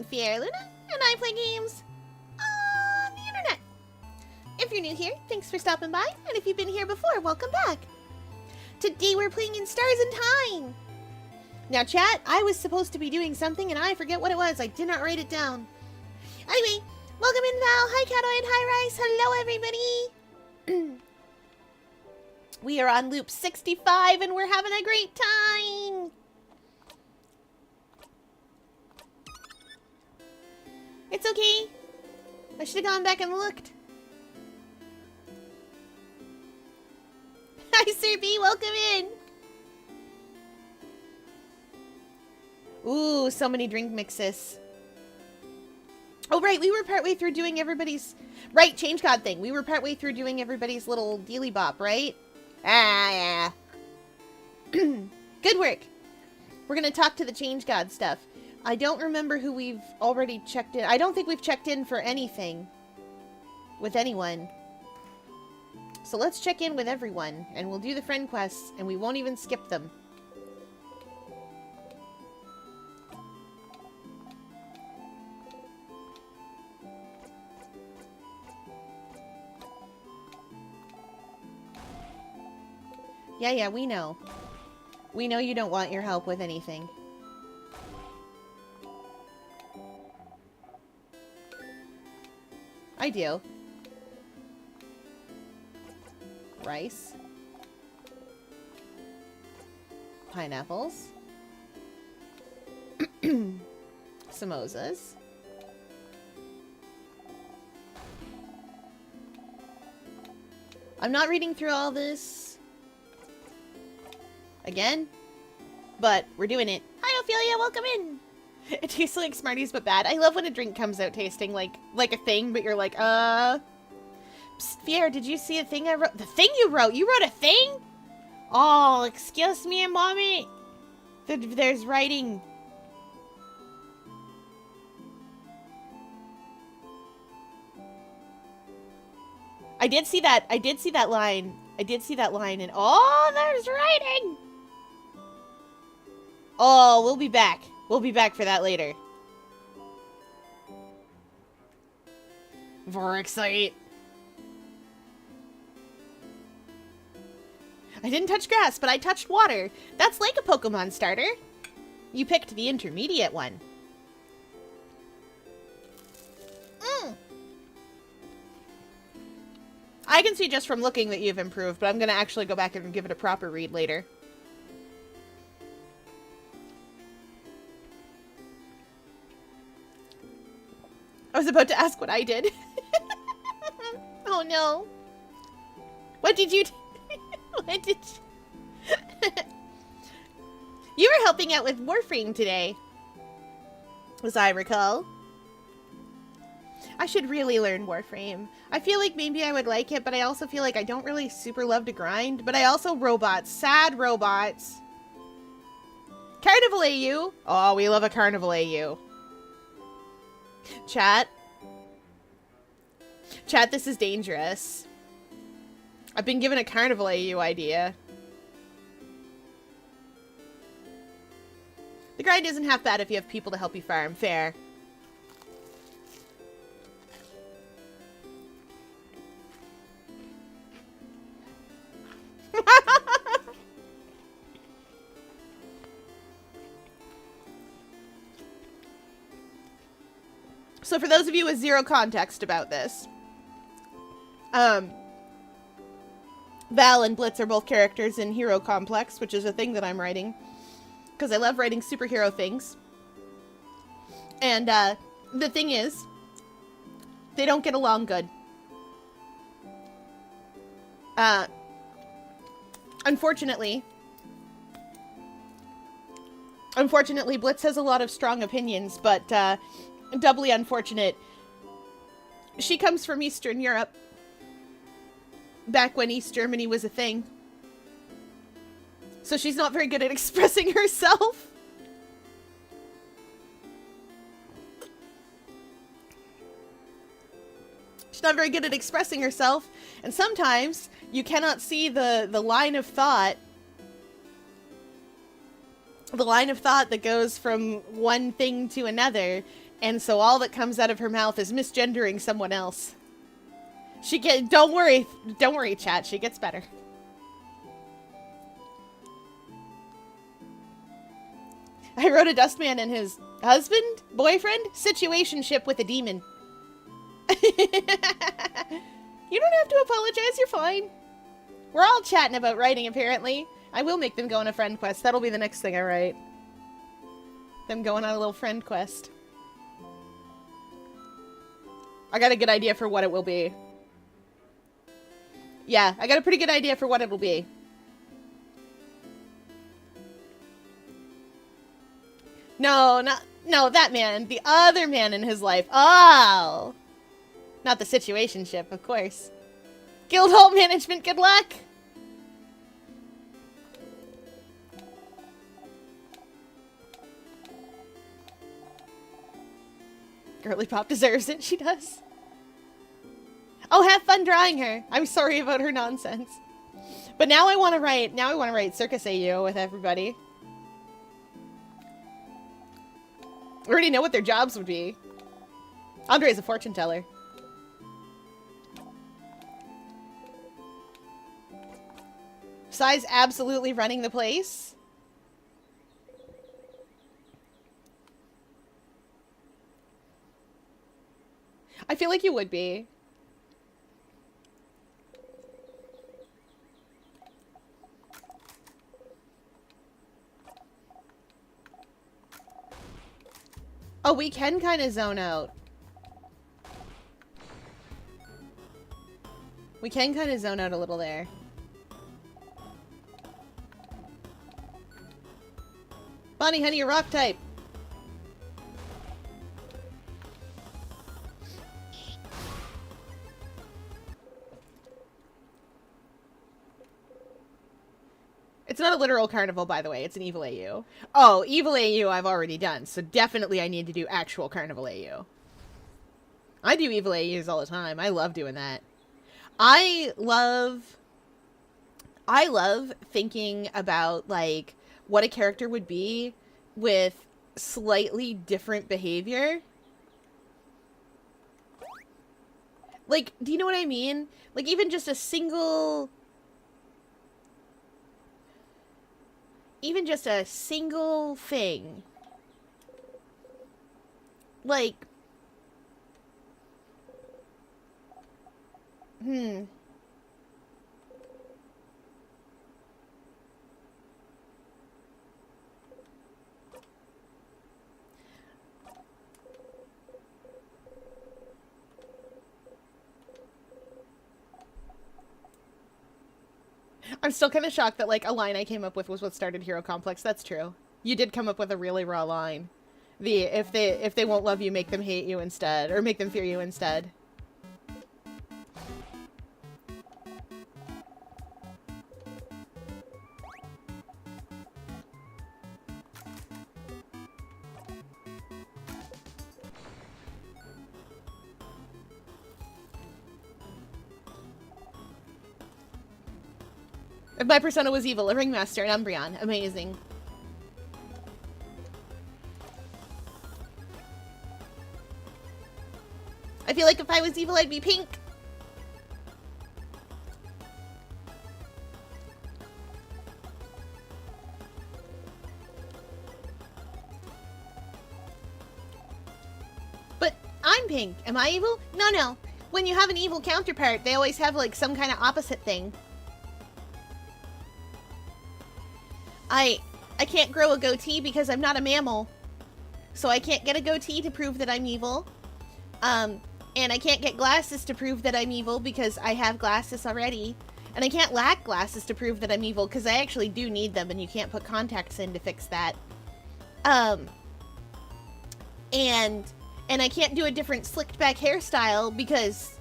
I'm Fiera Luna, and I play games on the internet. If you're new here, thanks for stopping by, and if you've been here before, welcome back. Today we're playing in Stars in Time. Now chat, I was supposed to be doing something and I forget what it was. I did not write it down. Anyway, welcome in Val. Hi Catoid, hi Rice, hello everybody. We are on loop 65 and we're having a great time. It's okay. I should have gone back and looked. Hi Sir B, welcome in. Ooh, so many drink mixes. Oh right, we were partway through doing everybody's... Right, Change God thing. We were partway through doing everybody's little dealy bop, right? Ah, yeah. Good work. We're gonna talk to the Change God stuff. I don't remember who we've already checked in. I don't think we've checked in for anything with anyone. So let's check in with everyone, and we'll do the friend quests, and we won't even skip them. Yeah, we know. We know you don't want your help with anything. I do. Rice. Pineapples. Samosas. I'm not reading through all this again, but we're doing it. Hi Ophelia, welcome in. It tastes like Smarties but bad. I love when a drink comes out tasting like a thing, but you're like, Psst, Fiera, did you see a thing I wrote? The thing you wrote? You wrote a thing? Oh, excuse me, mommy. There's writing. I did see that. I did see that line. I did see that line, and oh, there's writing. Oh, we'll be back. We'll be back for that later. Vorexite. I didn't touch grass, but I touched water. That's like a Pokemon starter. You picked the intermediate one. I can see just from looking that you've improved, but I'm going to actually go back and give it a proper read later. I was about to ask what I did. Oh no. What did you do? What did you... You were helping out with Warframe today, as I recall. I should really learn Warframe. I feel like maybe I would like it, but I also feel like I don't really super love to grind. But I also robots. Sad robots. Carnival AU. Oh, we love a Carnival AU. Chat. Chat, this is dangerous. I've been given a Carnival AU idea. The grind isn't half bad if you have people to help you farm. Fair. So for those of you with zero context about this, Val and Blitz are both characters in Hero Complex, which is a thing that I'm writing, because I love writing superhero things. And the thing is, they don't get along good. Unfortunately, Blitz has a lot of strong opinions, but doubly unfortunate. She comes from Eastern Europe, back when East Germany was a thing. So she's not very good at expressing herself. She's not very good at expressing herself, and sometimes you cannot see the line of thought. The line of thought that goes from one thing to another, And so all that comes out of her mouth is misgendering someone else. Don't worry, chat, she gets better. I wrote a dustman and his husband, boyfriend, situationship with a demon. You don't have to apologize, you're fine. We're all chatting about writing, apparently. I will make them go on a friend quest. That'll be the next thing I write. Them going on a little friend quest. I got a good idea for what it will be. Yeah, I got a pretty good idea for what it will be. No, that man. The other man in his life. Oh! Not the situationship, of course. Guildhall management, good luck! Girly Pop deserves it, she does. Oh, have fun drawing her. I'm sorry about her nonsense. But now I want to write Circus AU with everybody. I already know what their jobs would be. Andre's a fortune teller. Sai's absolutely running the place. I feel like you would be. Oh, we can kind of zone out. We can kind of zone out a little there. Bonnie, honey, you're rock type. It's not a literal carnival, by the way. It's an Evil AU. Oh, Evil AU I've already done, so definitely I need to do actual Carnival AU. I do Evil AUs all the time. I love doing that. I love thinking about, like, what a character would be with slightly different behavior. Like, do you know what I mean? Like, even just a single... Even just a single thing. Like... I'm still kind of shocked that, like, a line I came up with was what started Hero Complex. That's true. You did come up with a really raw line. If they won't love you, make them hate you instead. Or make them fear you instead. If my persona was evil, a ringmaster, an Umbreon. Amazing. I feel like if I was evil, I'd be pink. But I'm pink. Am I evil? No. When you have an evil counterpart, they always have, like, some kind of opposite thing. I can't grow a goatee because I'm not a mammal. So I can't get a goatee to prove that I'm evil. And I can't get glasses to prove that I'm evil because I have glasses already. And I can't lack glasses to prove that I'm evil because I actually do need them and you can't put contacts in to fix that. And I can't do a different slicked back hairstyle because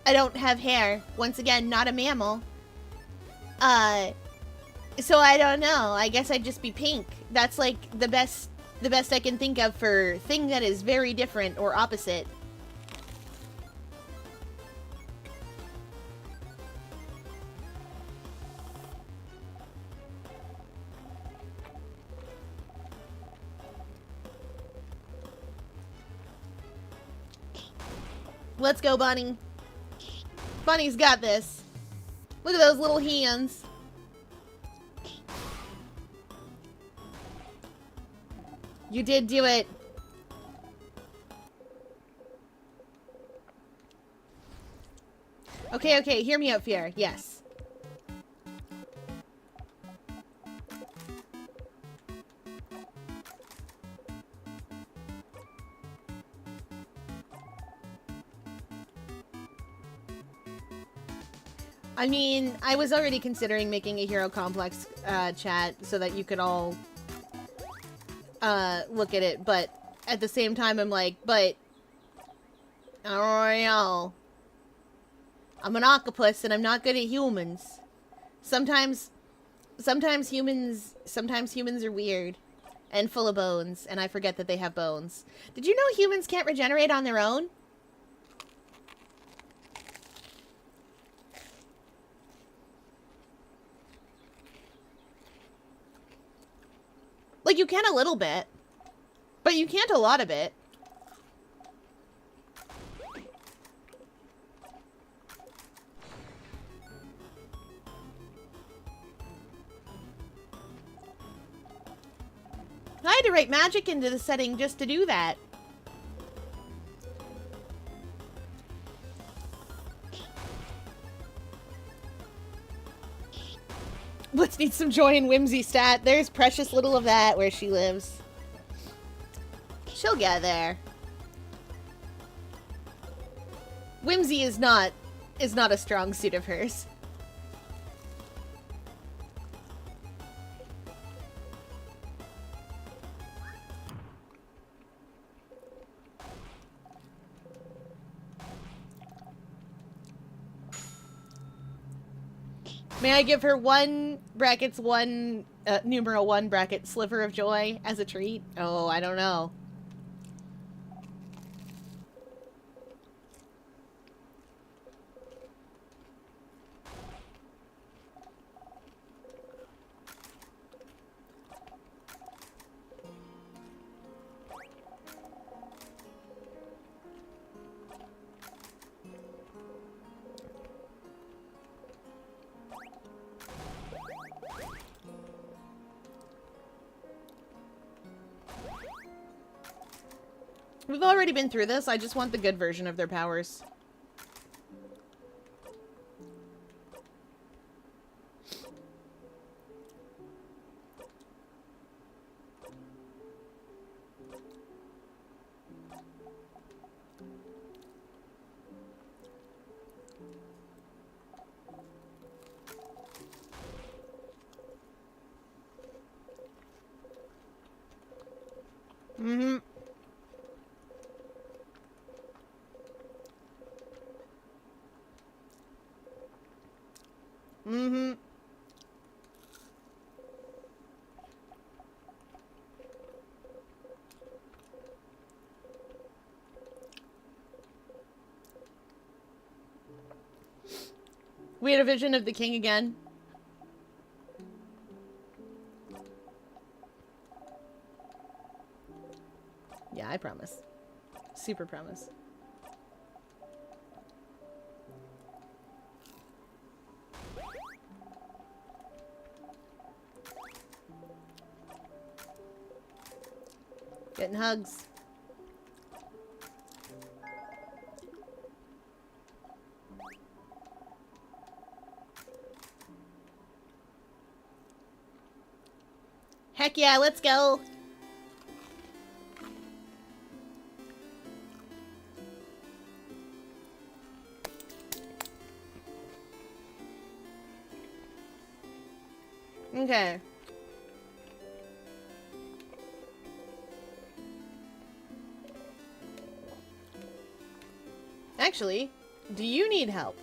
I don't have hair. Once again, not a mammal. So I don't know. I guess I'd just be pink. That's like the best I can think of for thing that is very different or opposite. Let's go, Bunny. Bunny's got this. Look at those little hands. You did do it. Okay, okay, hear me out, Fier. Yes. I mean, I was already considering making a Hero Complex chat so that you could all look at it, but at the same time I'm like, but I don't know. I'm an octopus and I'm not good at humans. Sometimes humans are weird and full of bones, and I forget that they have bones. Did you know humans can't regenerate on their own? Like, you can a little bit, but you can't a lot of it. I had to write magic into the setting just to do that. Let's need some joy and whimsy stat. There's precious little of that where she lives. She'll get there. Whimsy is not a strong suit of hers. May I give her one numeral 1 bracket sliver of joy as a treat? Oh, I don't know. We've already been through this. I just want the good version of their powers. Mm-hmm. Mm-hmm. We had a vision of the king again. Yeah, I promise. Super promise. Getting hugs. Heck yeah, let's go. Okay. Actually, do you need help?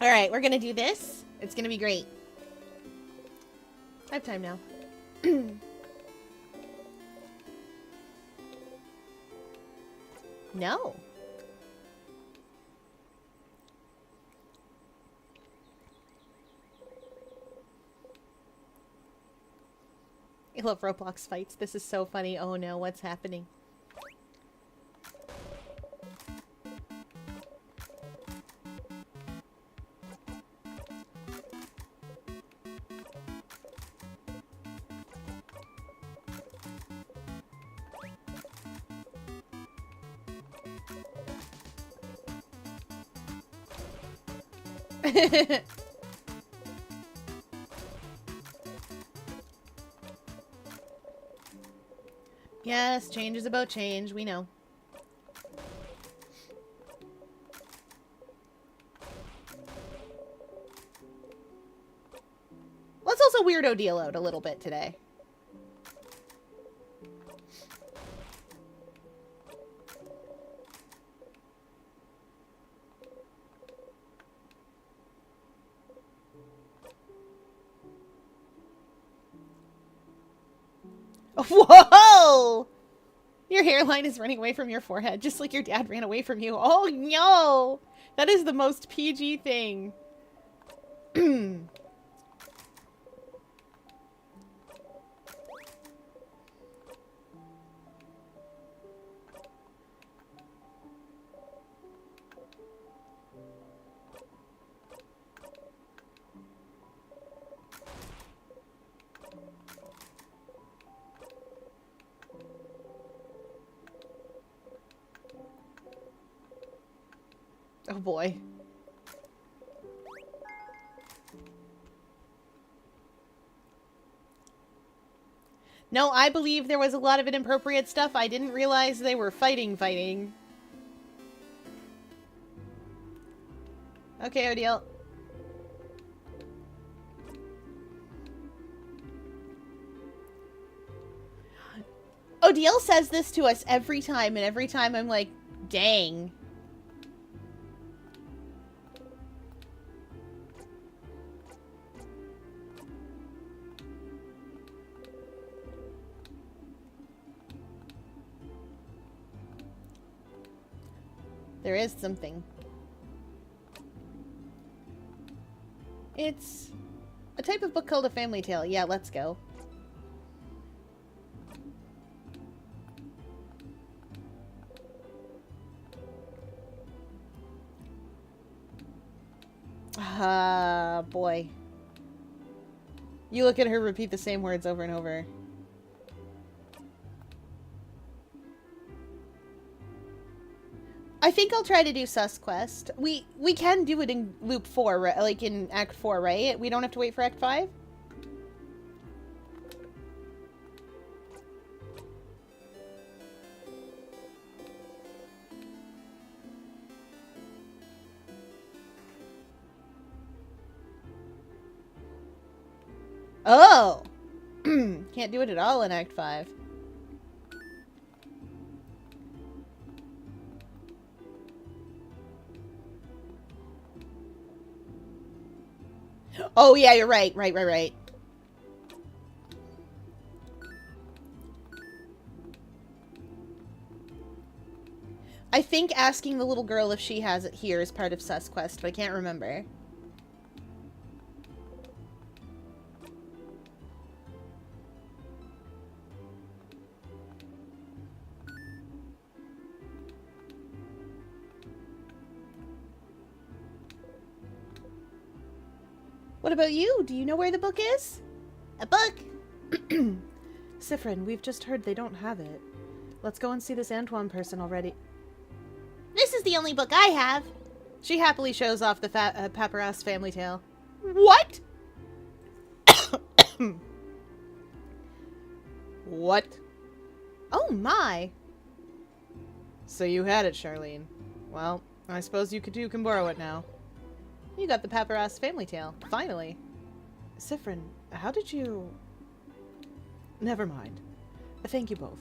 All right, we're gonna do this. It's gonna be great. I have time now. No. I love Roblox fights. This is so funny. Oh no, what's happening? Yes, change is about change. We know. Let's also weirdo deal out a little bit today. Whoa! Your hairline is running away from your forehead, just like your dad ran away from you. Oh no! That is the most PG thing. Oh boy. No, I believe there was a lot of inappropriate stuff. I didn't realize they were fighting. Okay, Odiel. Odiel says this to us every time, and every time I'm like, dang. There is something. It's a type of book called A Family Tale. Yeah, let's go. Ah, boy. You look at her repeat the same words over and over. I think I'll try to do Sus Quest. We can do it in Loop 4, right? Like in Act 4, right? We don't have to wait for Act 5? Oh! Can't do it at all in Act 5. Oh, yeah, you're right. Right. I think asking the little girl if she has it here is part of Sus Quest, but I can't remember. What about you? Do you know where the book is? A book? Siffrin, we've just heard they don't have it. Let's go and see this Antoine person already. This is the only book I have. She happily shows off the Paparazzi family tale. What? What? Oh my. So you had it, Charlene. Well, I suppose you can borrow it now. You got the Paparazzi family tale. Finally. Siffrin, how did you... Never mind. Thank you both.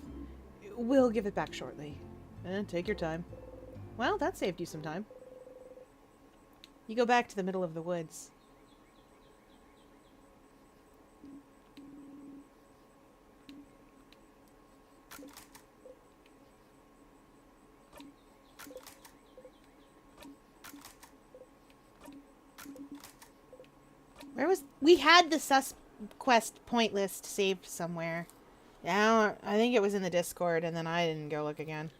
We'll give it back shortly. Take your time. Well, that saved you some time. You go back to the middle of the woods. Where was... We had the sus quest point list saved somewhere. Yeah, I think it was in the Discord, and then I didn't go look again.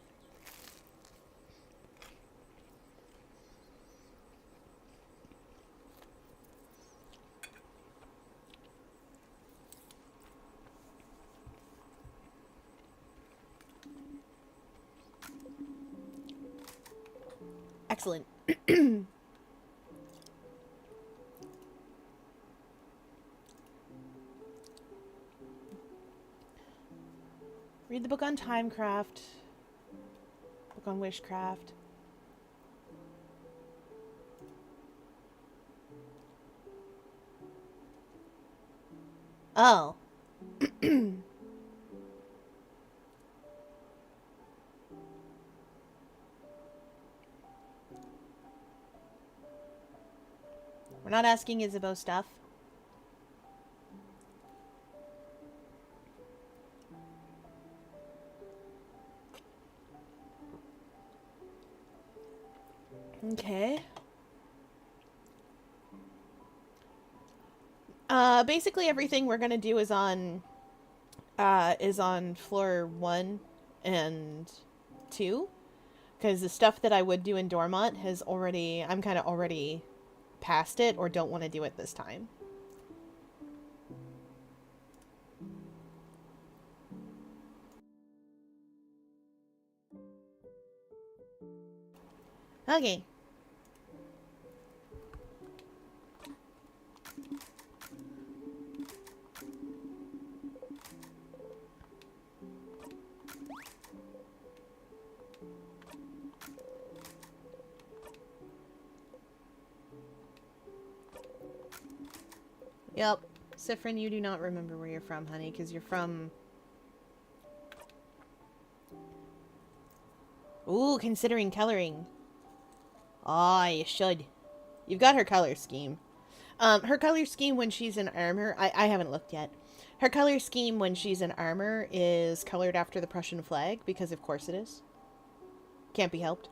Excellent. Read the book on Timecraft. Book on Wishcraft. Oh. We're not asking Isabeau stuff. Okay. Basically everything we're gonna do is on floor 1 and 2. Because the stuff that I would do in Dormont has already... I'm kind of already past it or don't want to do it this time. Okay. Yep. Sifrin, you do not remember where you're from, honey, because you're from... Ooh, considering coloring. Ah, you should. You've got her color scheme. Her color scheme when she's in armor... I haven't looked yet. Her color scheme when she's in armor is colored after the Prussian flag, because of course it is. Can't be helped.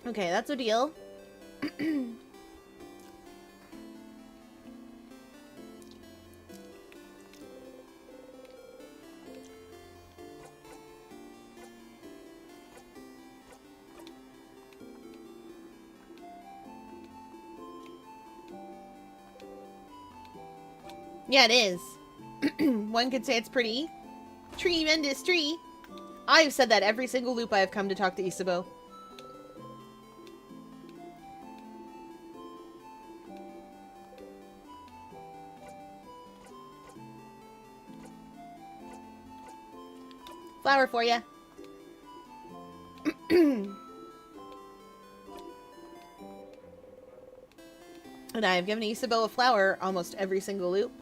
Okay, that's a deal. Yeah, it is. One could say it's pretty. Tremendous tree. I've said that every single loop I have come to talk to Isabeau. Flower for ya. And I have given Isabeau a flower almost every single loop.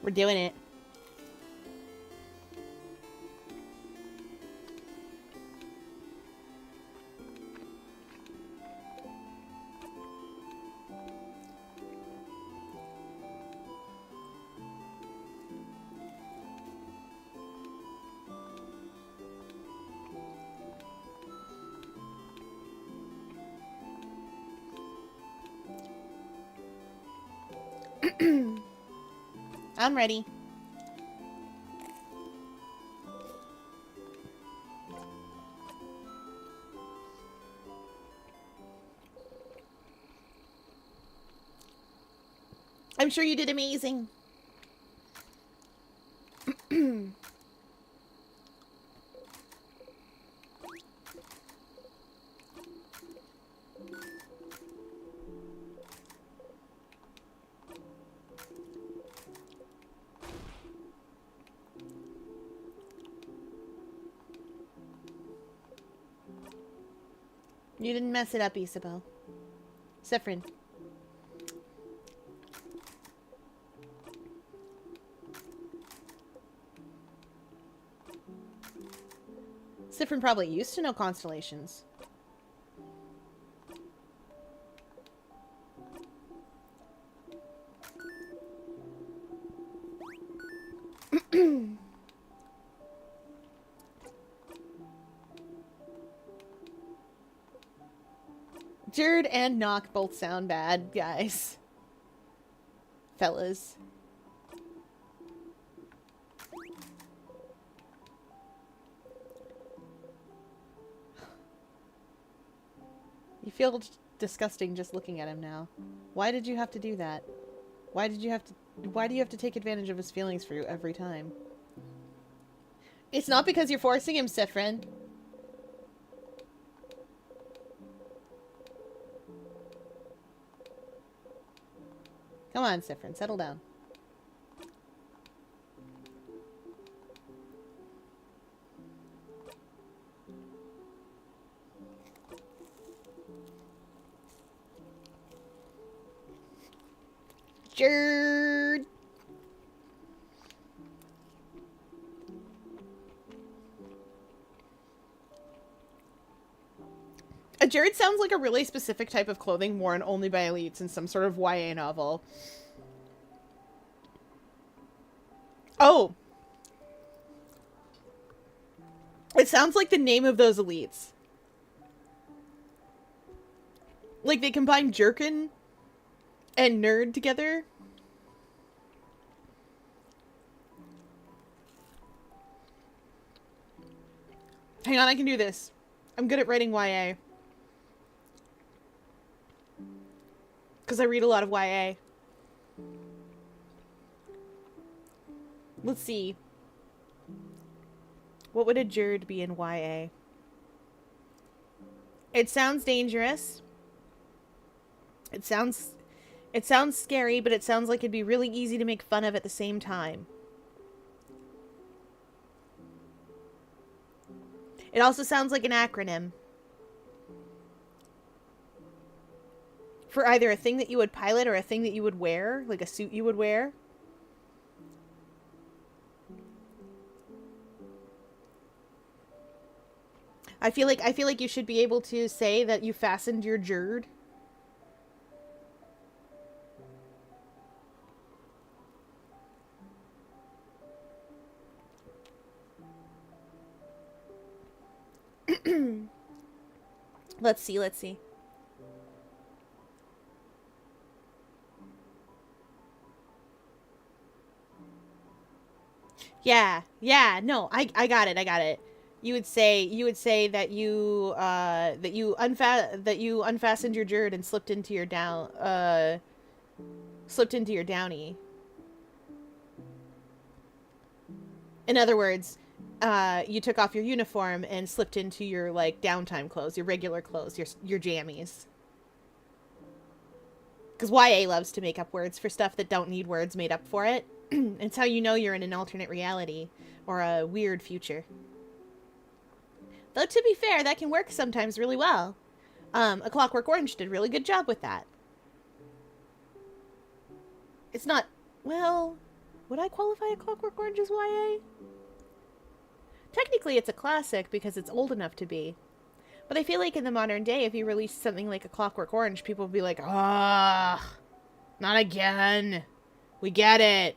We're doing it. I'm ready. I'm sure you did amazing. You didn't mess it up, Isabel. Siffrin. Siffrin probably used to know constellations. Jared and Nock both sound bad, guys. Fellas. You feel disgusting just looking at him now. Why did you have to do that? Why do you have to take advantage of his feelings for you every time? It's not because you're forcing him, Siffrin. Come on, Siffrin, settle down. Jared. A Jared sounds like a really specific type of clothing worn only by elites in some sort of YA novel. Oh. It sounds like the name of those elites. Like they combine jerkin and nerd together. Hang on, I can do this. I'm good at writing YA. Because I read a lot of YA. Let's see. What would a Jared be in YA? It sounds dangerous. It sounds scary, but it sounds like it'd be really easy to make fun of at the same time. It also sounds like an acronym. For either a thing that you would pilot or a thing that you would wear, like a suit you would wear. I feel like you should be able to say that you fastened your Jerd. Let's see. Yeah, no, I got it. You would say that you unfastened your Jerd and slipped into your downy. In other words, you took off your uniform and slipped into your like downtime clothes, your regular clothes, your jammies. Because YA loves to make up words for stuff that don't need words made up for it. It's how you know you're in an alternate reality or a weird future. Though to be fair, that can work sometimes really well. A Clockwork Orange did a really good job with that. It's not, well, would I qualify a Clockwork Orange as YA? Technically, it's a classic because it's old enough to be. But I feel like in the modern day, if you release something like a Clockwork Orange, people will be like, ah, not again. We get it.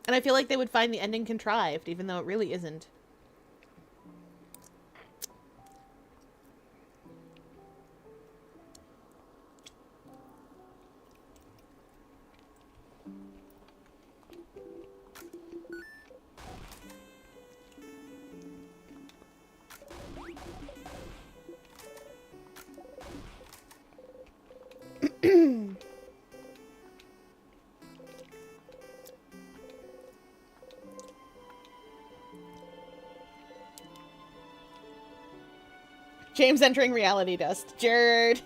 And I feel like they would find the ending contrived, even though it really isn't. James entering reality dust. Jared.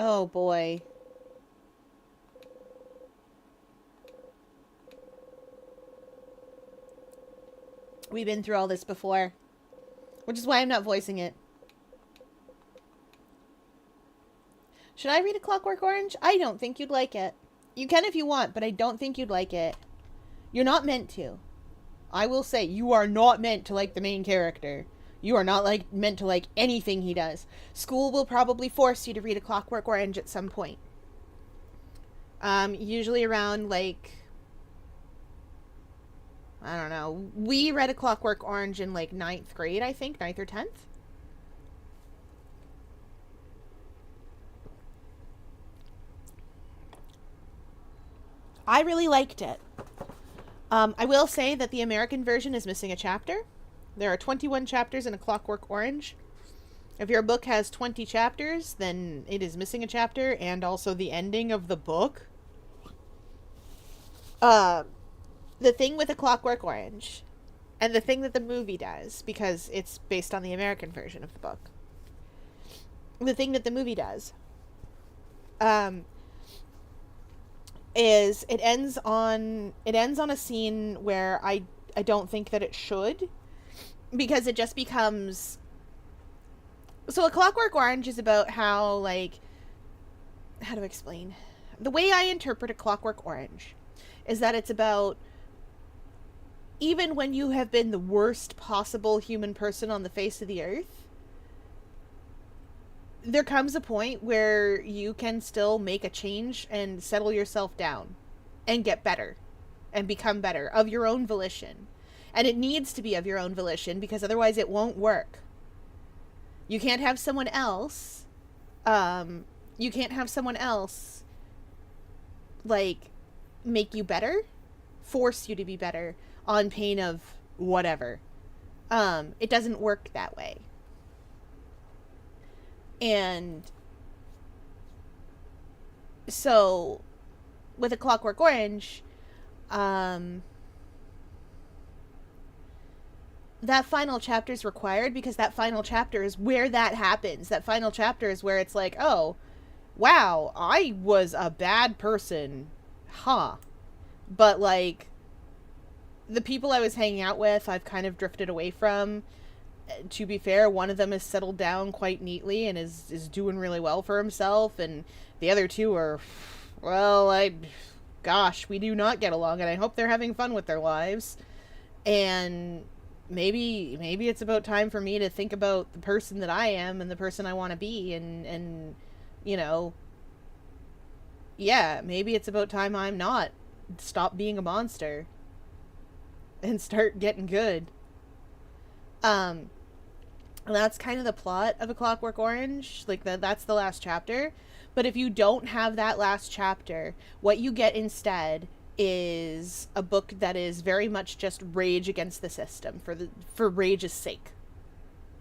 Oh boy. We've been through all this before. Which is why I'm not voicing it. Should I read A Clockwork Orange? I don't think you'd like it. You can if you want, but I don't think you'd like it. You're not meant to. I will say, you are not meant to like the main character. You are not meant to like anything he does. School will probably force you to read A Clockwork Orange at some point. Usually around like, I don't know. We read A Clockwork Orange in like 9th grade, I think. 9th or 10th. I really liked it. I will say that the American version is missing a chapter. There are 21 chapters in A Clockwork Orange. If your book has 20 chapters, then it is missing a chapter and also the ending of the book. The thing with A Clockwork Orange, and the thing that the movie does, because it's based on the American version of the book. The thing that the movie does, is it ends on a scene where I don't think that it should, because it just becomes, so A Clockwork Orange is about how, like, how to explain, the way I interpret A Clockwork Orange is that it's about, even when you have been the worst possible human person on the face of the earth, there comes a point where you can still make a change and settle yourself down and get better and become better of your own volition. And it needs to be of your own volition, because otherwise it won't work. You can't have someone else, like, make you better, force you to be better on pain of whatever. It doesn't work that way. And so with A Clockwork Orange, that final chapter is required, because that final chapter is where that happens. That final chapter is where it's like, oh, wow, I was a bad person. Huh. But, like, the people I was hanging out with, I've kind of drifted away from. To be fair, one of them has settled down quite neatly and is doing really well for himself, and the other two are, well, gosh, we do not get along, and I hope they're having fun with their lives. And maybe it's about time for me to think about the person that I am and the person I want to be, and you know, yeah, maybe it's about time I'm not. Stop being a monster and start getting good. That's kind of the plot of A Clockwork Orange. Like, that's the last chapter. But if you don't have that last chapter, what you get instead is a book that is very much just rage against the system for rage's sake.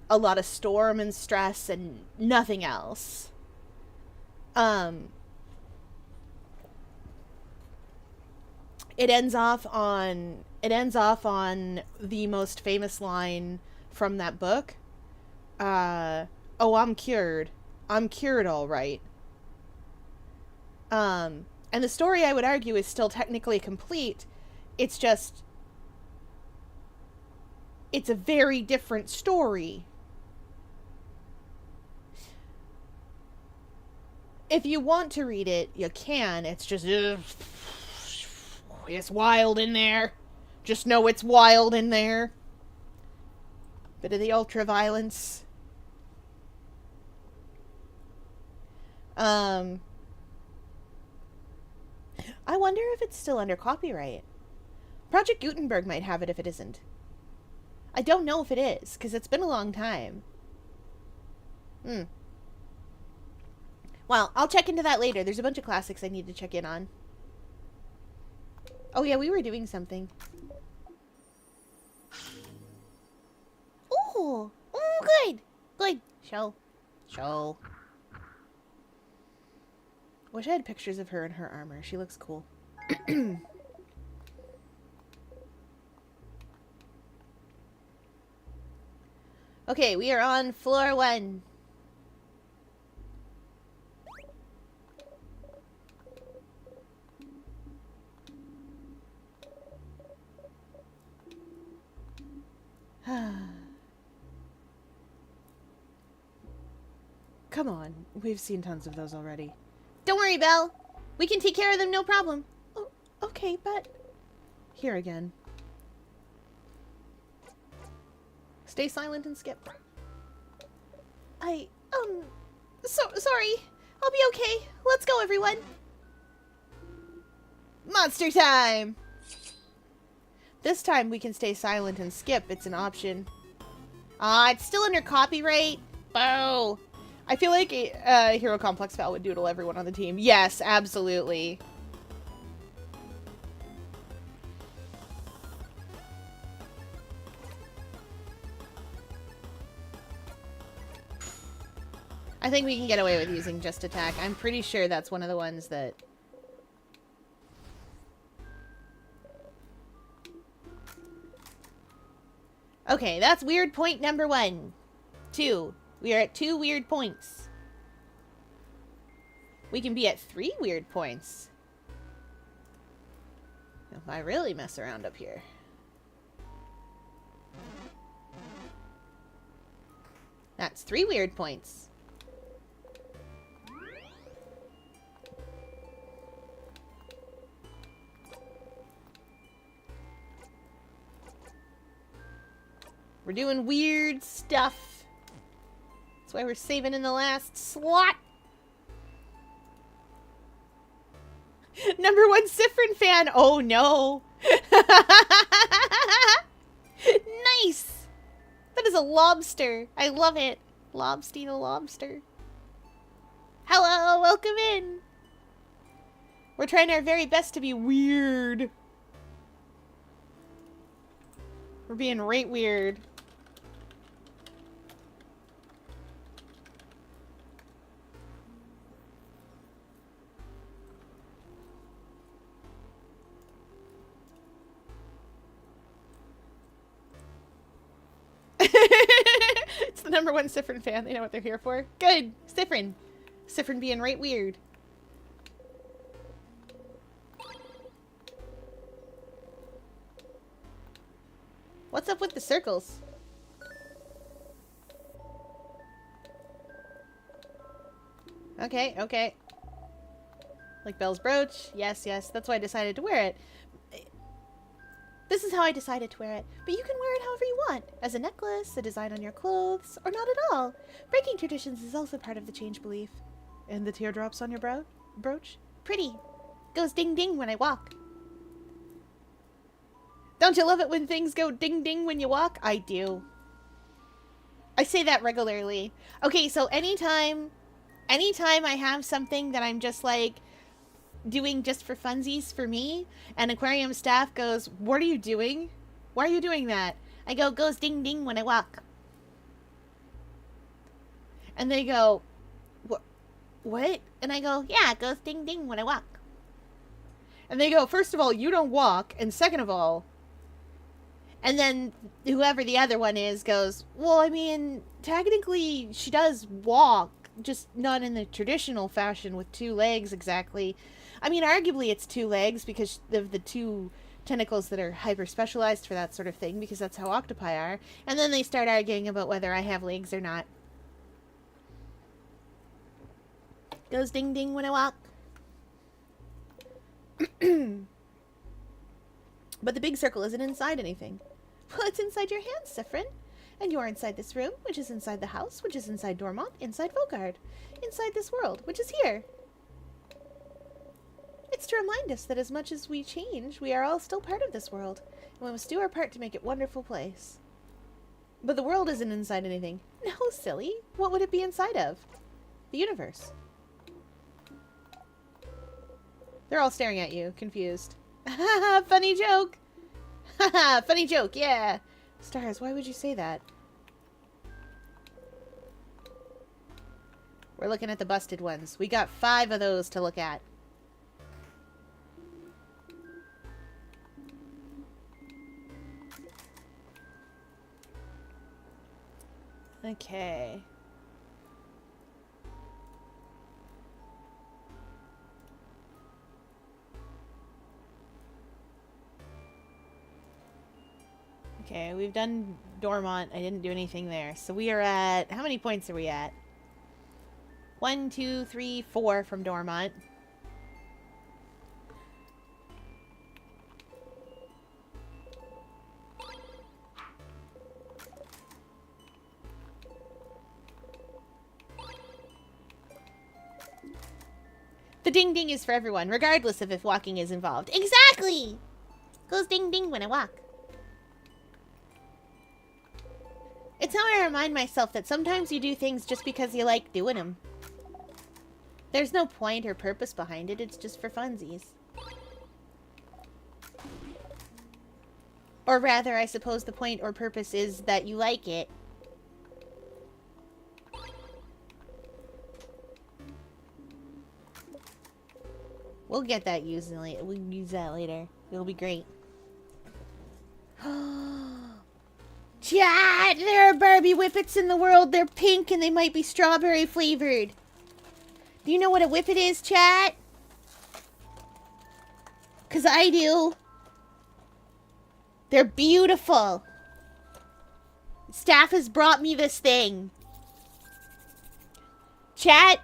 A lot of storm and stress and nothing else. It ends off on the most famous line from that book. Oh, I'm cured. I'm cured all right. And the story, I would argue, is still technically complete. It's just, it's a very different story. If you want to read it, you can. It's just, it's wild in there. Just know it's wild in there. Bit of the ultra violence. I wonder if it's still under copyright. Project Gutenberg might have it if it isn't. I don't know if it is, because it's been a long time. Well, I'll check into that later. There's a bunch of classics I need to check in on. Oh yeah, we were doing something. Ooh! Ooh, good! Good. Show. Wish I had pictures of her in her armor. She looks cool. Okay, we are on floor 1. Come on, we've seen tons of those already. Don't worry, Belle. We can take care of them, no problem. Oh, okay, but... Here again. Stay silent and skip. Sorry. I'll be okay. Let's go, everyone. Monster time! This time we can stay silent and skip. It's an option. It's still under copyright. Boo! I feel like a Hero Complex Val would doodle everyone on the team. Yes, absolutely. I think we can get away with using Just Attack. I'm pretty sure that's one of the ones that... Okay, that's weird point number 1. 2. We are at 2 weird points. We can be at 3 weird points. If I really mess around up here. That's 3 weird points. We're doing weird stuff. That's why we're saving in the last slot. Number 1 Siffrin fan. Oh no. Nice. That is a lobster. I love it. Lobster lobster. Hello, welcome in. We're trying our very best to be weird. We're being right weird. It's the number 1 Siffrin fan. They know what they're here for. Good. Siffrin. Siffrin being right weird. What's up with the circles? Okay, okay. Like Belle's brooch. Yes, yes. That's why I decided to wear it. This is how I decided to wear it. But you can wear it however you want. As a necklace, a design on your clothes, or not at all. Breaking traditions is also part of the change belief. And the teardrops on your brooch? Pretty. Goes ding ding when I walk. Don't you love it when things go ding ding when you walk? I do. I say that regularly. Okay, so anytime I have something that I'm just like doing just for funsies for me, and aquarium staff goes, "What are you doing? Why are you doing that?" I go, "Goes ding ding when I walk." And they go, "What?" And I go, "Yeah, it goes ding ding when I walk." And they go, "First of all, you don't walk, and second of all..." And then whoever the other one is goes, "Well, I mean, technically she does walk, just not in the traditional fashion with 2 legs exactly. I mean, arguably it's 2 legs because of the 2 tentacles that are hyper specialized for that sort of thing, because that's how octopi are." And then they start arguing about whether I have legs or not. Goes ding ding when I walk. But the big circle isn't inside anything. Well, it's inside your hands, Siffrin. And you're inside this room, which is inside the house, which is inside Dormont, inside Vogard, inside this world, which is here. It's to remind us that as much as we change, we are all still part of this world, and we must do our part to make it a wonderful place. But the world isn't inside anything. No, silly. What would it be inside of? The universe. They're all staring at you, confused. Funny joke! Haha, funny joke, yeah! Stars, why would you say that? We're looking at the busted ones. We got 5 of those to look at. Okay. Okay, we've done Dormont. I didn't do anything there. So we are at... How many points are we at? 1, 2, 3, 4 from Dormont. The ding ding is for everyone, regardless of if walking is involved. Exactly! Goes ding ding when I walk. It's how I remind myself that sometimes you do things just because you like doing them. There's no point or purpose behind it, it's just for funsies. Or rather, I suppose the point or purpose is that you like it. We'll get that used later. We'll use that later. It'll be great. Chat! There are Barbie Whippets in the world. They're pink and they might be strawberry flavored. Do you know what a Whippet is, chat? 'Cause I do. They're beautiful. Staff has brought me this thing. Chat,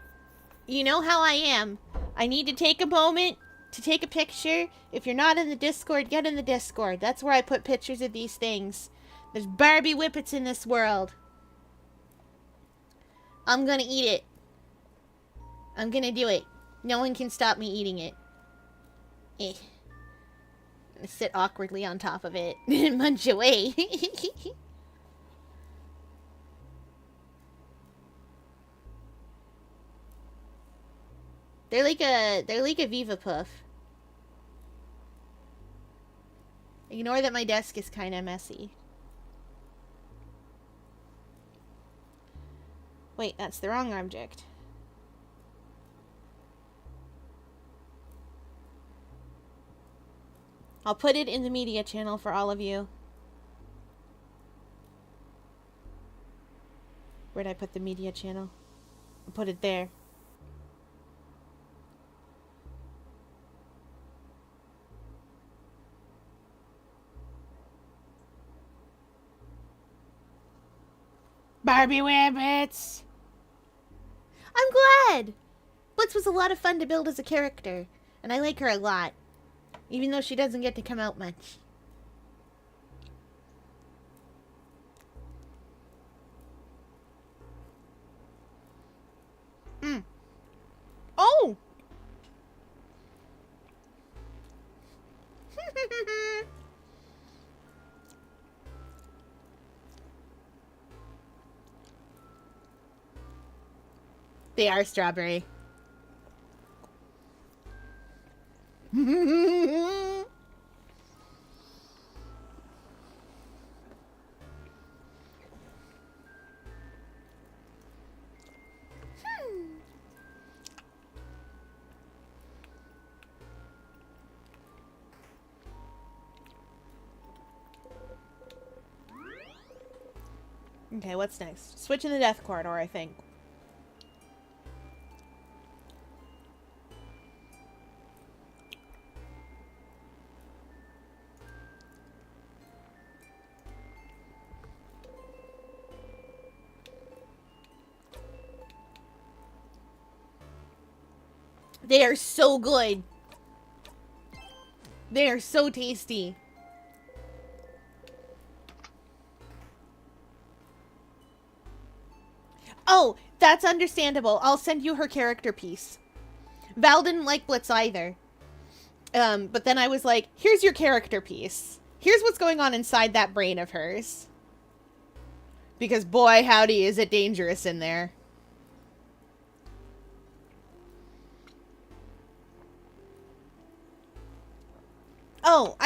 you know how I am. I need to take a moment to take a picture. If you're not in the Discord, get in the Discord. That's where I put pictures of these things. There's Barbie Whippets in this world. I'm gonna eat it. I'm gonna do it. No one can stop me eating it. I'm gonna sit awkwardly on top of it and munch away. They're like a Viva Puff. Ignore that my desk is kind of messy. Wait, that's the wrong object. I'll put it in the media channel for all of you. Where'd I put the media channel? I'll put it there. Barbie Whippets! I'm glad! Blitz was a lot of fun to build as a character, and I like her a lot. Even though she doesn't get to come out much. Oh! They are strawberry. Okay, what's next? Switch in the Death Corridor, I think. They are so good. They are so tasty. Oh, that's understandable. I'll send you her character piece. Val didn't like Blitz either. But then I was like, here's your character piece. Here's what's going on inside that brain of hers. Because boy, howdy, is it dangerous in there. Oh,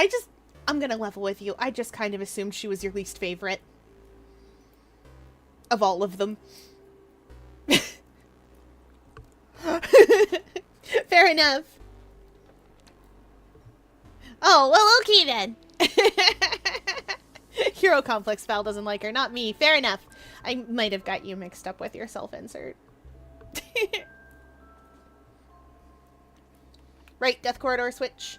I'm gonna level with you. I just kind of assumed she was your least favorite. Of all of them. Fair enough. Oh, well, okay then. Hero Complex Val doesn't like her, not me. Fair enough. I might have got you mixed up with your self-insert. Right, Death Corridor switch.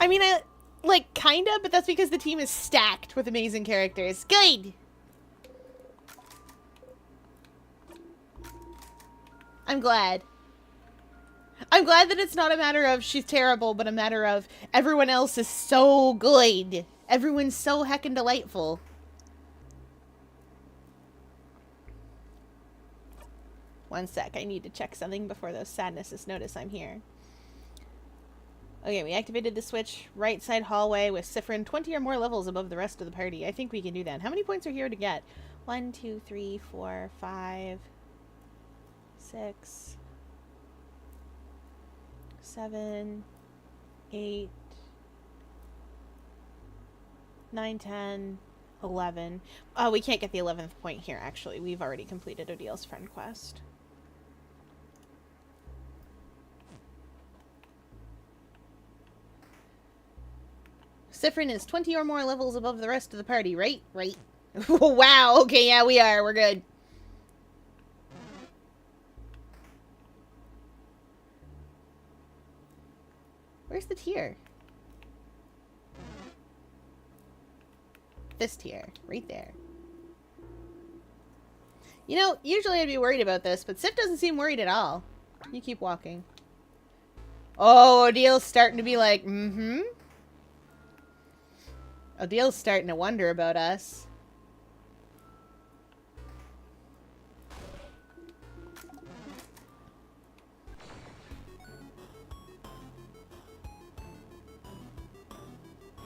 I mean, Like, kinda, but that's because the team is stacked with amazing characters. Good! I'm glad. I'm glad that it's not a matter of she's terrible, but a matter of everyone else is so good. Everyone's so heckin' delightful. One sec, I need to check something before those sadnesses notice I'm here. Okay, we activated the switch. Right side hallway with Siffrin 20 or more levels above the rest of the party. I think we can do that. How many points are here to get? 1, 2, 3, 4, 5, 6, 7, 8, 9, 10, 11. Oh, we can't get the 11th point here, actually. We've already completed Odil's friend quest. Siffrin is 20 or more levels above the rest of the party, right? Right. Wow, okay, yeah, we are. We're good. Where's the tier? This tier. Right there. You know, usually I'd be worried about this, but Sif doesn't seem worried at all. You keep walking. Oh, Odil's starting to be like, mm-hmm. Odil's starting to wonder about us.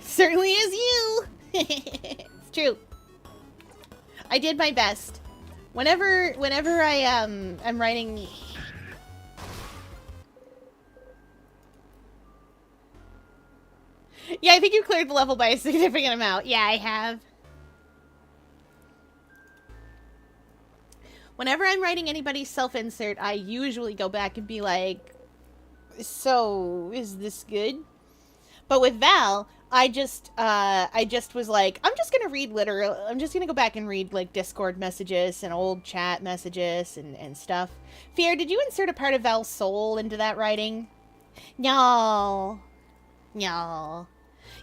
Certainly is you! It's true. I did my best. Whenever I am writing... Yeah, I think you cleared the level by a significant amount. Yeah, I have. Whenever I'm writing anybody's self-insert, I usually go back and be like, so, is this good? But with Val, I just was like, I'm just gonna go back and read, like, Discord messages and old chat messages and stuff. Fear, did you insert a part of Val's soul into that writing? No. No.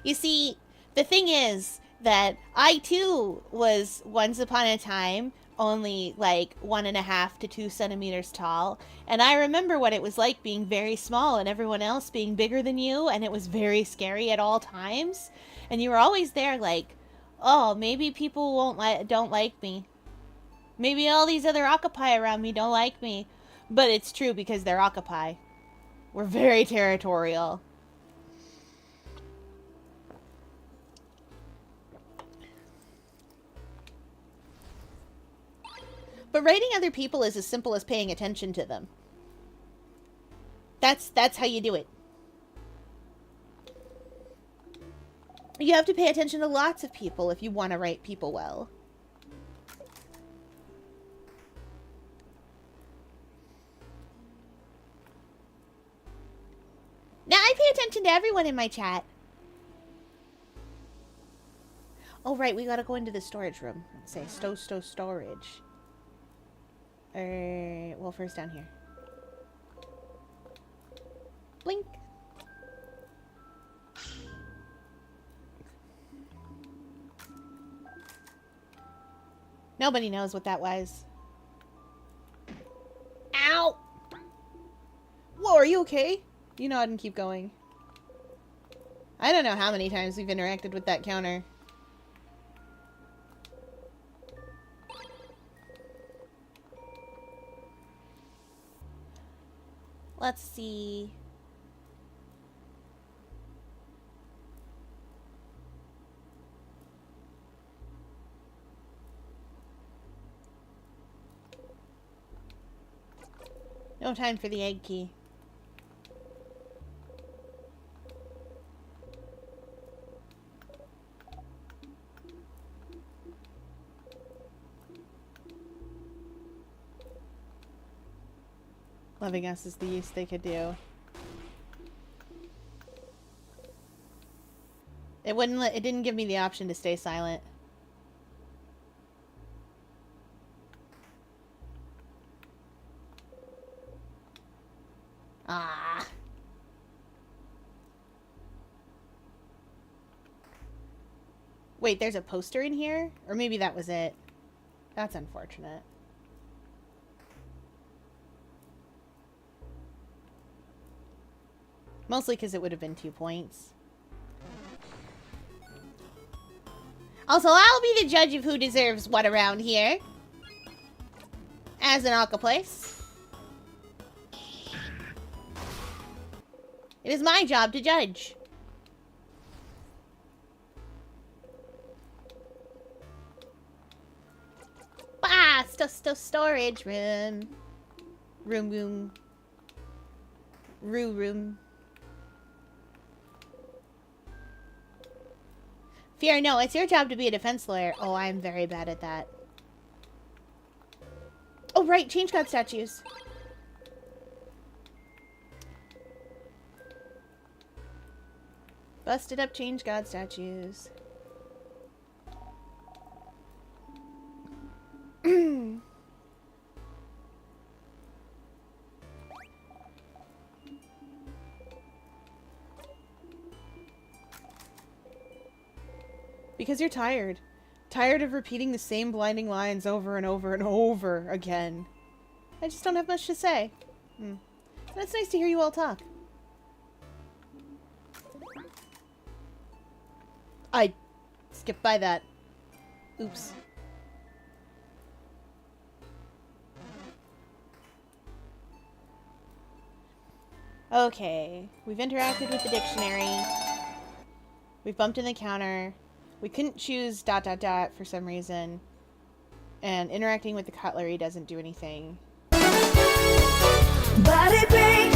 You see, the thing is that I too was once upon a time only like 1.5 to 2 centimeters tall, and I remember what it was like being very small and everyone else being bigger than you, and it was very scary at all times. And you were always there like, oh, maybe people don't like me. Maybe all these other Octopi around me don't like me. But it's true because they're Octopi. We're very territorial. But rating other people is as simple as paying attention to them. That's how you do it. You have to pay attention to lots of people if you want to rate people well. Now I pay attention to everyone in my chat. Oh, right, we gotta go into the storage room. Let's say storage. Well, first down here. Blink. Nobody knows what that was. Ow! Whoa, are you okay? You nod and keep going. I don't know how many times we've interacted with that counter. Let's see. No time for the egg key. Loving us is the least they could do. It didn't give me the option to stay silent. Ah. Wait, there's a poster in here? Or maybe that was it. That's unfortunate. Mostly because it would have been 2 points. Also, I'll be the judge of who deserves what around here. As an Octoplace. It is my job to judge. Ah, storage room. Room. Room. Fear, no, it's your job to be a defense lawyer. Oh, I'm very bad at that. Oh, right, change god statues. Busted up change god statues. Because you're tired. Tired of repeating the same blinding lines over and over and over again. I just don't have much to say. It's nice to hear you all talk. I skipped by that. Oops. Okay. We've interacted with the dictionary. We've bumped in the counter. We couldn't choose ... for some reason. And interacting with the cutlery doesn't do anything. Body break.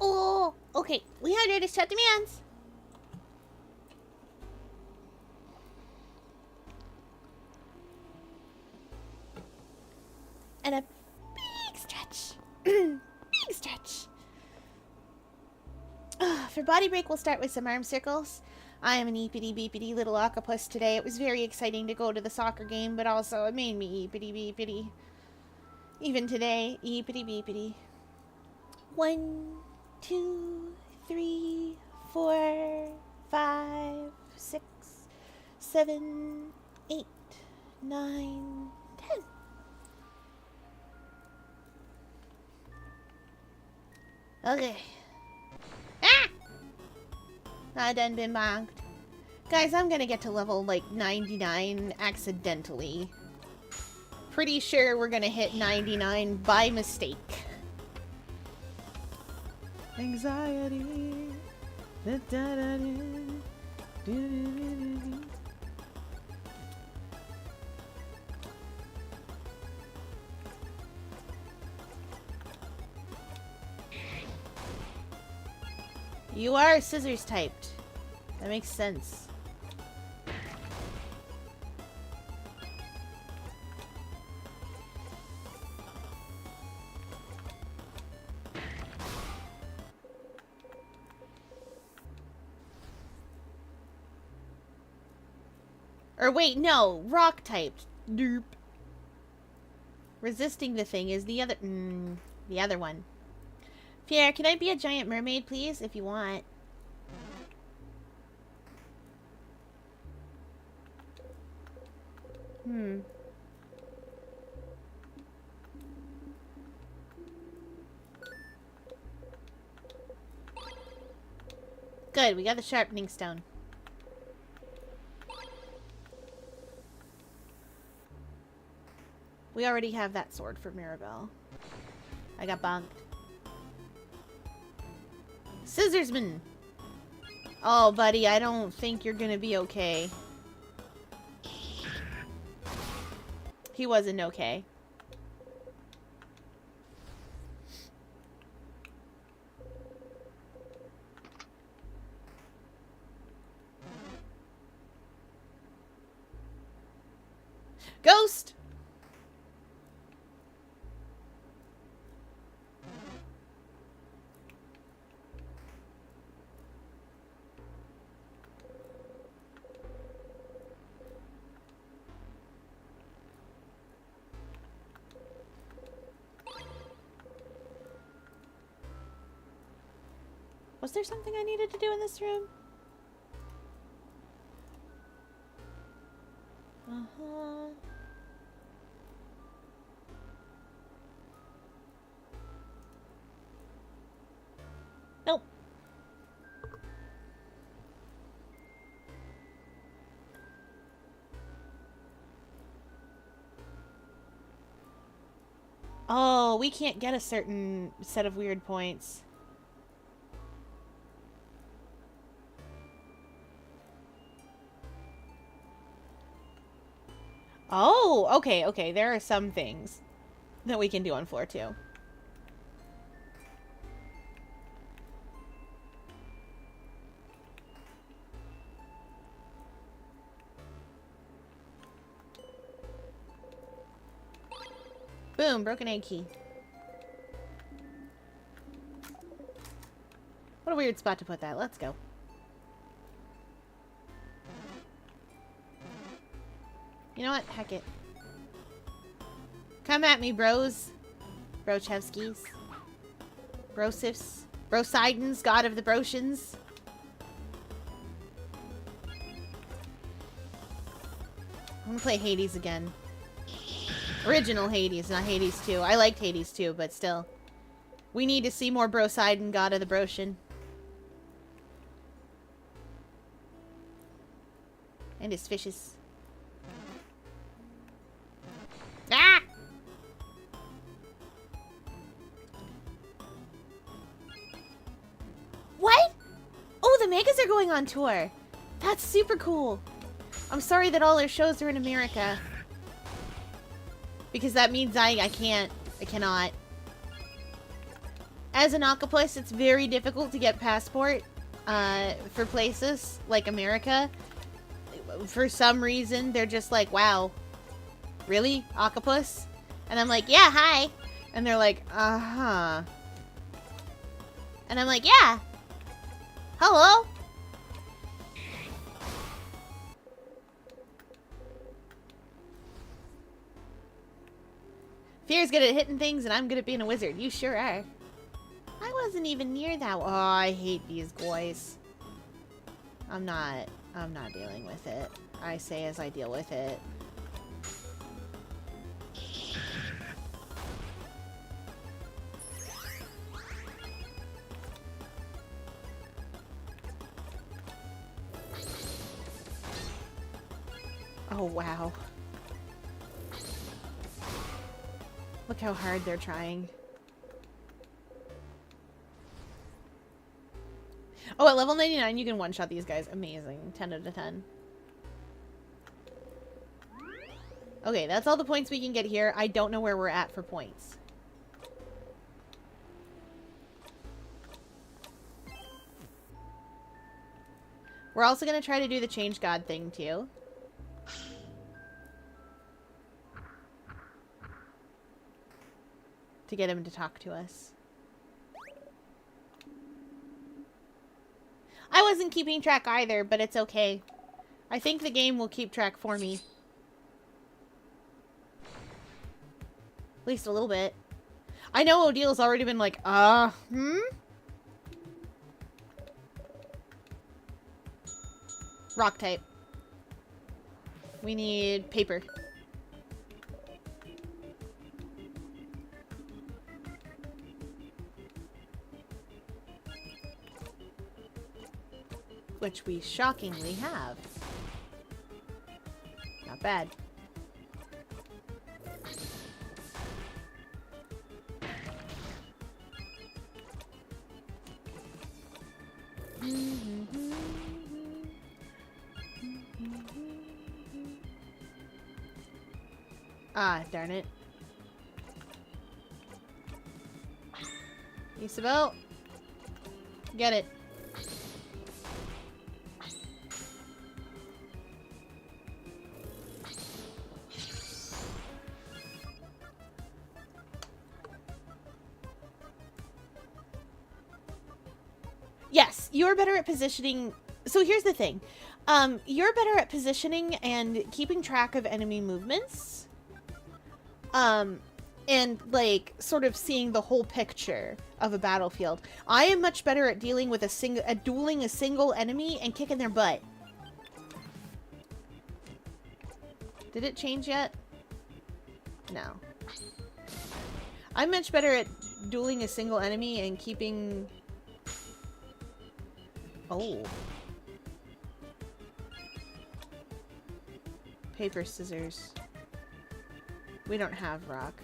Oh, okay. We had to set demands. And a big stretch. Big stretch. For body break, we'll start with some arm circles. I am an eepity beepity little octopus today. It was very exciting to go to the soccer game, but also it made me eepity beepity. Even today, eepity beepity. 1, 2, 3, 4, 5, 6, 7, 8, 9, 10. Okay. Ah! I done been bonked. Guys, I'm gonna get to level, like, 99 accidentally. Pretty sure we're gonna hit 99 by mistake. Anxiety. You are scissors typed. That makes sense. Or wait, no, rock typed. Derp. Resisting the thing is the other one. Pierre, can I be a giant mermaid, please, if you want? Good, we got the sharpening stone. We already have that sword for Mirabelle. I got bonked. Scissorsman! Oh, buddy, I don't think you're gonna be okay. He wasn't okay. Ghost! Was there something I needed to do in this room? Uh-huh. Nope. Oh, we can't get a certain set of weird points. Oh, okay, okay. There are some things that we can do on floor 2. Boom, broken egg key. What a weird spot to put that. Let's go. You know what? Heck it. Come at me, bros. Brochevskis. Brosifs. Brosidens, god of the Brotians. I'm gonna play Hades again. Original Hades, not Hades 2. I liked Hades 2, but still. We need to see more Brosidon, god of the Broshan. And his fishes. Ah! What? Oh, the Megas are going on tour. That's super cool. I'm sorry that all their shows are in America. Because that means I cannot. As an octopus, it's very difficult to get passport for places like America. For some reason, they're just like, wow, really? Octopus? And I'm like, yeah, hi. And they're like, uh-huh. And I'm like, yeah. Hello? Fear's good at hitting things, and I'm good at being a wizard. You sure are. I wasn't even near that. Oh, I hate these boys. I'm not dealing with it. I say as I deal with it. Oh, wow. Look how hard they're trying. Oh, at level 99, you can one-shot these guys. Amazing. 10 out of 10. Okay, that's all the points we can get here. I don't know where we're at for points. We're also going to try to do the Change God thing, too. To get him to talk to us. I wasn't keeping track either, but it's okay. I think the game will keep track for me. At least a little bit. I know Odil's already been like, Rock type. We need paper. Which we shockingly have. Not bad. Ah, darn it. Isabel. Get it. Yes, you're better at positioning. So here's the thing. You're better at positioning and keeping track of enemy movements. and like sort of seeing the whole picture of a battlefield. I am much better at dealing with dueling a single enemy and kicking their butt. Did it change yet? No. I'm much better at dueling a single enemy and keeping... Oh. Paper, scissors. We don't have rock.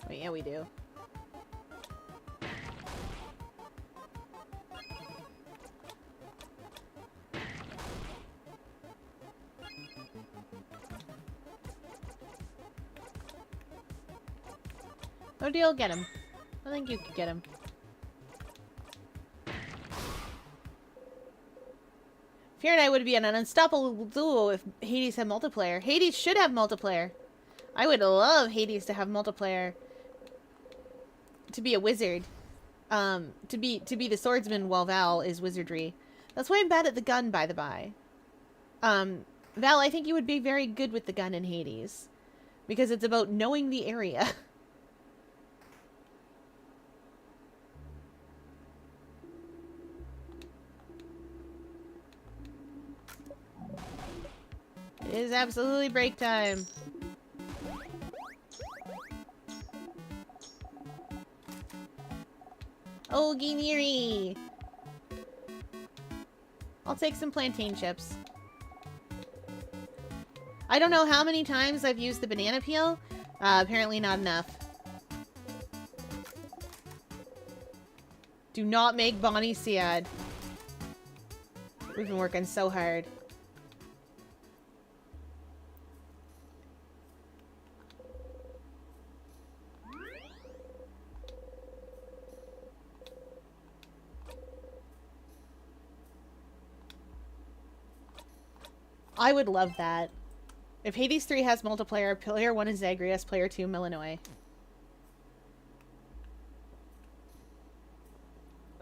Wait, yeah, we do. No deal, get him. I think you could get him. Fear and I would be an unstoppable duo if Hades had multiplayer. Hades should have multiplayer. I would love Hades to have multiplayer. To be a wizard. To be the swordsman while Val is wizardry. That's why I'm bad at the gun, by the by. Val, I think you would be very good with the gun in Hades. Because it's about knowing the area. It is absolutely break time. Oh, Giniri! I'll take some plantain chips. I don't know how many times I've used the banana peel. Apparently not enough. Do not make Bonnie sad. We've been working so hard. I would love that. If Hades 3 has multiplayer, player 1 is Zagreus, player 2 Millinois.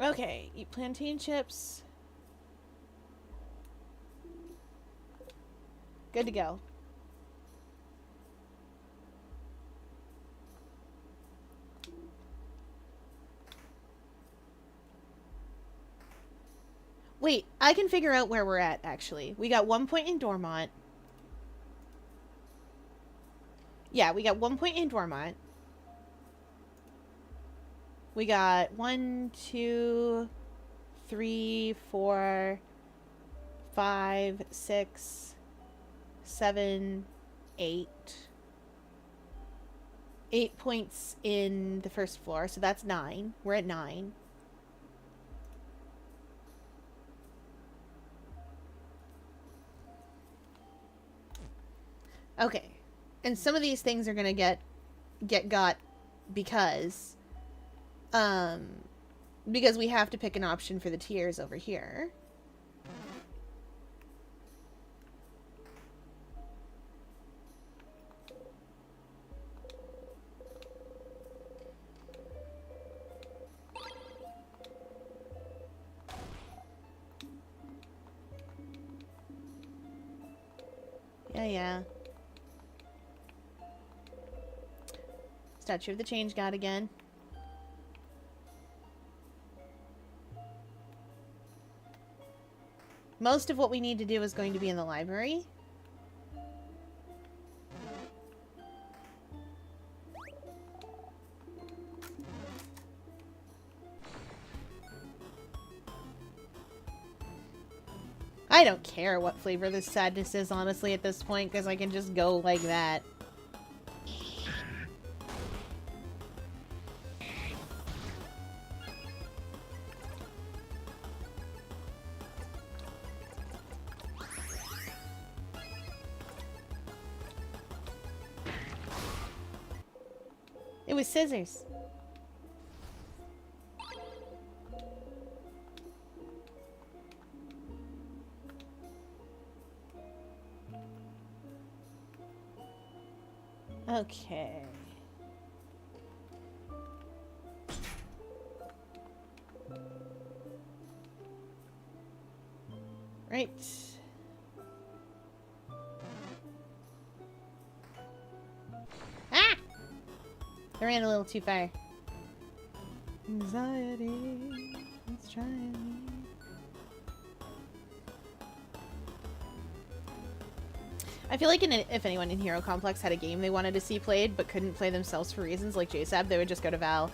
Okay, eat plantain chips. Good to go. Wait, I can figure out where we're at, actually. We got 1 point in Dormont. Yeah, we got 1 point in Dormont. We got 1, 2, 3, 4, 5, 6, 7, 8. 8 points in the first floor, so that's 9. We're at 9. Okay. And some of these things are gonna get got because we have to pick an option for the tiers over here. Yeah. Statue of the Change God again. Most of what we need to do is going to be in the library. I don't care what flavor this sadness is, honestly, at this point, because I can just go like that. It was scissors. Okay. Right. Ah! I ran a little too far. Anxiety. Let's try me. I feel like if anyone in Hero Complex had a game they wanted to see played but couldn't play themselves for reasons like JSAB, they would just go to Val.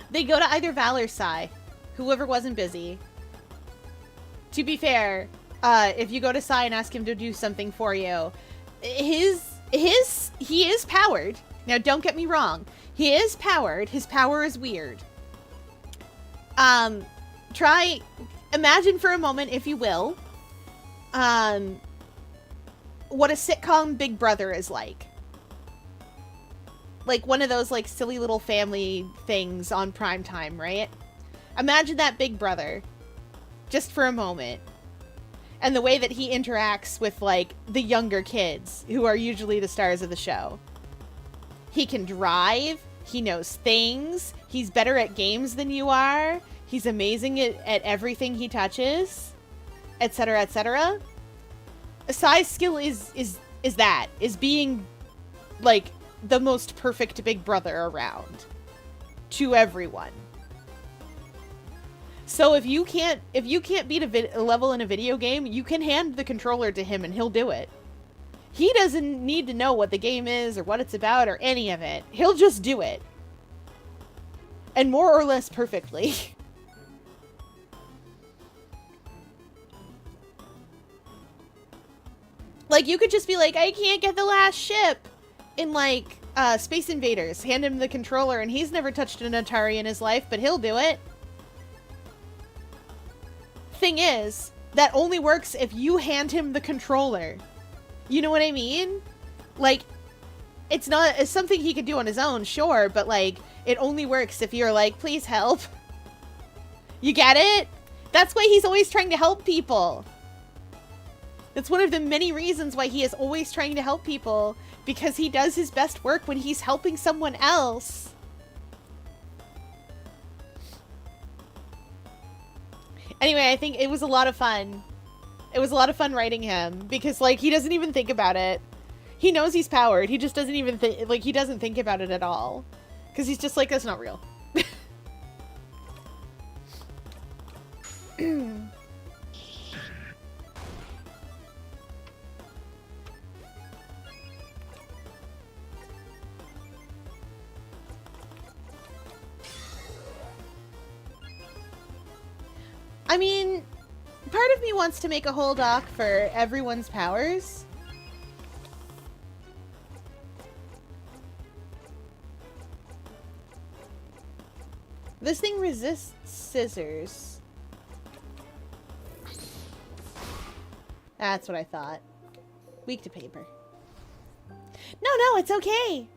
They'd go to either Val or Sai. Whoever wasn't busy. To be fair, if you go to Sai and ask him to do something for you, he is powered. Now, don't get me wrong. He is powered. His power is weird. Imagine for a moment, if you will, what a sitcom Big Brother is like. Like one of those like silly little family things on primetime, right? Imagine that Big Brother, just for a moment. And the way that he interacts with like the younger kids, who are usually the stars of the show. He can drive, he knows things, he's better at games than you are, he's amazing at everything he touches, etc., etc. Sai's skill is being like the most perfect Big Brother around to everyone. So if you can't beat a level in a video game, you can hand the controller to him and he'll do it. He doesn't need to know what the game is or what it's about or any of it. He'll just do it. And more or less perfectly. Like, you could just be like, I can't get the last ship in, like, Space Invaders. Hand him the controller, and he's never touched an Atari in his life, but he'll do it. Thing is, that only works if you hand him the controller. You know what I mean? Like, it's something he could do on his own, sure, but, like, it only works if you're like, please help. You get it? That's why he's always trying to help people. That's one of the many reasons why he is always trying to help people, because he does his best work when he's helping someone else. Anyway, I think it was a lot of fun. It was a lot of fun writing him, because, like, he doesn't even think about it. He knows he's powered. He just doesn't even think, like, he doesn't think about it at all. Because he's just like, that's not real. I mean, part of me wants to make a whole doc for everyone's powers. This thing resists scissors. That's what I thought. Weak to paper. No, it's okay.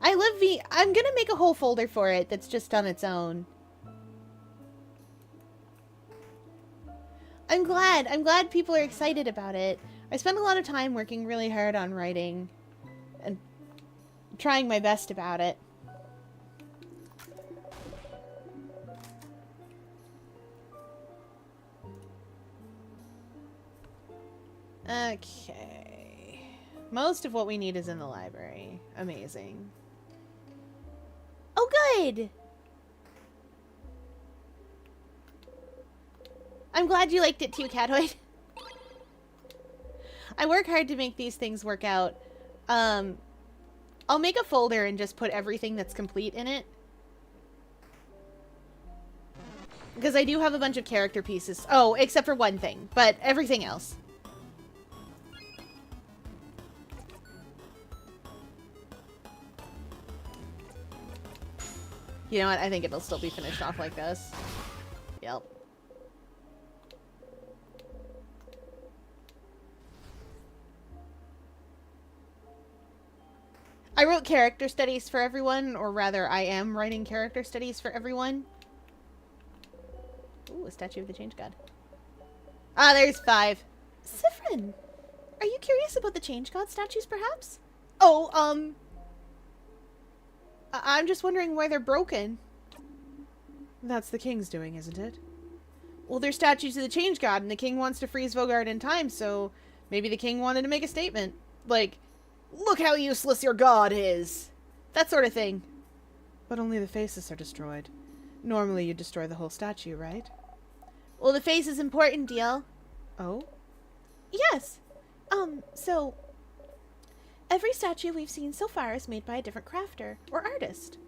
I'm gonna make a whole folder for it that's just on its own. I'm glad people are excited about it. I spent a lot of time working really hard on writing and trying my best about it. Okay. Most of what we need is in the library. Amazing. Oh, good! I'm glad you liked it too, Catoid. I work hard to make these things work out. I'll make a folder and just put everything that's complete in it. Because I do have a bunch of character pieces. Oh, except for one thing, but everything else. You know what? I think it'll still be finished off like this. Yep. I wrote character studies for everyone, or rather, I am writing character studies for everyone. Ooh, a statue of the Change God. Ah, there's 5. Siffrin, are you curious about the Change God statues, perhaps? Oh, I'm just wondering why they're broken. That's the king's doing, isn't it? Well, they're statues of the Change God, and the king wants to freeze Vogard in time, so maybe the king wanted to make a statement. Like, look how useless your god is! That sort of thing. But only the faces are destroyed. Normally you destroy the whole statue, right? Well, the face is important, deal. Oh? Yes. So every statue we've seen so far is made by a different crafter or artist.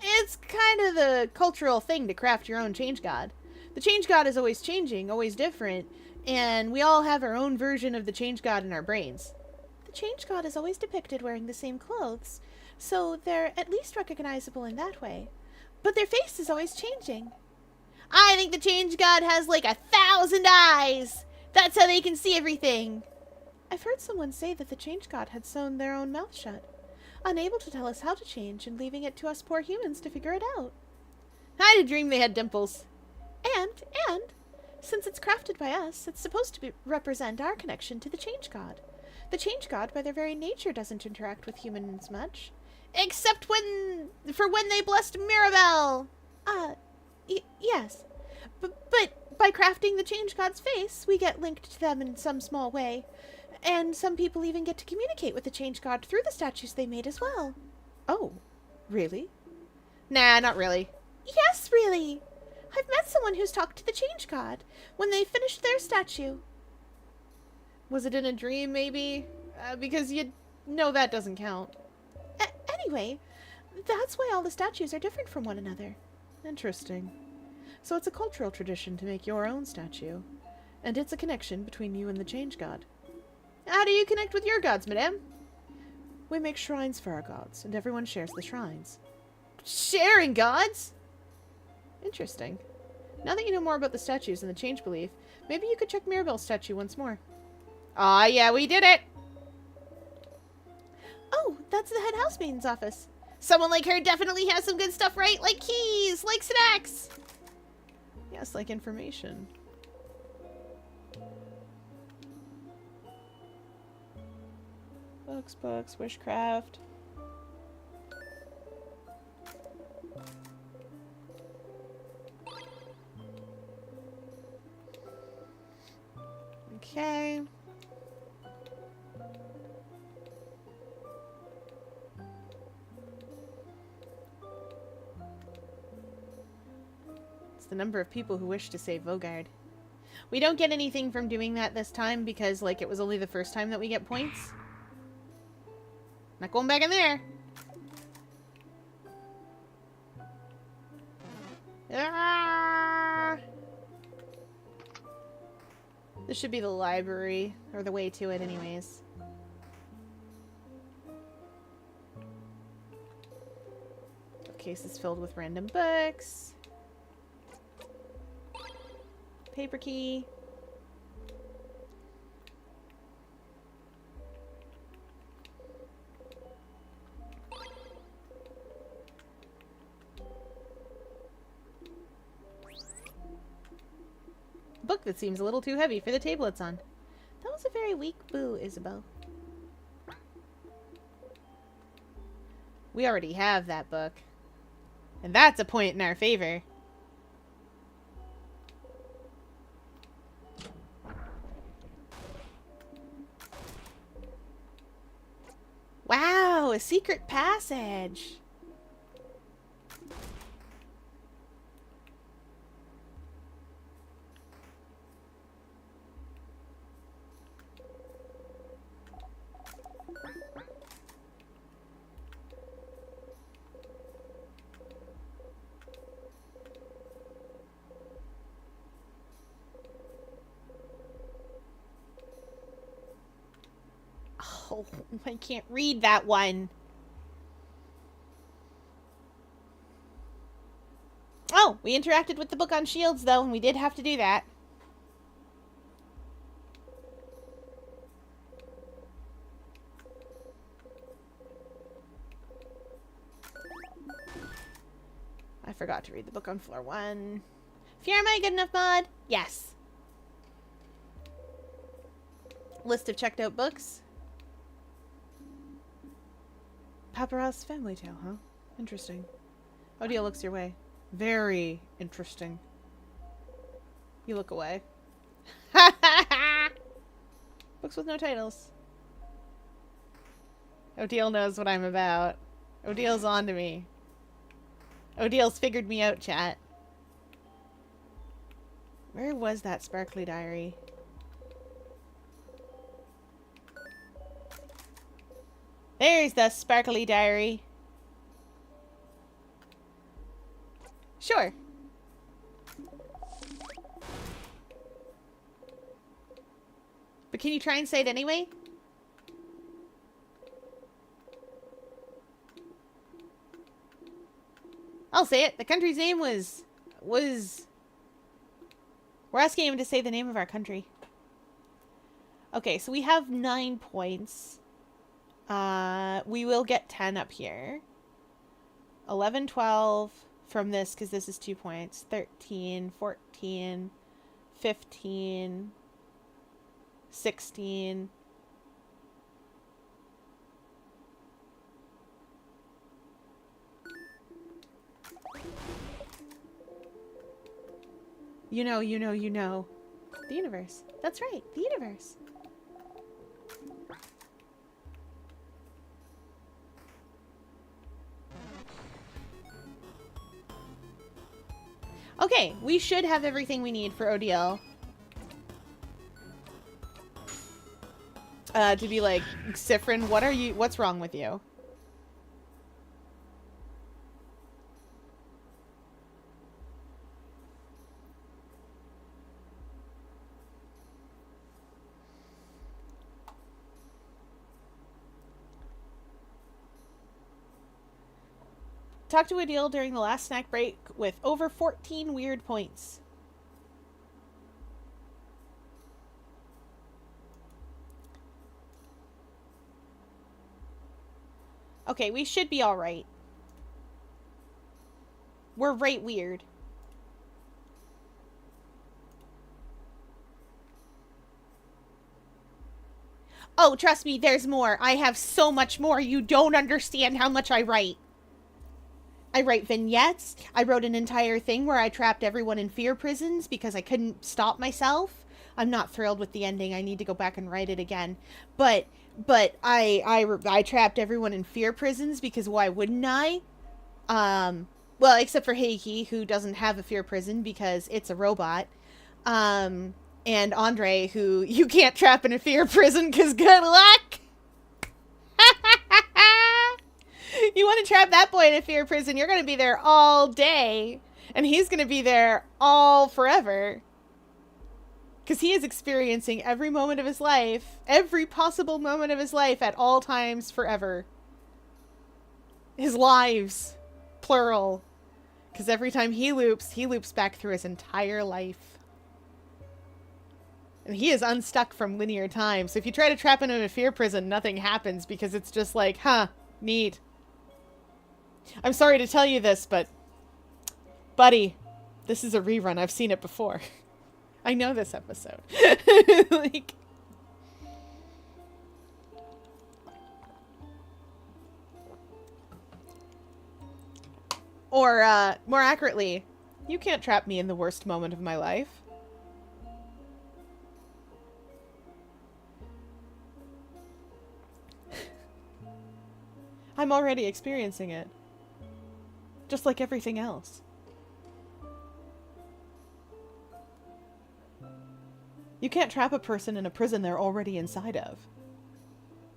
It's kind of the cultural thing to craft your own Change God. The Change God is always changing, always different, and we all have our own version of the Change God in our brains. The Change God is always depicted wearing the same clothes, so they're at least recognizable in that way. But their face is always changing. I think the Change God has like 1,000 eyes! That's how they can see everything! I've heard someone say that the Change God had sewn their own mouth shut, unable to tell us how to change and leaving it to us poor humans to figure it out. I had a dream they had dimples. And, since it's crafted by us, it's supposed to represent our connection to the Change God. The Change God, by their very nature, doesn't interact with humans much. Except when they blessed Mirabelle! Yes. But by crafting the Change God's face, we get linked to them in some small way. And some people even get to communicate with the Change God through the statues they made as well. Oh, really? Nah, not really. Yes, really! I've met someone who's talked to the Change God when they finished their statue. Was it in a dream, maybe? Because you know that doesn't count. Anyway, that's why all the statues are different from one another. Interesting. So it's a cultural tradition to make your own statue. And it's a connection between you and the Change God. How do you connect with your gods, madame? We make shrines for our gods, and everyone shares the shrines. Sharing gods? Interesting. Now that you know more about the statues and the change belief, maybe you could check Mirabelle's statue once more. Ah, yeah, we did it! Oh, that's the head housemaiden's office. Someone like her definitely has some good stuff, right? Like keys, like snacks! Yes, like information. Books, wishcraft. Okay. It's the number of people who wish to save Vogard. We don't get anything from doing that this time because, like, it was only the first time that we get points. Not going back in there. Ah! This should be the library, or the way to it anyways. Cases filled with random books. Paper key. Book that seems a little too heavy for the table it's on. That was a very weak boo, Isabel. We already have that book. And that's a point in our favor. Wow, a secret passage. Oh, I can't read that one. Oh, we interacted with the book on shields, though, and we did have to do that. I forgot to read the book on floor 1. Fierma, good enough mod? Yes. List of checked out books. Paparazzi Family Tale, huh? Interesting. Odia looks your way. Very interesting. You look away. Books with no titles. Odile knows what I'm about. Odile's on to me. Odile's figured me out, chat. Where was that sparkly diary? There's the sparkly diary. Sure. But can you try and say it anyway? I'll say it. The country's name was... We're asking him to say the name of our country. Okay, so we have 9 points. We will get 10 up here. 11, 12 from this, because this is 2 points. 13, 14, 15, 16... You know. The universe. That's right, the universe. Okay, we should have everything we need for ODL. To be like, Sifrin, what's wrong with you? Talked to Odile during the last snack break with over 14 weird points. Okay, we should be alright. We're right weird. Oh, trust me, there's more. I have so much more. You don't understand how much I write. I write vignettes. I wrote an entire thing where I trapped everyone in fear prisons because I couldn't stop myself. I'm not thrilled with the ending. I need to go back and write it again. But I trapped everyone in fear prisons because why wouldn't I? Well, except for Heiki, who doesn't have a fear prison because it's a robot. And Andre, who you can't trap in a fear prison because good luck. You want to trap that boy in a fear prison, you're going to be there all day. And he's going to be there all forever. Because he is experiencing every moment of his life, every possible moment of his life at all times forever. His lives, plural. Because every time he loops back through his entire life. And he is unstuck from linear time. So if you try to trap him in a fear prison, nothing happens because it's just like, huh, neat. I'm sorry to tell you this, but... buddy, this is a rerun. I've seen it before. I know this episode. Like... Or, more accurately, you can't trap me in the worst moment of my life. I'm already experiencing it. Just like everything else. You can't trap a person in a prison they're already inside of.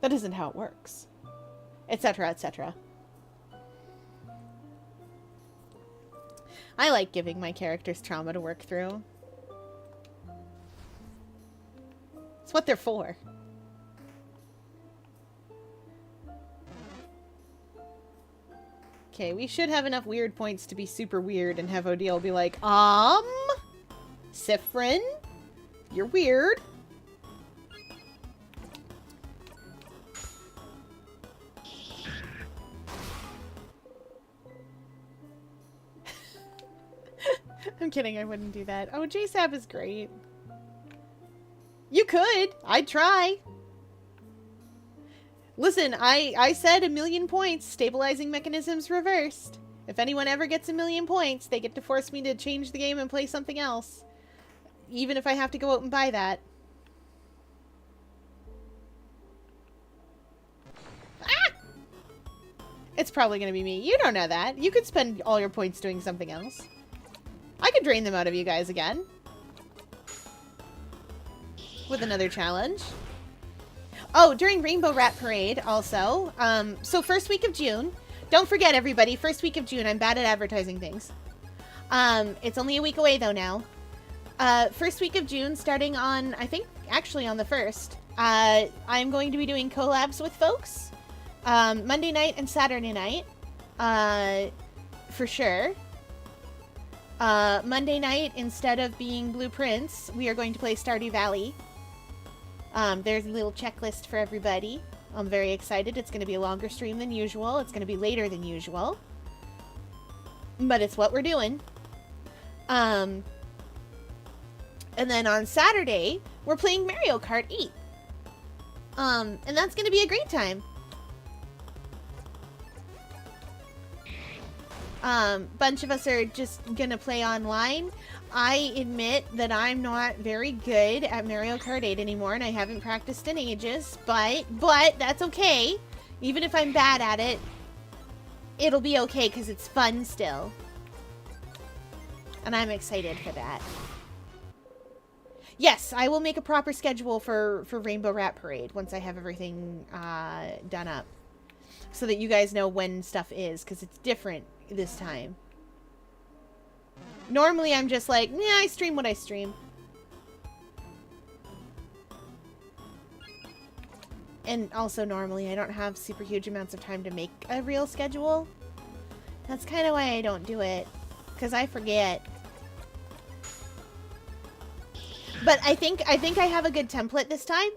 That isn't how it works. Etc., etc. I like giving my characters trauma to work through. It's what they're for. Okay, we should have enough weird points to be super weird and have Odile be like, Sifrin, you're weird. I'm kidding, I wouldn't do that. Oh, JSAB is great. You could. I'd try. Listen, I said 1,000,000 points, stabilizing mechanisms reversed. If anyone ever gets 1,000,000 points, they get to force me to change the game and play something else. even if I have to go out and buy that. Ah! It's probably going to be me. You don't know that. You could spend all your points doing something else. I could drain them out of you guys again. With another challenge. Oh, during Rainbow Rat Parade also. So first week of June. Don't forget, everybody, first week of June. I'm bad at advertising things. It's only a week away, though, now. First week of June, starting on, I think, actually on the 1st. I'm going to be doing collabs with folks. Monday night and Saturday night. For sure. Monday night, instead of being Blueprints, we are going to play Stardew Valley. There's a little checklist for everybody. I'm very excited. It's going to be a longer stream than usual. It's going to be later than usual. But it's what we're doing. And then on Saturday, we're playing Mario Kart 8. And that's going to be a great time. Bunch of us are just gonna play online. I admit that I'm not very good at Mario Kart 8 anymore, and I haven't practiced in ages, but that's okay. Even if I'm bad at it, it'll be okay, because it's fun still. And I'm excited for that. Yes, I will make a proper schedule for Rainbow Rat Parade once I have everything done up. So that you guys know when stuff is, because it's different this time. Normally I'm just like, yeah, I stream what I stream. And also normally I don't have super huge amounts of time to make a real schedule. That's kind of why I don't do it, because I forget. But I think I have a good template this time.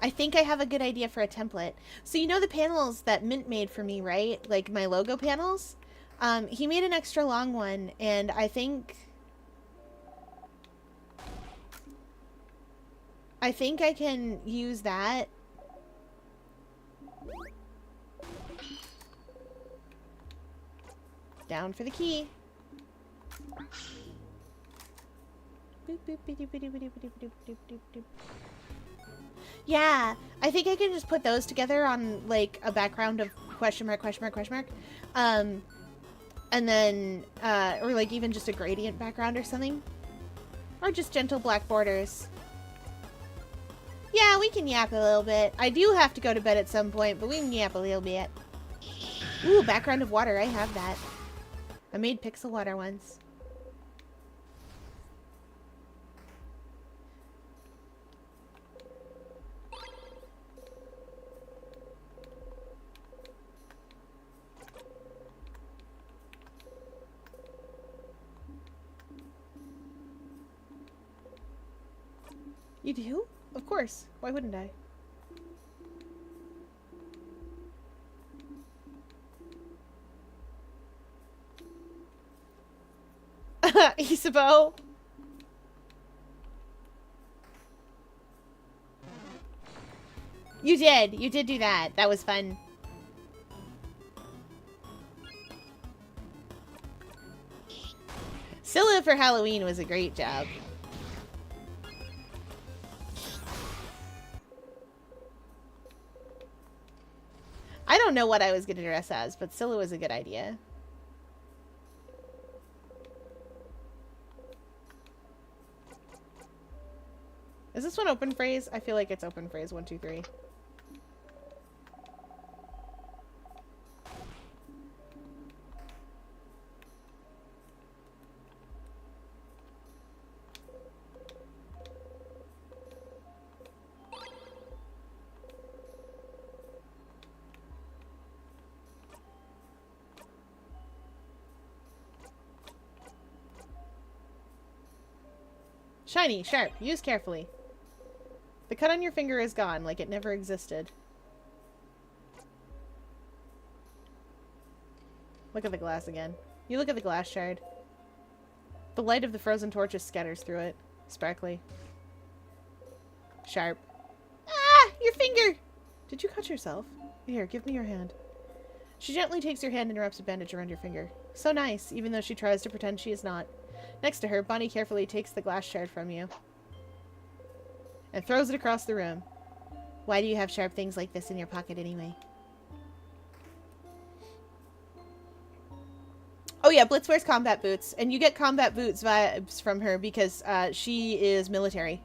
I think I have a good idea for a template. So you know the panels that Mint made for me, right? Like my logo panels? He made an extra long one, and I think I can use that. Down for the key. Boop, boop, boop, boop, boop, boop, boop, boop, boop, boop, boop. Yeah, I think I can just put those together on, like, a background of question mark, question mark, question mark. And then, or, like, even just a gradient background or something. Or just gentle black borders. Yeah, we can yap a little bit. I do have to go to bed at some point, but we can yap a little bit. Ooh, background of water. I have that. I made pixel water once. You do? Of course. Why wouldn't I? Isabeau. You did. You did do that. That was fun. Scylla for Halloween was a great job. I don't know what I was going to dress as, but Scylla was a good idea. Is this one open phrase? I feel like it's open phrase. 1, 2, 3. Shiny, sharp, use carefully. The cut on your finger is gone, like it never existed. Look at the glass again. You look at the glass shard. The light of the frozen torches scatters through it. Sparkly. Sharp. Ah! Your finger! Did you cut yourself? Here, give me your hand. She gently takes your hand and wraps a bandage around your finger. So nice, even though she tries to pretend she is not. Next to her, Bonnie carefully takes the glass shard from you and throws it across the room. Why do you have sharp things like this in your pocket anyway? Oh yeah, Blitz wears combat boots, and you get combat boots vibes from her because she is military.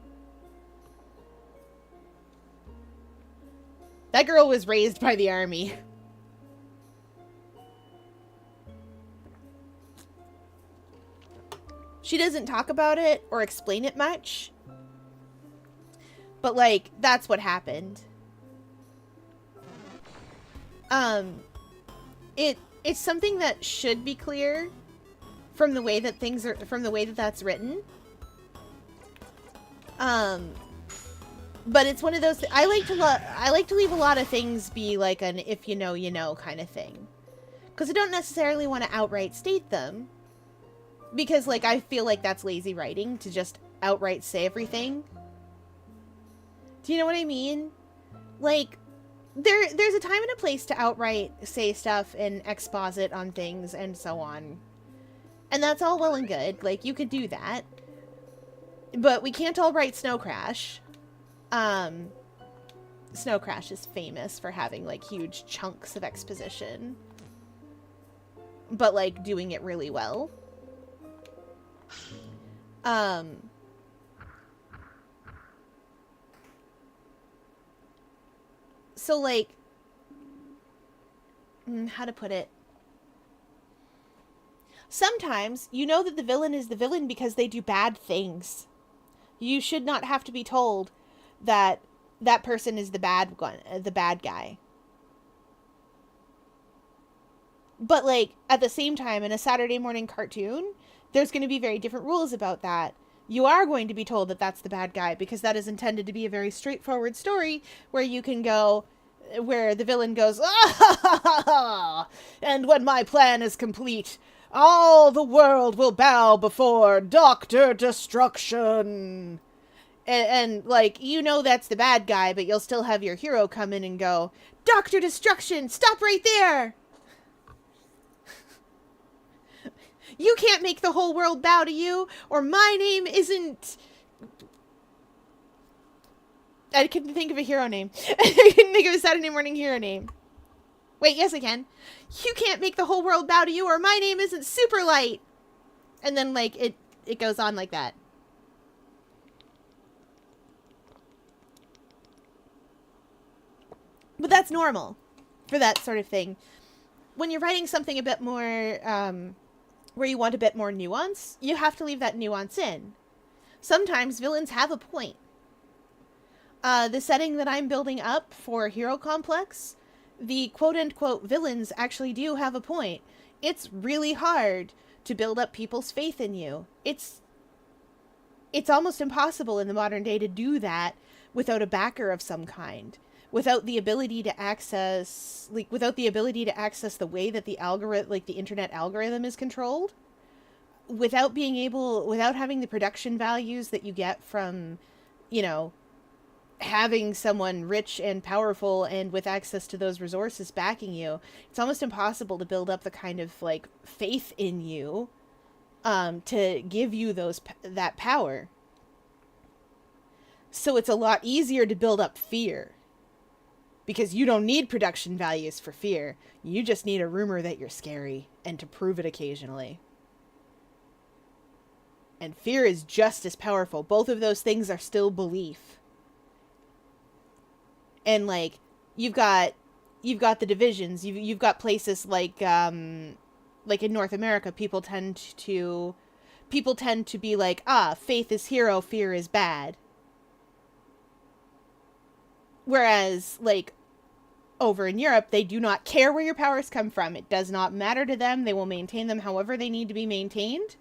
That girl was raised by the army. She doesn't talk about it or explain it much. But, like, that's what happened. It's something that should be clear from the way that things are, from the way that that's written. But it's one of those, I like to leave a lot of things be like an if you know, you know kind of thing. Because I don't necessarily want to outright state them. Because, like, I feel like that's lazy writing to just outright say everything. Do you know what I mean? Like, there's a time and a place to outright say stuff and exposit on things and so on. And that's all well and good. Like, you could do that. But we can't all write Snow Crash. Snow Crash is famous for having, like, huge chunks of exposition. But, like, doing it really well. So, like, how to put it? Sometimes you know that the villain is the villain because they do bad things. You should not have to be told that that person is the bad one, the bad guy. But, like, at the same time, in a Saturday morning cartoon, there's going to be very different rules about that. You are going to be told that that's the bad guy because that is intended to be a very straightforward story where you can go, where the villain goes, ah, and when my plan is complete, all the world will bow before Dr. Destruction. And like, you know that's the bad guy, but you'll still have your hero come in and go, Dr. Destruction, stop right there! You can't make the whole world bow to you, or my name isn't... I couldn't think of a hero name. I couldn't think of a Saturday morning hero name. Wait, yes I can. You can't make the whole world bow to you, or my name isn't Superlight! And then, like, it goes on like that. But that's normal for that sort of thing. When you're writing something a bit more, where you want a bit more nuance, you have to leave that nuance in. Sometimes villains have a point. The setting that I'm building up for Hero Complex, the quote-unquote villains actually do have a point. It's really hard to build up people's faith in you. It's almost impossible in the modern day to do that without a backer of some kind. Without the ability to access, without the way that the algorithm, like the internet algorithm is controlled, without having the production values that you get from, you know, having someone rich and powerful and with access to those resources backing you, it's almost impossible to build up the kind of, like, faith in you, to give you that power. So it's a lot easier to build up fear. Because you don't need production values for fear. You just need a rumor that you're scary, and to prove it occasionally. And fear is just as powerful. Both of those things are still belief. And, like, you've got the divisions. You've got places like in North America, people tend to be like, faith is hero, fear is bad. Whereas, like, over in Europe, they do not care where your powers come from. It does not matter to them. They will maintain them however they need to be maintained.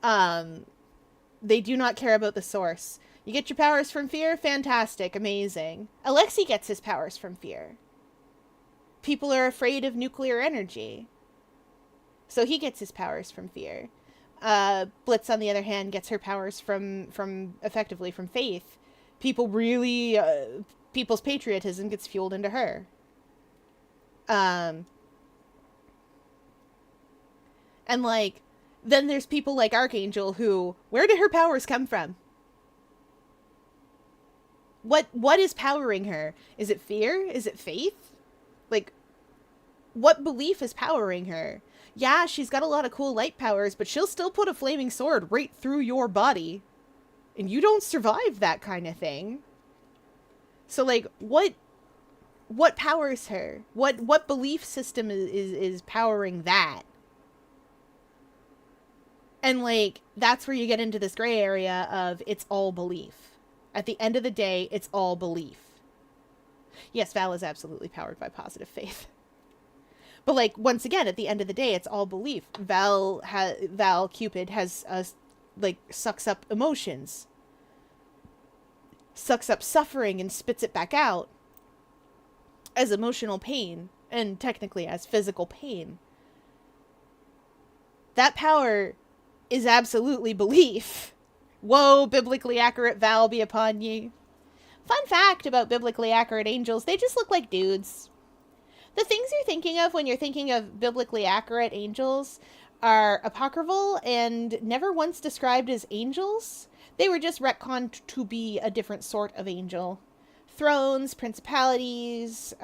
They do not care about the source. You get your powers from fear? Fantastic. Amazing. Alexei gets his powers from fear. People are afraid of nuclear energy. So he gets his powers from fear. Blitz, on the other hand, gets her powers effectively from faith. People's patriotism gets fueled into her. And, like, then there's people like Archangel who, where did her powers come from? What is powering her? Is it fear? Is it faith? Like, what belief is powering her? Yeah, she's got a lot of cool light powers, but she'll still put a flaming sword right through your body. And you don't survive that kind of thing. So, like, what powers her? What belief system is powering that? And, like, that's where you get into this gray area of it's all belief. At the end of the day, it's all belief. Yes, Val is absolutely powered by positive faith. But, like, once again, at the end of the day, it's all belief. Val, Cupid, has, like, sucks up emotions. Sucks up suffering and spits it back out as emotional pain, and technically as physical pain. That power is absolutely belief. Woe, biblically accurate Val be upon ye. Fun fact about biblically accurate angels, they just look like dudes. The things you're thinking of when you're thinking of biblically accurate angels are apocryphal and never once described as angels. They were just retconned to be a different sort of angel. Thrones, principalities,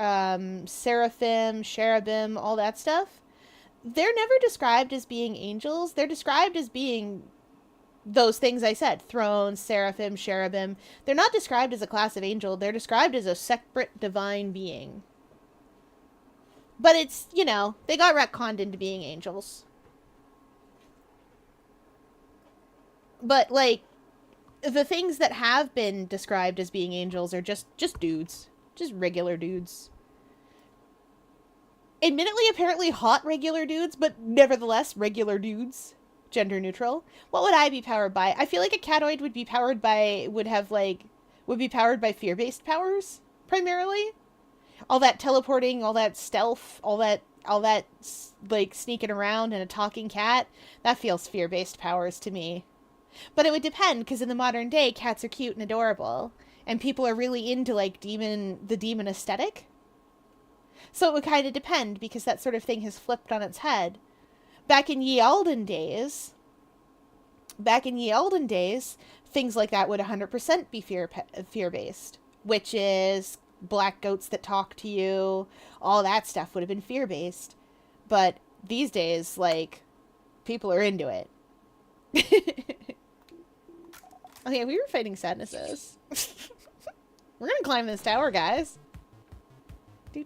seraphim, cherubim, all that stuff. They're never described as being angels. They're described as being those things I said. Thrones, seraphim, cherubim. They're not described as a class of angel. They're described as a separate divine being. But it's, you know, they got retconned into being angels. But, like, the things that have been described as being angels are just dudes. Just regular dudes. Admittedly, apparently hot regular dudes, but nevertheless regular dudes. Gender neutral. What would I be powered by? I feel like a catoid would be powered by, would be powered by fear-based powers, primarily. All that teleporting, all that stealth, all that, like, sneaking around and a talking cat, that feels fear-based powers to me. But it would depend, because in the modern day, cats are cute and adorable, and people are really into, like, the demon aesthetic. So it would kind of depend, because that sort of thing has flipped on its head. Back in ye olden days, things like that would 100% be fear-based. Witches, black goats that talk to you, all that stuff would have been fear-based. But these days, like, people are into it. Oh yeah, we were fighting sadnesses. We're gonna climb this tower, guys. I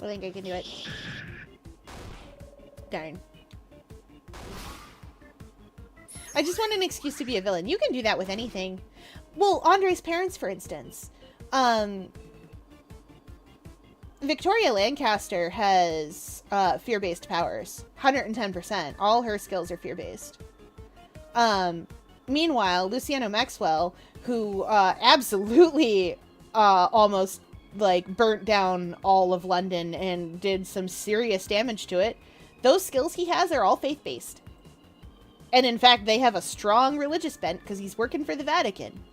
think I can do it. Darn. I just want an excuse to be a villain. You can do that with anything. Well, Andre's parents, for instance. Victoria Lancaster has fear-based powers. 110%. All her skills are fear-based. Meanwhile, Luciano Maxwell, who absolutely almost, like, burnt down all of London and did some serious damage to it, those skills he has are all faith-based. And in fact, they have a strong religious bent because he's working for the Vatican.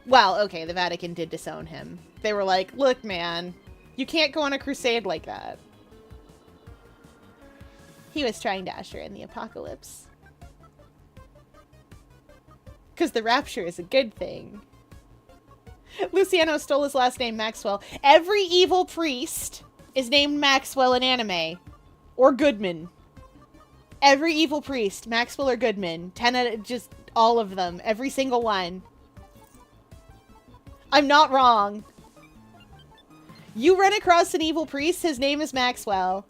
Well, okay, the Vatican did disown him. They were like, look, man, you can't go on a crusade like that. He was trying to usher in the apocalypse. Because the rapture is a good thing. Luciano stole his last name, Maxwell. Every evil priest is named Maxwell in anime. Or Goodman. Every evil priest, Maxwell or Goodman. 10 out of just all of them. Every single one. I'm not wrong. You run across an evil priest, his name is Maxwell.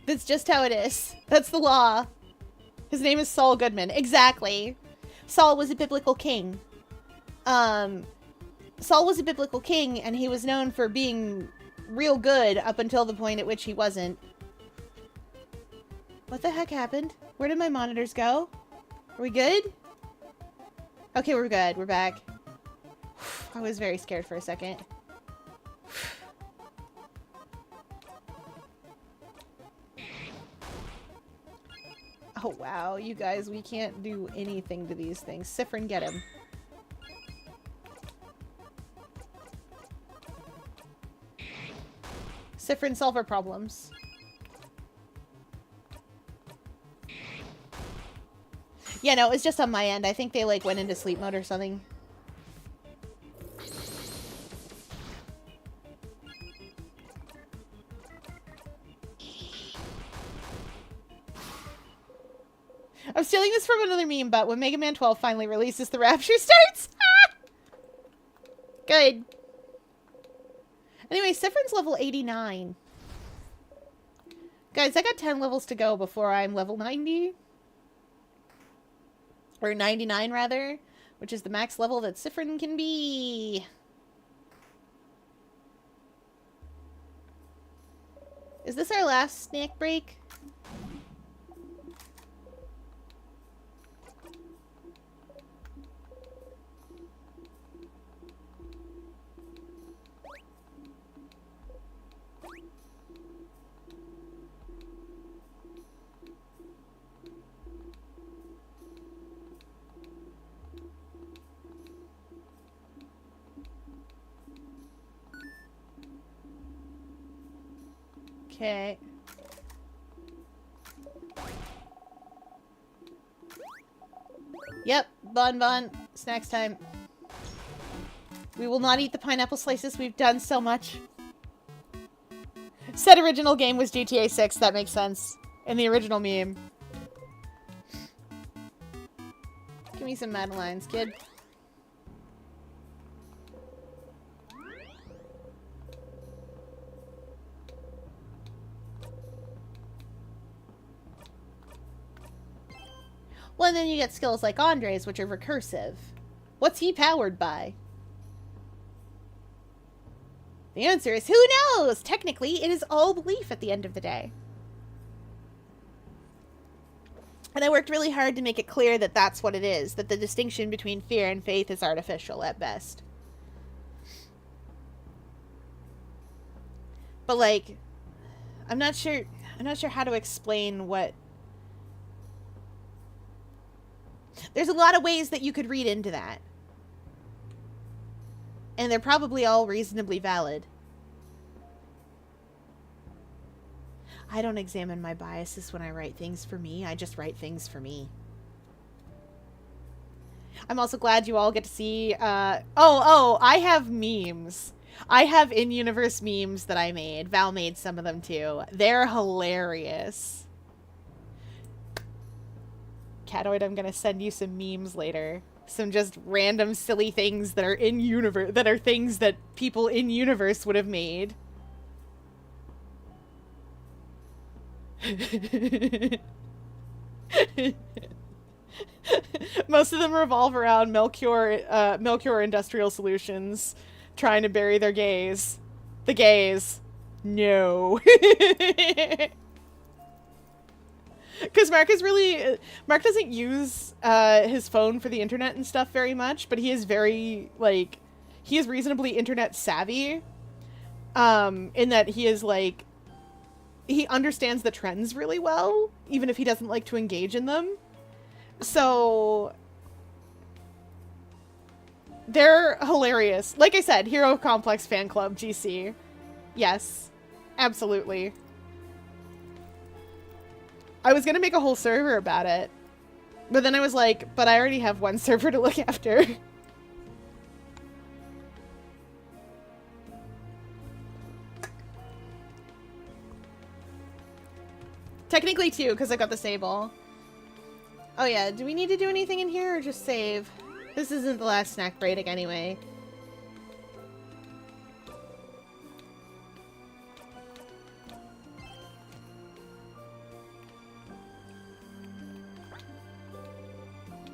That's just how it is. That's the law. His name is Saul Goodman. Exactly. Saul was a biblical king. Saul was a biblical king, and he was known for being real good up until the point at which he wasn't. What the heck happened? Where did my monitors go? Are we good? Okay, we're good. We're back. I was very scared for a second. Oh, wow. You guys, we can't do anything to these things. Siffrin, get him. Siffrin, solve our problems. Yeah, no, it's just on my end. I think they, like, went into sleep mode or something. I'm stealing this from another meme, but when Mega Man 12 finally releases, the Rapture starts! Ah! Good. Anyway, Siffrin's level 89. Guys, I got 10 levels to go before I'm level 90. Or 99, rather. Which is the max level that Siffrin can be. Is this our last snack break? Okay. Yep, Bon. Snacks time. We will not eat the pineapple slices. We've done so much. Said original game was GTA 6. That makes sense. In the original meme. Give me some Madeleines, kid. Well, and then you get skills like Andre's, which are recursive. What's he powered by? The answer is, who knows? Technically, it is all belief at the end of the day. And I worked really hard to make it clear that that's what it is, that the distinction between fear and faith is artificial at best. But, like, I'm not sure how to explain what... There's a lot of ways that you could read into that. And they're probably all reasonably valid. I don't examine my biases when I write things for me. I just write things for me. I'm also glad you all get to see... I have memes. I have in-universe memes that I made. Val made some of them too. They're hilarious. Catoid, I'm gonna send you some memes later. Some just random silly things that are in universe, that are things that people in universe would have made. Most of them revolve around Melchior Industrial Solutions trying to bury their gays. The gays. No. Because Mark doesn't use his phone for the internet and stuff very much, but he is very, like, he is reasonably internet savvy, in that he is, like, he understands the trends really well, even if he doesn't like to engage in them. So, they're hilarious. Like I said, Hero Complex Fan Club, GC. Yes, absolutely. I was gonna make a whole server about it, but then I was like, but I already have one server to look after. Technically two, because I got the Sable. Oh yeah, do we need to do anything in here or just save? This isn't the last snack break anyway.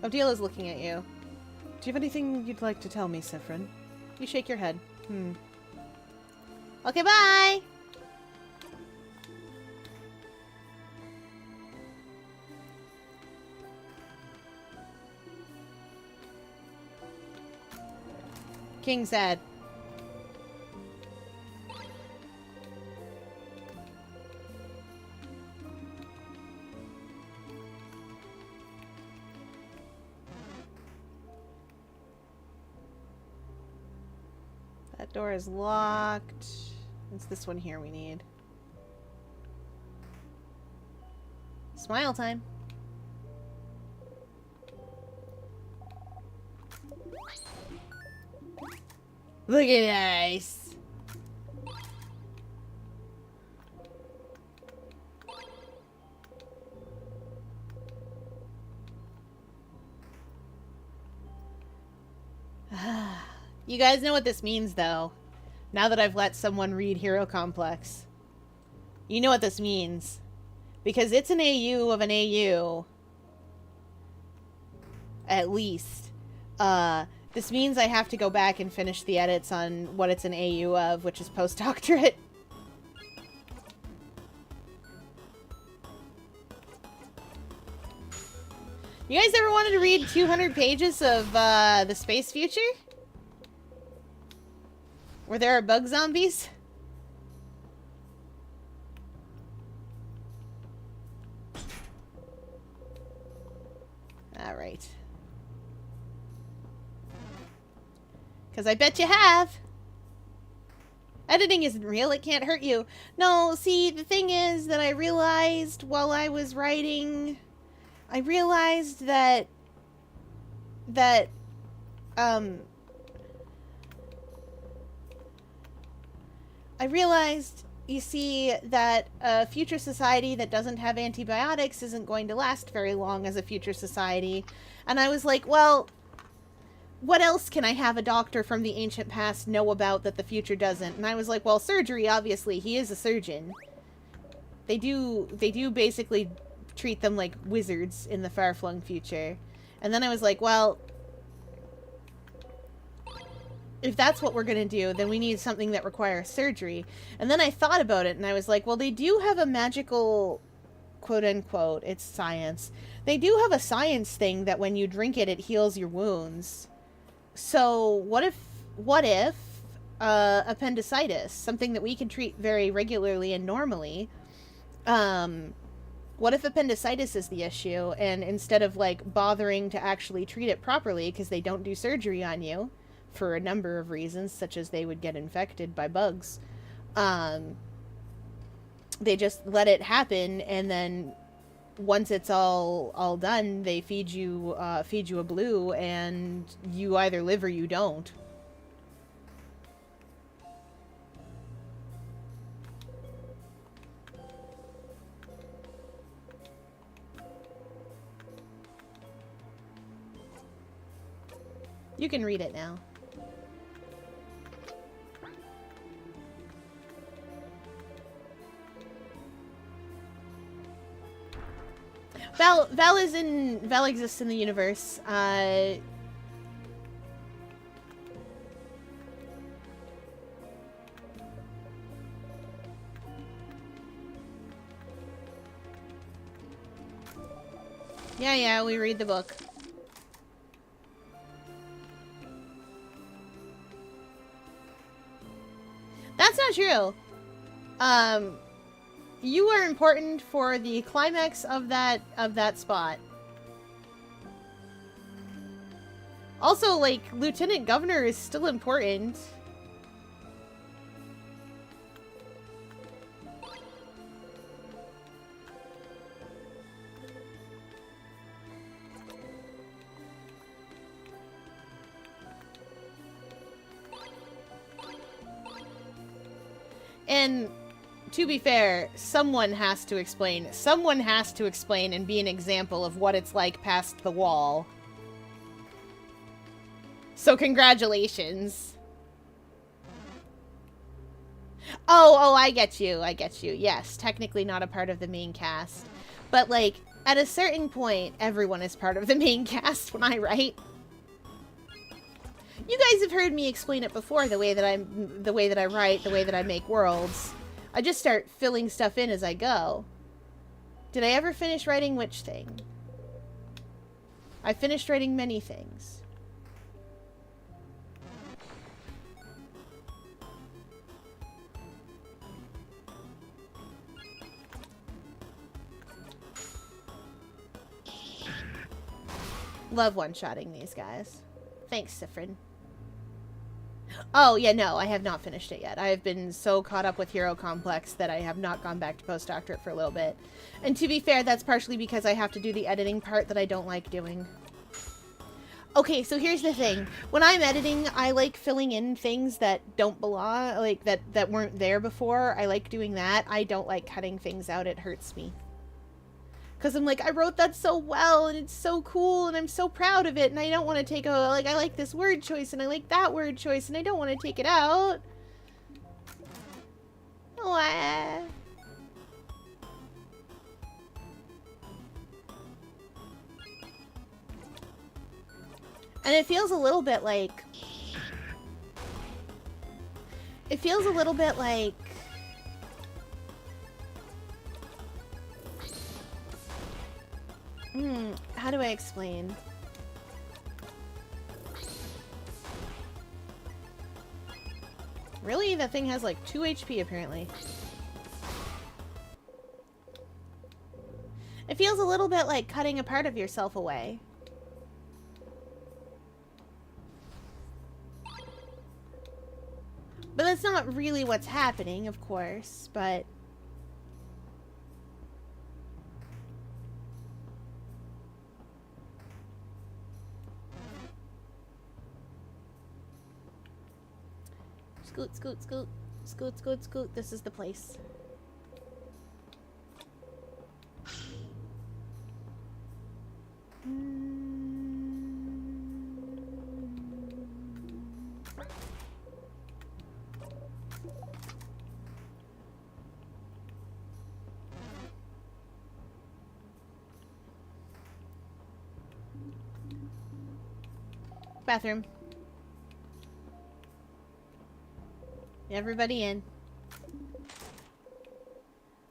Odile looking at you. Do you have anything you'd like to tell me, Siffrin? You shake your head. Okay, bye! King said. That door is locked. It's this one here we need. Smile time. Look at us. You guys know what this means, though. Now that I've let someone read Hero Complex. You know what this means. Because it's an AU of an AU. At least. This means I have to go back and finish the edits on what it's an AU of, which is postdoctorate. You guys ever wanted to read 200 pages of the space future? Where there are bug zombies? Alright. Because I bet you have. Editing isn't real, it can't hurt you. No, see, the thing is that I realized while I was writing... I realized that... I realized, you see, that a future society that doesn't have antibiotics isn't going to last very long as a future society. And I was like, well, what else can I have a doctor from the ancient past know about that the future doesn't? And I was like, well, surgery, obviously. He is a surgeon. They do basically treat them like wizards in the far-flung future. And then I was like, well, if that's what we're going to do, then we need something that requires surgery. And then I thought about it, and I was like, well, they do have a magical, quote-unquote, it's science. They do have a science thing that when you drink it, it heals your wounds. So what if appendicitis, something that we can treat very regularly and normally, what if appendicitis is the issue, and instead of, like, bothering to actually treat it properly, because they don't do surgery on you, for a number of reasons, such as they would get infected by bugs. They just let it happen, and then once it's all done, they feed you a blue, and you either live or you don't. You can read it now. Val exists in the universe. Yeah, we read the book. That's not true. You are important for the climax of that spot. Also, like, Lieutenant Governor is still important. And to be fair, someone has to explain. Someone has to explain and be an example of what it's like past the wall. So congratulations. Oh, I get you. Yes, technically not a part of the main cast. But, like, at a certain point, everyone is part of the main cast when I write. You guys have heard me explain it before, the way that I write, the way that I make worlds. I just start filling stuff in as I go. Did I ever finish writing which thing? I finished writing many things. Love one-shotting these guys. Thanks, Sifrin. Oh, yeah, no, I have not finished it yet. I have been so caught up with Hero Complex that I have not gone back to Postdoctorate for a little bit. And to be fair, that's partially because I have to do the editing part that I don't like doing. Okay, so here's the thing. When I'm editing, I like filling in things that don't belong, like, that weren't there before. I like doing that. I don't like cutting things out. It hurts me. Because I'm like, I wrote that so well, and it's so cool, and I'm so proud of it, and I don't want to take a, like, I like this word choice, and I like that word choice, and I don't want to take it out. Wah. And it feels a little bit like... It feels a little bit like... how do I explain? Really? That thing has like 2 HP apparently. It feels a little bit like cutting a part of yourself away. But that's not really what's happening, of course, but... Scoot, scoot, scoot. Scoot, scoot, scoot. This is the place. Bathroom. Everybody in.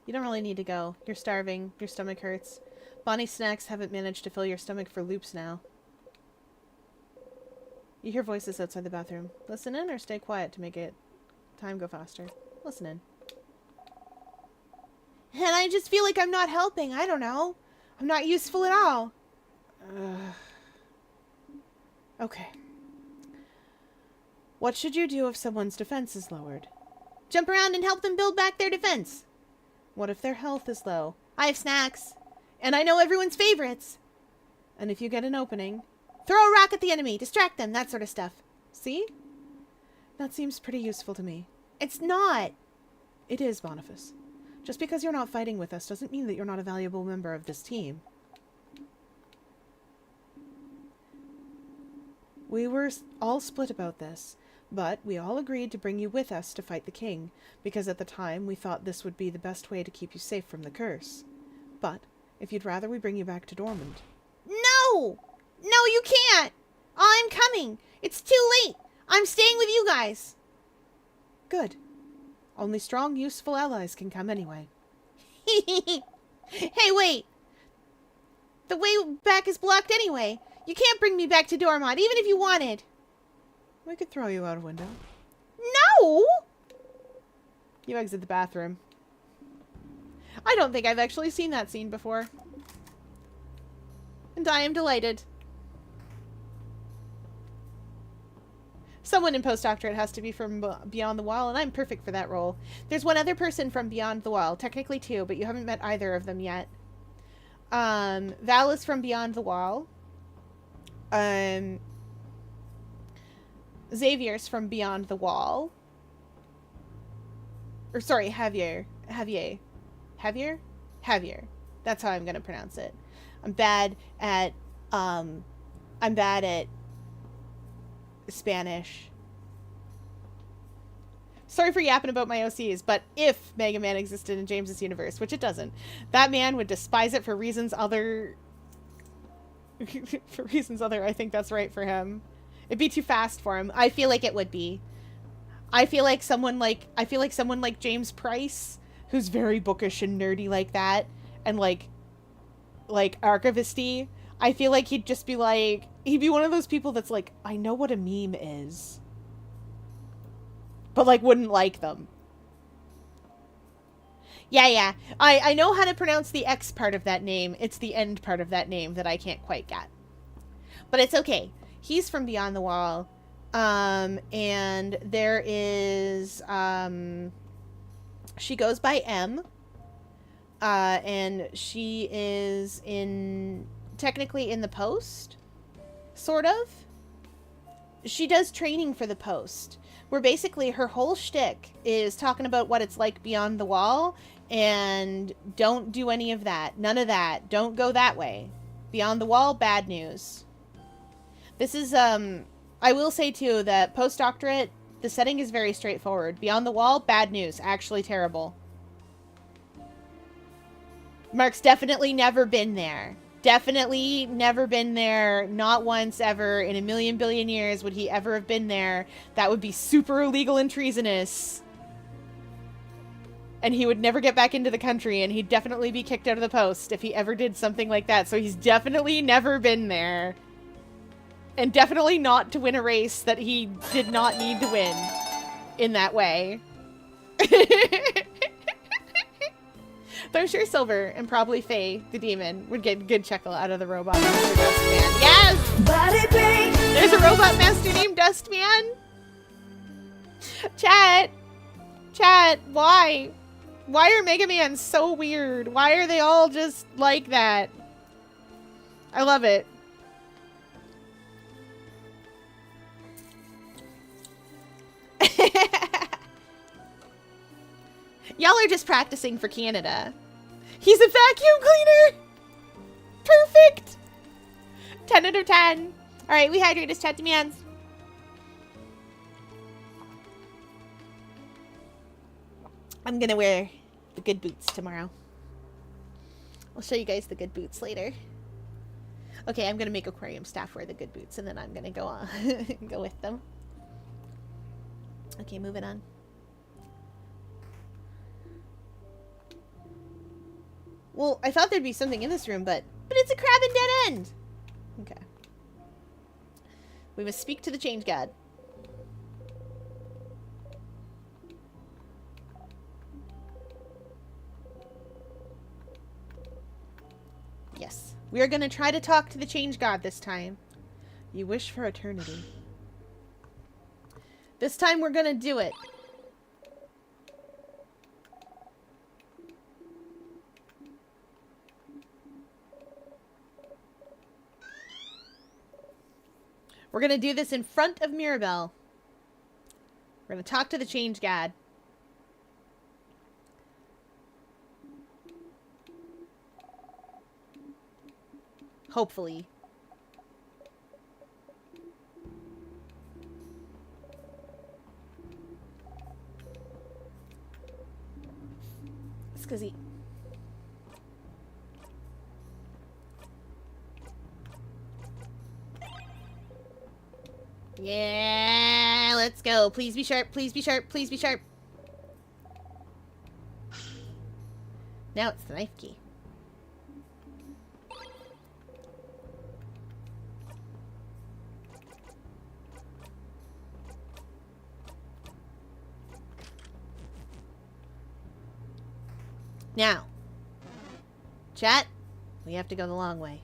You don't really need to go. You're starving. Your stomach hurts. Bonnie snacks haven't managed to fill your stomach for loops now. You hear voices outside the bathroom. Listen in or stay quiet to make it time go faster. Listen in. And I just feel like I'm not helping. I don't know. I'm not useful at all. Okay. What should you do if someone's defense is lowered? Jump around and help them build back their defense. What if their health is low? I have snacks. And I know everyone's favorites. And if you get an opening? Throw a rock at the enemy. Distract them. That sort of stuff. See? That seems pretty useful to me. It's not. It is, Boniface. Just because you're not fighting with us doesn't mean that you're not a valuable member of this team. We were all split about this, but we all agreed to bring you with us to fight the king, because at the time we thought this would be the best way to keep you safe from the curse. But, if you'd rather we bring you back to Dormund... No! No, you can't! I'm coming! It's too late! I'm staying with you guys! Good. Only strong, useful allies can come anyway. Hey, wait! The way back is blocked anyway. You can't bring me back to Dormont, even if you wanted. We could throw you out a window. No! You exit the bathroom. I don't think I've actually seen that scene before. And I am delighted. Someone in Postdoctorate has to be from Beyond the Wall, and I'm perfect for that role. There's one other person from Beyond the Wall. Technically 2, but you haven't met either of them yet. Val is from Beyond the Wall. Xavier's from Beyond the Wall. Or sorry, Javier. That's how I'm gonna pronounce it. I'm bad at Spanish. Sorry for yapping about my OCs, but if Mega Man existed in James's universe, which it doesn't, that man would despise it for reasons other... for reasons other, I think that's right for him. It'd be too fast for him. I feel like it would be. I feel like someone like James Price, who's very bookish and nerdy like that, and like archivisty, I feel like he'd just be like, he'd be one of those people that's like, I know what a meme is, but like wouldn't like them. Yeah. I know how to pronounce the X part of that name. It's the end part of that name that I can't quite get. But it's okay. He's from Beyond the Wall. And there is, she goes by M. And she is technically in the post, sort of. She does training for the post, where basically her whole shtick is talking about what it's like beyond the wall, and don't do any of that. None of that. Don't go that way. Beyond the wall, bad news. This is, I will say too that postdoctorate, the setting is very straightforward. Beyond the wall, bad news. Actually terrible. Mark's definitely never been there. Definitely never been there. Not once ever in a million billion years would he ever have been there. That would be super illegal and treasonous. And he would never get back into the country, and he'd definitely be kicked out of the post if he ever did something like that. So he's definitely never been there. And definitely not to win a race that he did not need to win in that way. Though I'm sure Silver and probably Faye, the demon, would get a good chuckle out of the robot master Dustman. Yes! There's a robot master named Dustman! Chat! Chat, why? Why are Mega Man so weird? Why are they all just like that? I love it. Y'all are just practicing for Canada. He's a vacuum cleaner! Perfect! 10 out of 10. Alright, we hydrate his chat demands. I'm gonna wear the good boots tomorrow. I'll show you guys the good boots later. Okay, I'm gonna make aquarium staff wear the good boots, and then I'm gonna go on go with them. Okay, moving on. Well, I thought there'd be something in this room, but it's a crab and dead end. Okay. We must speak to the change god. Yes. We are going to try to talk to the change god this time. You wish for eternity. This time we're going to do it. We're going to do this in front of Mirabelle. We're going to talk to the change god. Hopefully. It's because he... Yeah, let's go. Please be sharp, please be sharp, please be sharp. Now it's the knife key. Now, chat, we have to go the long way.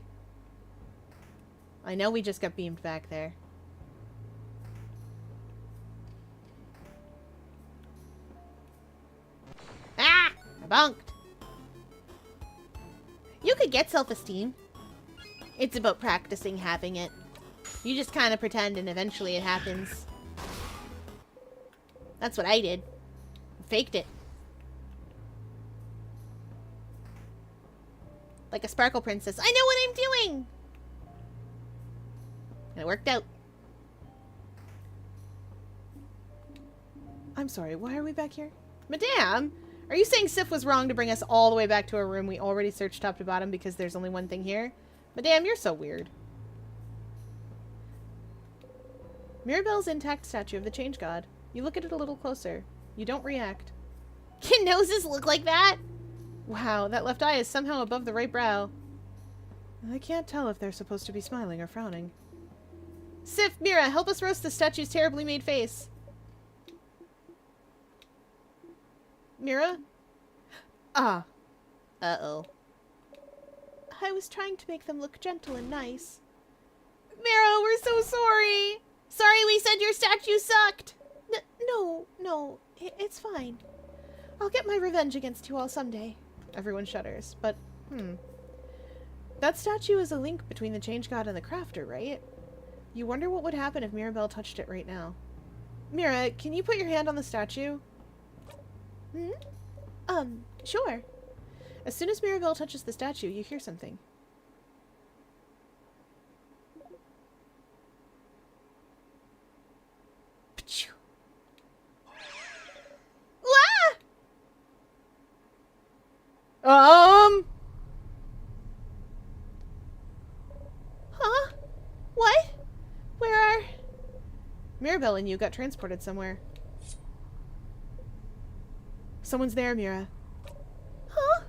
I know we just got beamed back there. Ah! I bonked. You could get self-esteem. It's about practicing having it. You just kind of pretend and eventually it happens. That's what I did. Faked it. Like a sparkle princess. I know what I'm doing! And it worked out. I'm sorry, why are we back here? Madame, are you saying Sif was wrong to bring us all the way back to a room we already searched top to bottom because there's only one thing here? Madame, you're so weird. Mirabelle's intact statue of the change god. You look at it a little closer. You don't react. Can noses look like that? Wow, that left eye is somehow above the right brow. I can't tell if they're supposed to be smiling or frowning. Sif, Mira, help us roast the statue's terribly made face. Mira? Ah. Uh-oh. I was trying to make them look gentle and nice. Mira, we're so sorry. Sorry we said your statue sucked. No, it's fine. I'll get my revenge against you all someday. Everyone shudders, but, that statue is a link between the Change God and the Crafter, right? You wonder what would happen if Mirabelle touched it right now. Mira, can you put your hand on the statue? Sure. As soon as Mirabelle touches the statue, you hear something. Pachoo. Ah! Huh? What? Where are... Mirabelle and you got transported somewhere. Someone's there, Mira. Huh?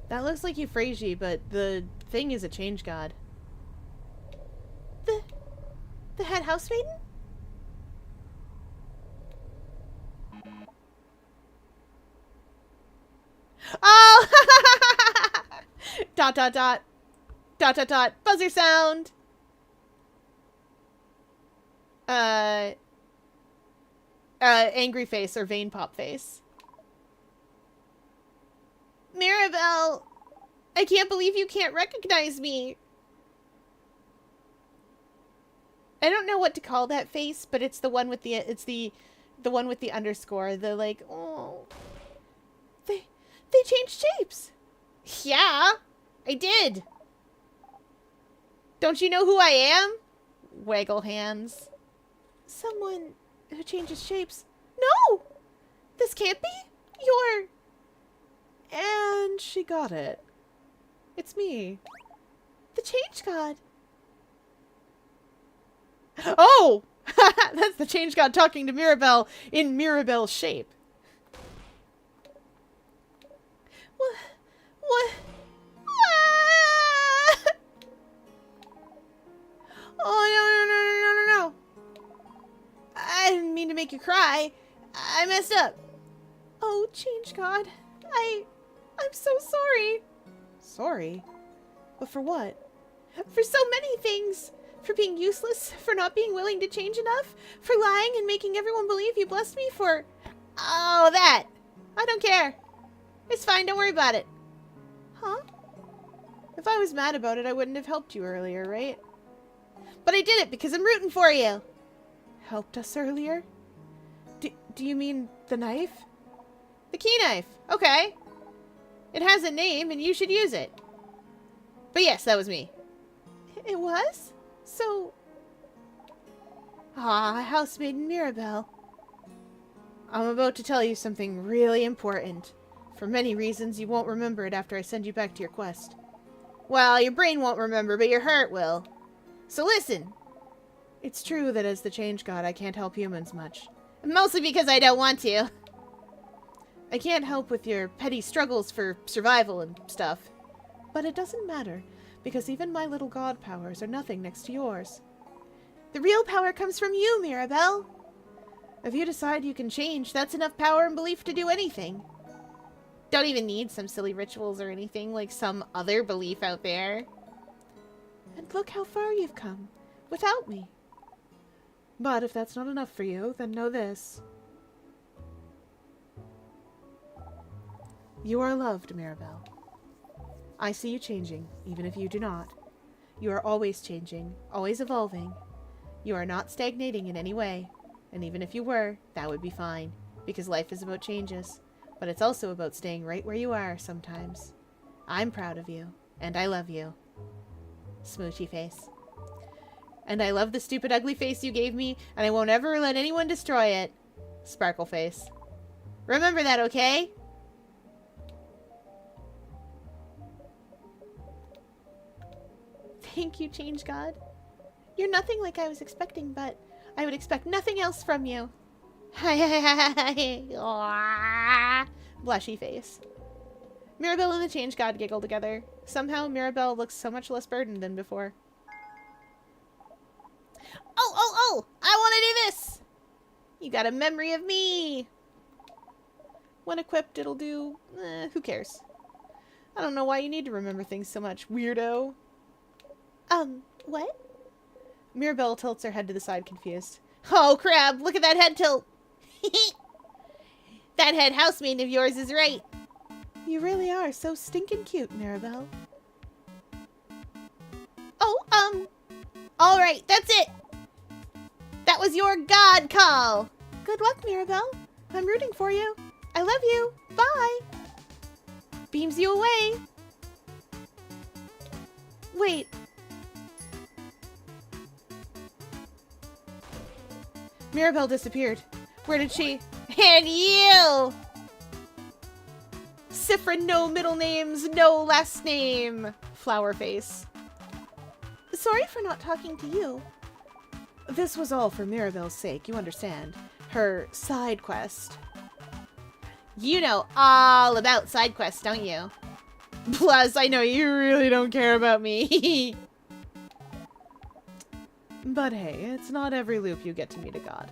That looks like Euphrasia, but the thing is a Change God. The head house maiden? Oh! dot dot dot. Dot dot dot. Buzzer sound. Angry face or vein pop face. Mirabelle, I can't believe you can't recognize me. I don't know what to call that face, but it's the one with the one with the underscore. The like, oh, they changed shapes. Yeah, I did. Don't you know who I am? Waggle hands. Someone who changes shapes. No, this can't be. You're. And she got it. It's me. The Change God. Oh! That's the Change God talking to Mirabelle in Mirabelle's shape. What? Ah! Oh, no. I didn't mean to make you cry. I messed up. Oh, Change God. I'm so sorry. Sorry? But for what? For so many things. For being useless, for not being willing to change enough, for lying and making everyone believe you blessed me, for... Oh, that. I don't care. It's fine, don't worry about it. Huh? If I was mad about it, I wouldn't have helped you earlier, right? But I did it because I'm rooting for you. Helped us earlier? Do you mean the knife? The key knife. Okay. It has a name and you should use it. But yes, that was me. It was? So... Ah, housemaiden Mirabelle. I'm about to tell you something really important. For many reasons, you won't remember it after I send you back to your quest. Well, your brain won't remember, but your heart will. So listen. It's true that as the Change God, I can't help humans much. Mostly because I don't want to. I can't help with your petty struggles for survival and stuff. But it doesn't matter, because even my little god powers are nothing next to yours. The real power comes from you, Mirabelle. If you decide you can change, that's enough power and belief to do anything. Don't even need some silly rituals or anything like some other belief out there. And look how far you've come, without me. But if that's not enough for you, then know this. You are loved, Mirabelle. I see you changing, even if you do not. You are always changing, always evolving. You are not stagnating in any way. And even if you were, that would be fine, because life is about changes. But it's also about staying right where you are sometimes. I'm proud of you, and I love you. Smoochy face. And I love the stupid ugly face you gave me, and I won't ever let anyone destroy it. Sparkle face. Remember that, okay? Thank you, Change God. You're nothing like I was expecting, but I would expect nothing else from you. Blushy face. Mirabelle and the Change God giggle together. Somehow, Mirabelle looks so much less burdened than before. Oh! I want to do this! You got a memory of me! When equipped, it'll do... who cares? I don't know why you need to remember things so much, weirdo. What? Mirabelle tilts her head to the side, confused. Oh, crap, look at that head tilt. That head housemaid of yours is right. You really are so stinking cute, Mirabelle. Oh, all right, that's it. That was your God call. Good luck, Mirabelle. I'm rooting for you. I love you. Bye. Beams you away. Wait. Mirabelle disappeared. Where did she? And you. Sifra, no middle names, no last name. Flower face. Sorry for not talking to you. This was all for Mirabelle's sake, you understand. Her side quest. You know all about side quests, don't you? Plus, I know you really don't care about me. But hey, it's not every loop you get to meet a god.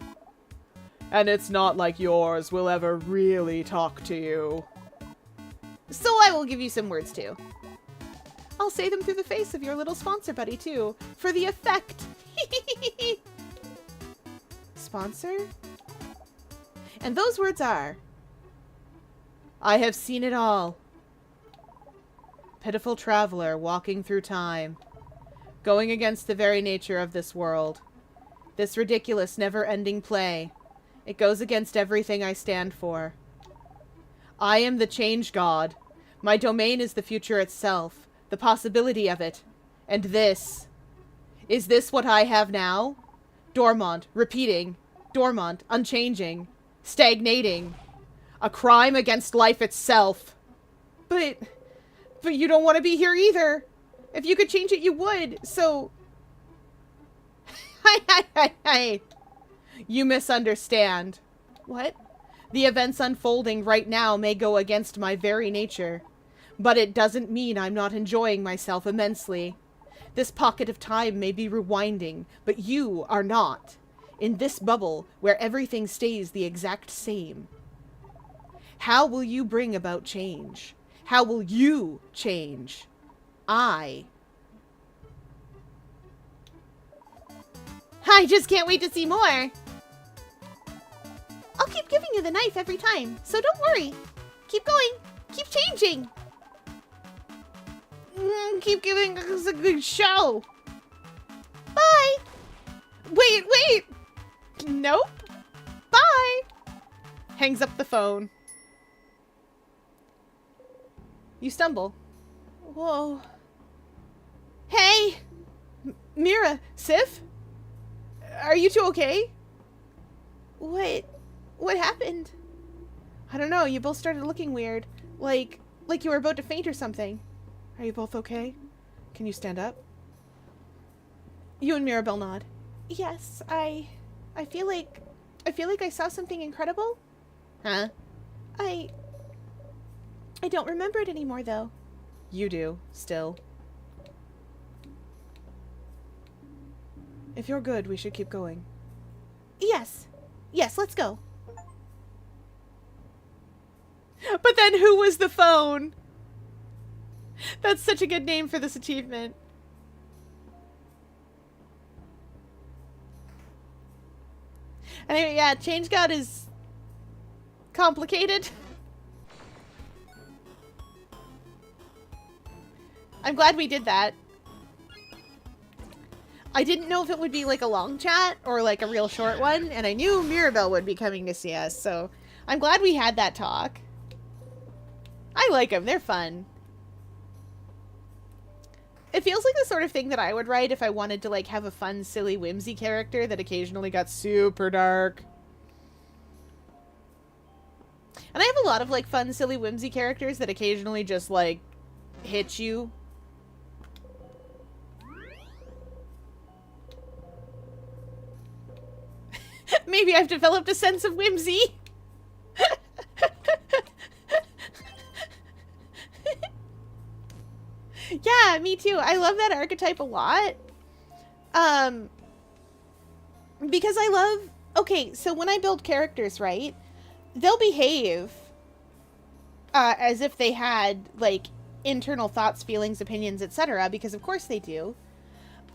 And it's not like yours will ever really talk to you. So I will give you some words too. I'll say them through the face of your little sponsor buddy too, for the effect. Sponsor? And those words are... I have seen it all. Pitiful traveler walking through time, going against the very nature of this world. This ridiculous, never-ending play. It goes against everything I stand for. I am the change god. My domain is the future itself, the possibility of it. And this. Is this what I have now? Dormant, repeating. Dormant, unchanging. Stagnating. A crime against life itself. But you don't want to be here either. If you could change it, you would. So... Hi. You misunderstand. What? The events unfolding right now may go against my very nature. But it doesn't mean I'm not enjoying myself immensely. This pocket of time may be rewinding, but you are not. In this bubble, where everything stays the exact same. How will you bring about change? How will you change? I just can't wait to see more. I'll keep giving you the knife every time, so don't worry. Keep going. Keep changing. Keep giving us a good show. Bye. Wait. Nope. Bye. Hangs up the phone. You stumble. Whoa. Hey. Mira, Sif? Are you two okay? What happened? I don't know, you both started looking weird. Like you were about to faint or something. Are you both okay? Can you stand up? You and Mirabelle nod. Yes, I feel like I saw something incredible. Huh? I don't remember it anymore though. You do, still. If you're good, we should keep going. Yes, let's go. But then who was the phone? That's such a good name for this achievement. Anyway, yeah, Change God is complicated. I'm glad we did that. I didn't know if it would be like a long chat or like a real short one, and I knew Mirabelle would be coming to see us, so I'm glad we had that talk. I like them. They're fun. It feels like the sort of thing that I would write if I wanted to like have a fun, silly, whimsy character that occasionally got super dark. And I have a lot of like fun, silly, whimsy characters that occasionally just like hit you. Maybe I've developed a sense of whimsy. Yeah, me too. I love that archetype a lot. Because I love... Okay, so when I build characters, right? They'll behave as if they had, like, internal thoughts, feelings, opinions, etc., because of course they do.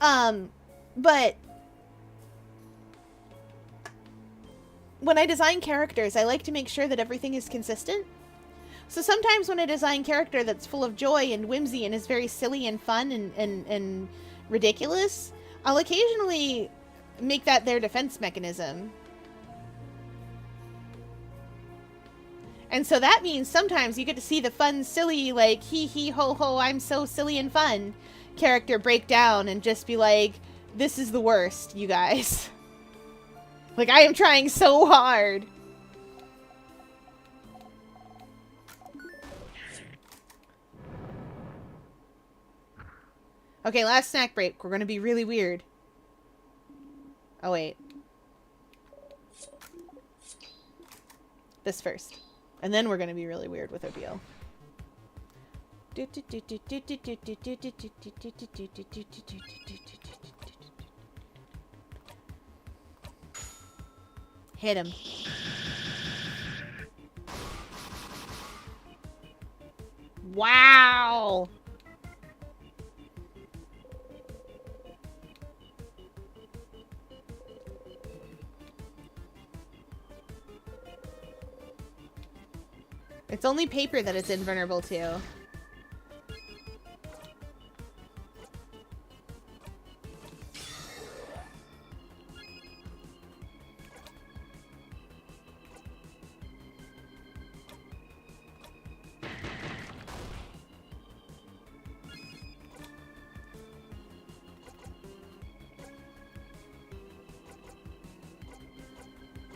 But when I design characters, I like to make sure that everything is consistent. So sometimes when I design a character that's full of joy and whimsy and is very silly and fun and ridiculous, I'll occasionally make that their defense mechanism. And so that means sometimes you get to see the fun, silly, like, hee hee ho ho, I'm so silly and fun character break down and just be like, this is the worst, you guys. Like, I am trying so hard. Okay, last snack break. We're gonna be really weird. Oh, wait. This first. And then we're gonna be really weird with Odeal. Hit him. Wow! It's only paper that it's invulnerable to.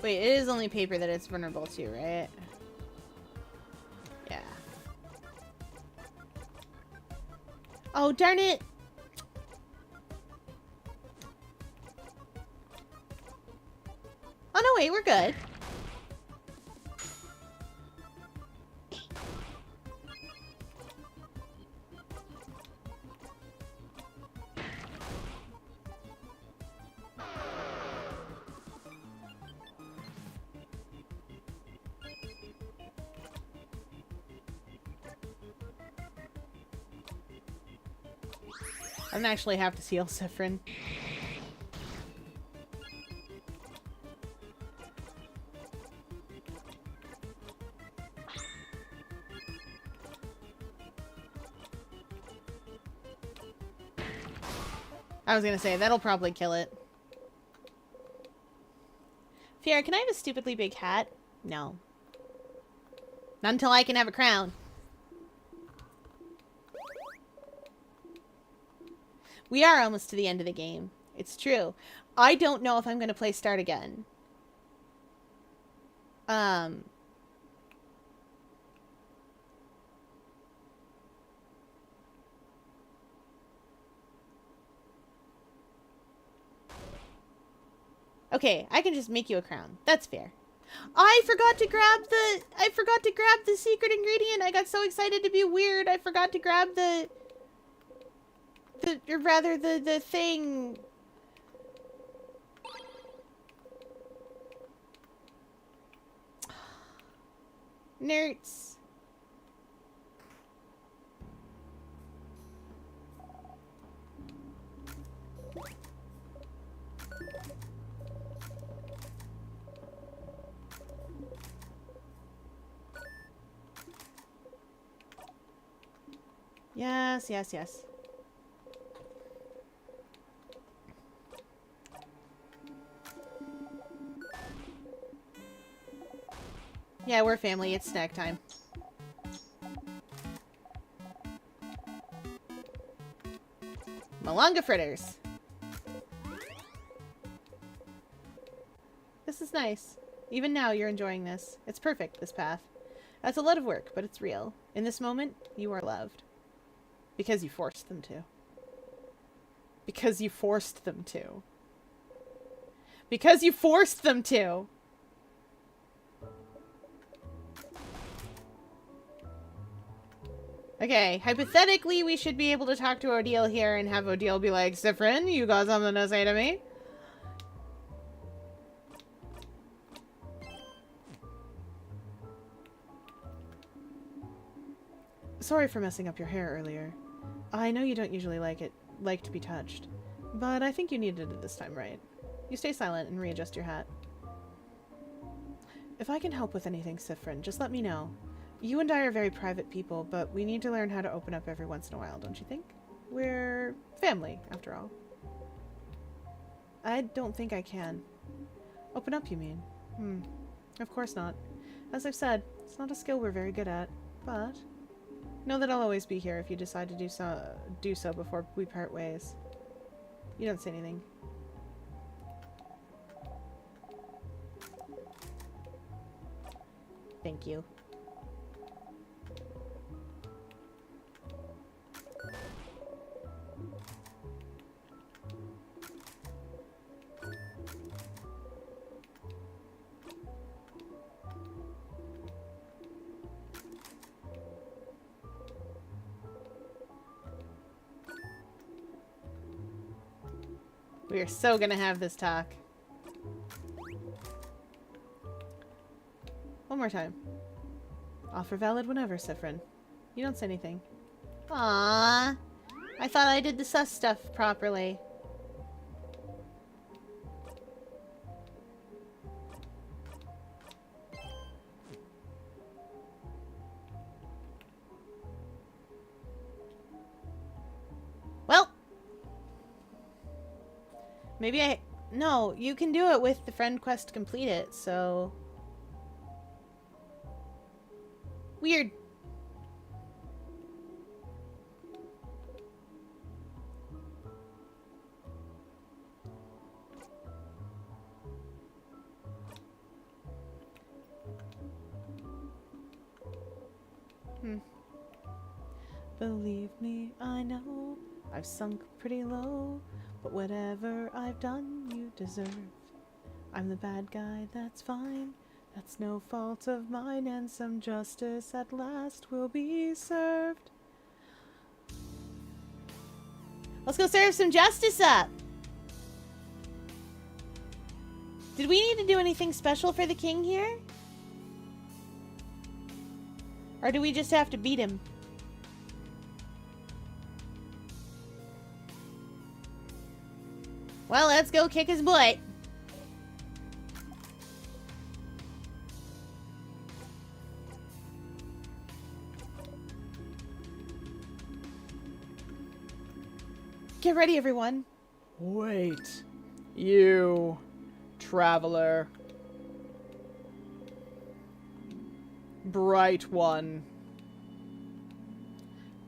Wait, it is only paper that it's vulnerable to, right? Yeah. Oh, darn it! Oh, no, wait, we're good. I don't actually have to seal Siffrin. I was gonna say, that'll probably kill it. Fiera, can I have a stupidly big hat? No. Not until I can have a crown. We are almost to the end of the game. It's true. I don't know if I'm going to play Start Again. Okay, I can just make you a crown. That's fair. I forgot to grab the secret ingredient. I got so excited to be weird. I forgot to grab the thing. Nerds. Yes, yes, yes. Yeah, we're family. It's snack time. Malanga fritters. This is nice. Even now, you're enjoying this. It's perfect, this path. That's a lot of work, but it's real. In this moment, you are loved. Because you forced them to. Because you forced them to. Because you forced them to! Okay, hypothetically, we should be able to talk to Odeal here and have Odeal be like, Siffrin, you got something to say to me? Sorry for messing up your hair earlier. I know you don't usually like to be touched, but I think you needed it this time, right? You stay silent and readjust your hat. If I can help with anything, Sifrin, just let me know. You and I are very private people, but we need to learn how to open up every once in a while, don't you think? We're family, after all. I don't think I can. Open up, you mean? Of course not. As I've said, it's not a skill we're very good at, but know that I'll always be here if you decide to do so before we part ways. You don't say anything. Thank you. We are so gonna have this talk. One more time. Offer valid whenever, Sifrin. You don't say anything. Aww. I thought I did the sus stuff properly. Well. Maybe I... No, you can do it with the friend quest to complete it, so... Weird. Believe me, I know I've sunk pretty low, but whatever I've done, you deserve. I'm the bad guy, that's fine. That's no fault of mine, and some justice at last will be served. Let's go serve some justice up. Did we need to do anything special for the king here? Or do we just have to beat him? Well, let's go kick his butt. Get ready, everyone. Wait. You, traveler. Bright one.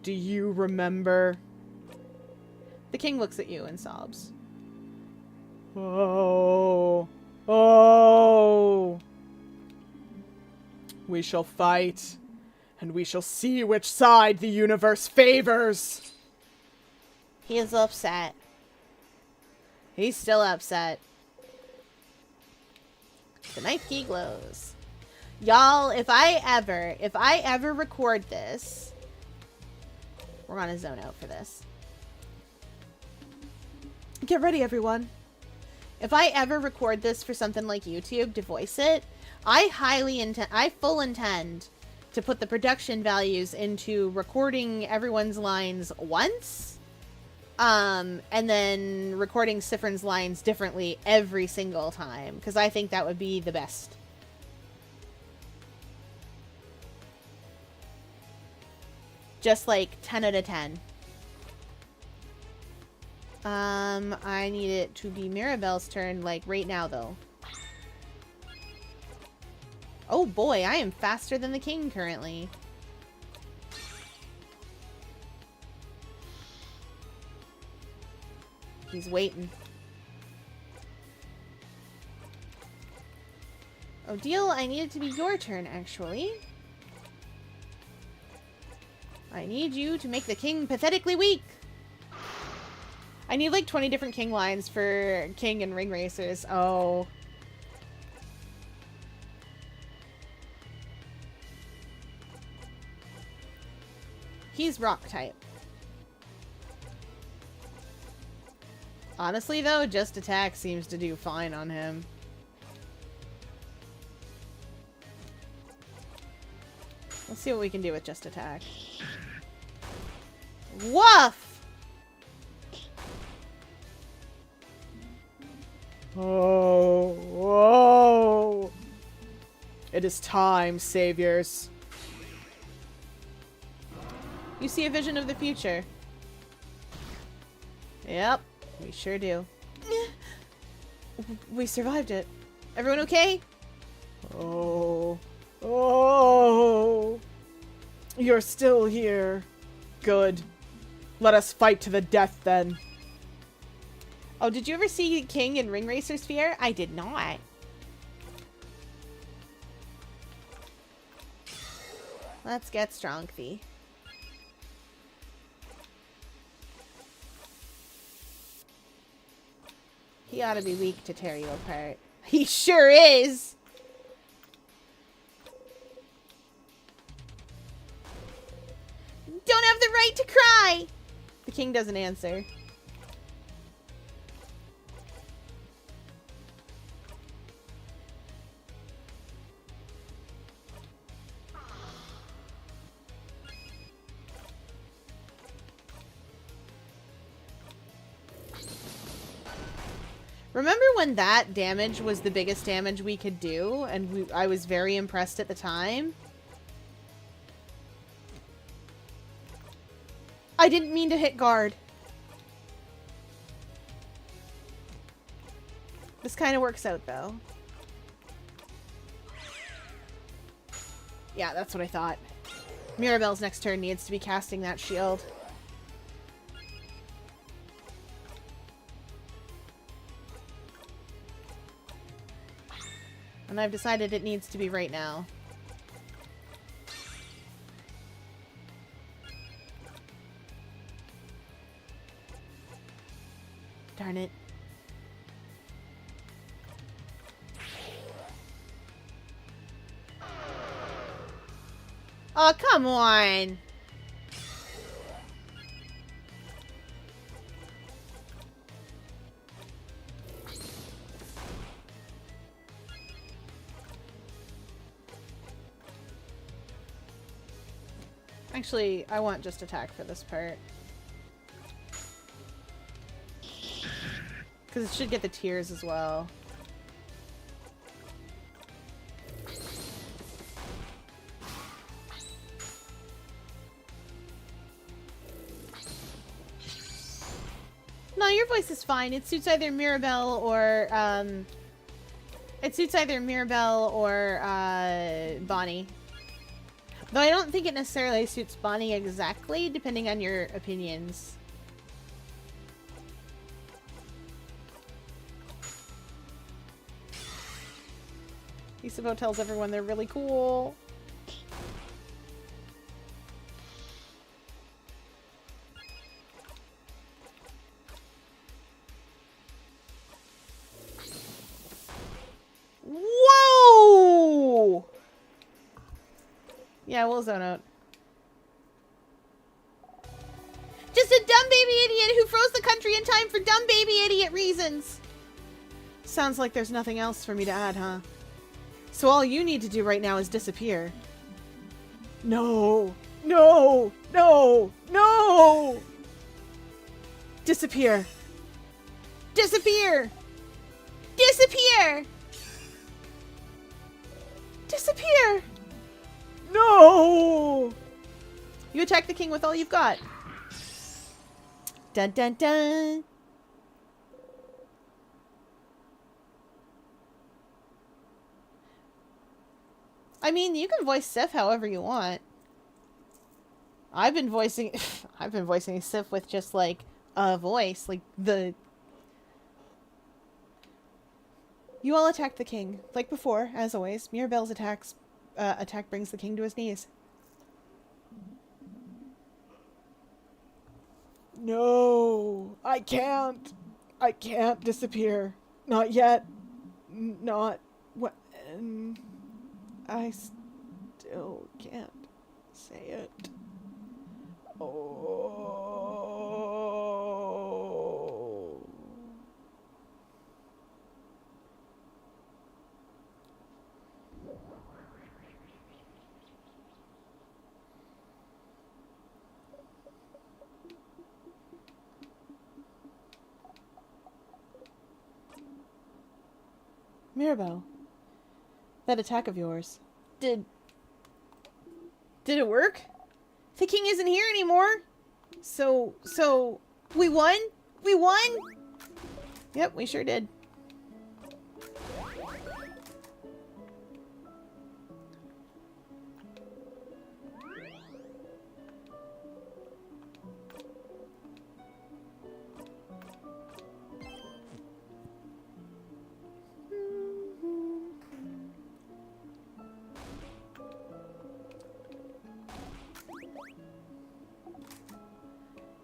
Do you remember? The king looks at you and sobs. Oh. Oh. We shall fight, and we shall see which side the universe favors. He is upset. He's still upset. The knife key glows. Y'all, if I ever record this, we're gonna zone out for this. Get ready, everyone. If I ever record this for something like YouTube to voice it, I full intend to put the production values into recording everyone's lines once, and then recording Sifrin's lines differently every single time, because I think that would be the best. Just like 10 out of 10. I need it to be Mirabelle's turn, like, right now, though. Oh boy, I am faster than the king currently. He's waiting. Odile, I need it to be your turn, actually. I need you to make the king pathetically weak. I need like 20 different king lines for king and ring racers. Oh. He's rock type. Honestly though, just attack seems to do fine on him. Let's see what we can do with just attack. Woof! Oh, oh. It is time, saviors. You see a vision of the future. Yep, we sure do. We survived it. Everyone okay? Oh, oh. You're still here. Good. Let us fight to the death then. Oh, did you ever see King in Ring Racer Sphere? I did not. Let's get strong, Fee. He ought to be weak to tear you apart. He sure is! Don't have the right to cry! The king doesn't answer. Remember when that damage was the biggest damage we could do, and I was very impressed at the time? I didn't mean to hit guard. This kind of works out, though. Yeah, that's what I thought. Mirabelle's next turn needs to be casting that shield. And I've decided it needs to be right now. Darn it. Oh, come on! Actually, I want just attack for this part. Because it should get the tears as well. No, your voice is fine. It suits either Mirabelle or, Bonnie. Though I don't think it necessarily suits Bonnie exactly, depending on your opinions. Isabeau tells everyone they're really cool. Whoa! Yeah, we'll zone out. Just a dumb baby idiot who froze the country in time for dumb baby idiot reasons. Sounds like there's nothing else for me to add, huh? So all you need to do right now is disappear. No, no, no, no! Disappear. Disappear! Disappear! Disappear! No! You attack the king with all you've got. Dun dun dun! I mean, you can voice Sif however you want. I've been voicing Sif with just like a voice, like the. You all attack the king, like before, as always. Mirabelle's attack brings the king to his knees. No, I can't. I can't disappear. Not yet. Not when. I still can't say it. Oh. Mirabelle, that attack of yours. Did it work? The king isn't here anymore. So, we won? We won? Yep, we sure did.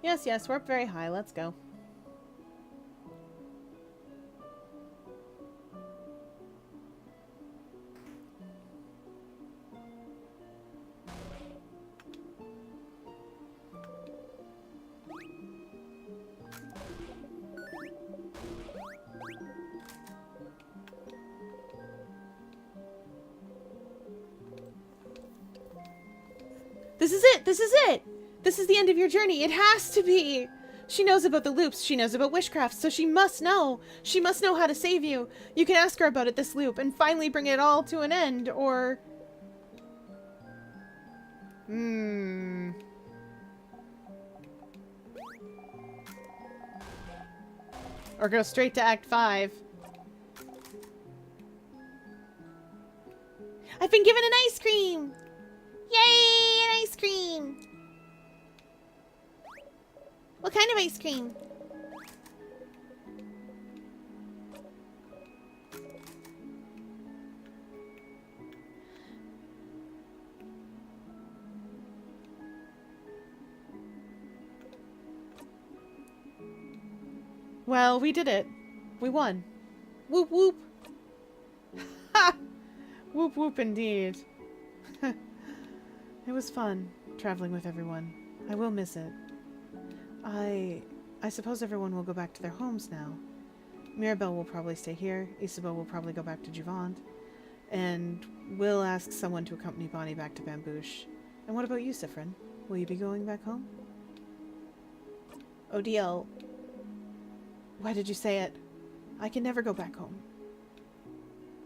Yes, yes, we're up very high. Let's go. This is it! This is it! This is the end of your journey. It has to be! She knows about the loops. She knows about witchcraft, so she must know. She must know how to save you. You can ask her about it this loop and finally bring it all to an end, or... Or go straight to Act 5. I've been given an ice cream! Yay! An ice cream! What kind of ice cream? Well, we did it. We won. Whoop whoop. Ha! Whoop whoop indeed. It was fun traveling with everyone. I will miss it. I suppose everyone will go back to their homes now. Mirabelle will probably stay here. Isabeau will probably go back to Juvent. And we'll ask someone to accompany Bonnie back to Bambouche. And what about you, Siffrin? Will you be going back home? Odile. Why did you say it? I can never go back home.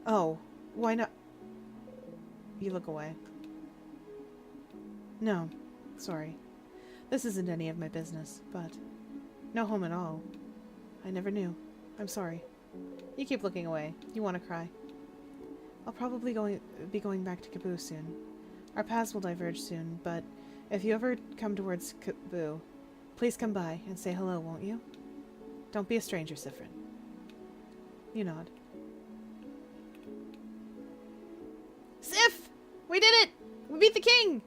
Oh, why not? You look away. No, sorry. This isn't any of my business, but no home at all. I never knew. I'm sorry. You keep looking away. You want to cry. I'll probably be going back to Kaboo soon. Our paths will diverge soon, but if you ever come towards Kaboo, please come by and say hello, won't you? Don't be a stranger, Siffrin. You nod. Sif! We did it! We beat the king!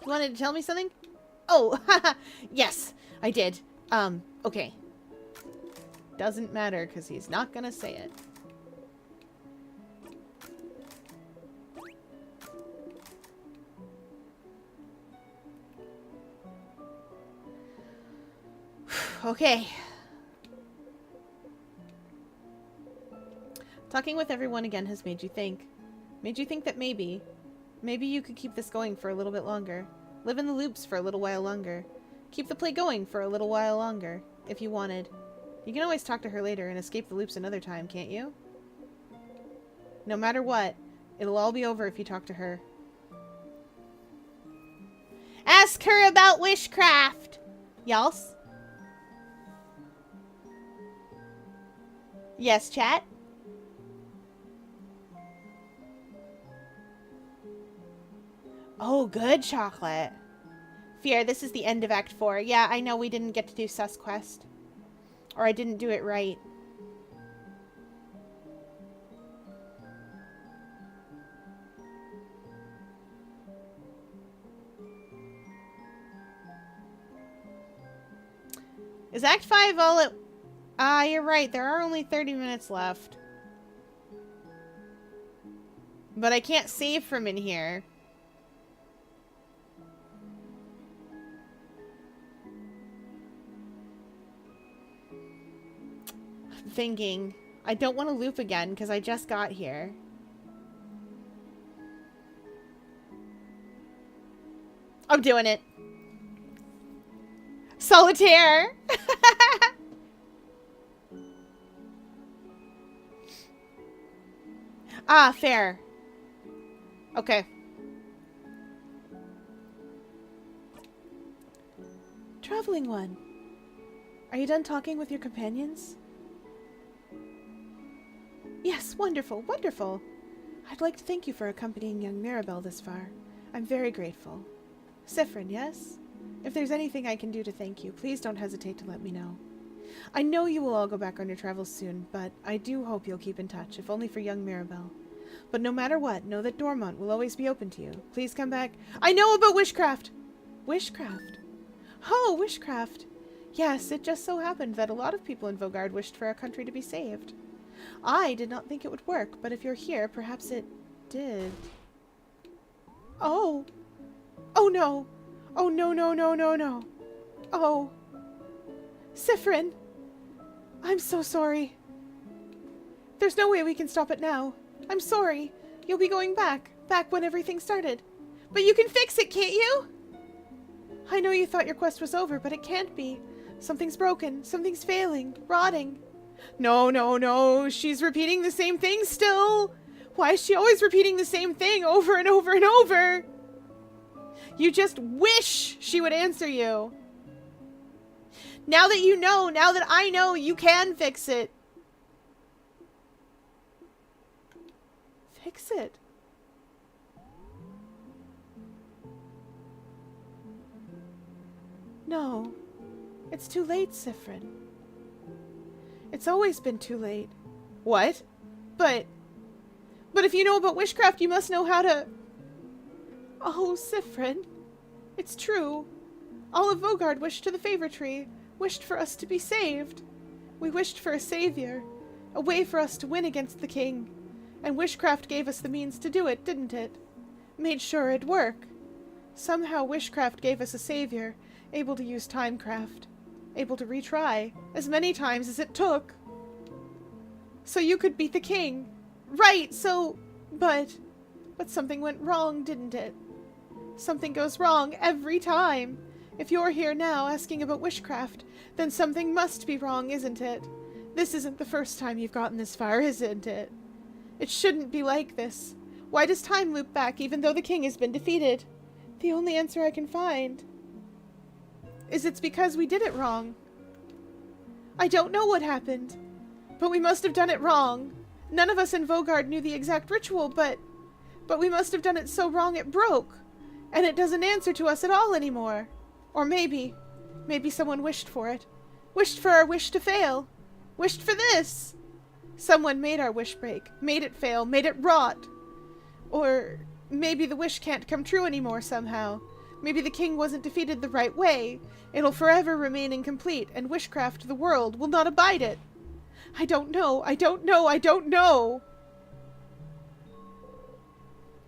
You wanted to tell me something? Oh, haha! Yes, I did. Okay. Doesn't matter, because he's not gonna say it. Okay. Talking with everyone again has made you think. Made you think that maybe you could keep this going for a little bit longer. Live in the loops for a little while longer. Keep the play going for a little while longer, if you wanted. You can always talk to her later and escape the loops another time, can't you? No matter what, it'll all be over if you talk to her. Ask her about witchcraft! Yals? Yes, chat? Oh, good, Chocolate. Fear, this is the end of Act 4. Yeah, I know we didn't get to do Sus Quest. Or I didn't do it right. Is Act 5 all at... Ah, you're right. There are only 30 minutes left. But I can't save from in here. I'm thinking, I don't want to loop again because I just got here. I'm doing it. Solitaire! Ah, fair. Okay. Traveling one. Are you done talking with your companions? Yes, wonderful, wonderful. I'd like to thank you for accompanying young Mirabelle this far. I'm very grateful. Siffrin, yes? If there's anything I can do to thank you, please don't hesitate to let me know. I know you will all go back on your travels soon, but I do hope you'll keep in touch, if only for young Mirabelle. But no matter what, know that Dormont will always be open to you. Please come back. I know about wishcraft! Wishcraft? Oh, wishcraft! Yes, it just so happened that a lot of people in Vogard wished for our country to be saved. I did not think it would work, but if you're here, perhaps it did. Oh! Oh no! Oh no, no, no, no, no! Oh! Siffrin! I'm so sorry. There's no way we can stop it now. I'm sorry. You'll be going back when everything started. But you can fix it, can't you? I know you thought your quest was over, but it can't be. Something's broken. Something's failing. Rotting. No, no, no. She's repeating the same thing still. Why is she always repeating the same thing over and over and over? You just wish she would answer you. Now that you know, now that I know, you can fix it. Fix it. No. It's too late, Siffrin. It's always been too late. What? But if you know about wishcraft, you must know how to... Oh, Siffrin. It's true. All of Vogard wished to the favor tree, wished for us to be saved. We wished for a savior, a way for us to win against the king. And wishcraft gave us the means to do it, didn't it? Made sure it'd work. Somehow wishcraft gave us a savior, able to use timecraft, able to retry as many times as it took. So you could beat the king. Right, so... But something went wrong, didn't it? Something goes wrong every time. If you're here now asking about wishcraft, then something must be wrong, isn't it? This isn't the first time you've gotten this far, isn't it? It shouldn't be like this. Why does time loop back even though the king has been defeated? The only answer I can find is it's because we did it wrong. I don't know what happened, but we must have done it wrong. None of us in Vogard knew the exact ritual, but we must have done it so wrong it broke, and it doesn't answer to us at all anymore. Or maybe someone wished for it. Wished for our wish to fail. Wished for this. Someone made our wish break, made it fail, made it rot. Or maybe the wish can't come true anymore somehow. Maybe the king wasn't defeated the right way. It'll forever remain incomplete, and wishcraft the world will not abide it. I don't know, I don't know, I don't know!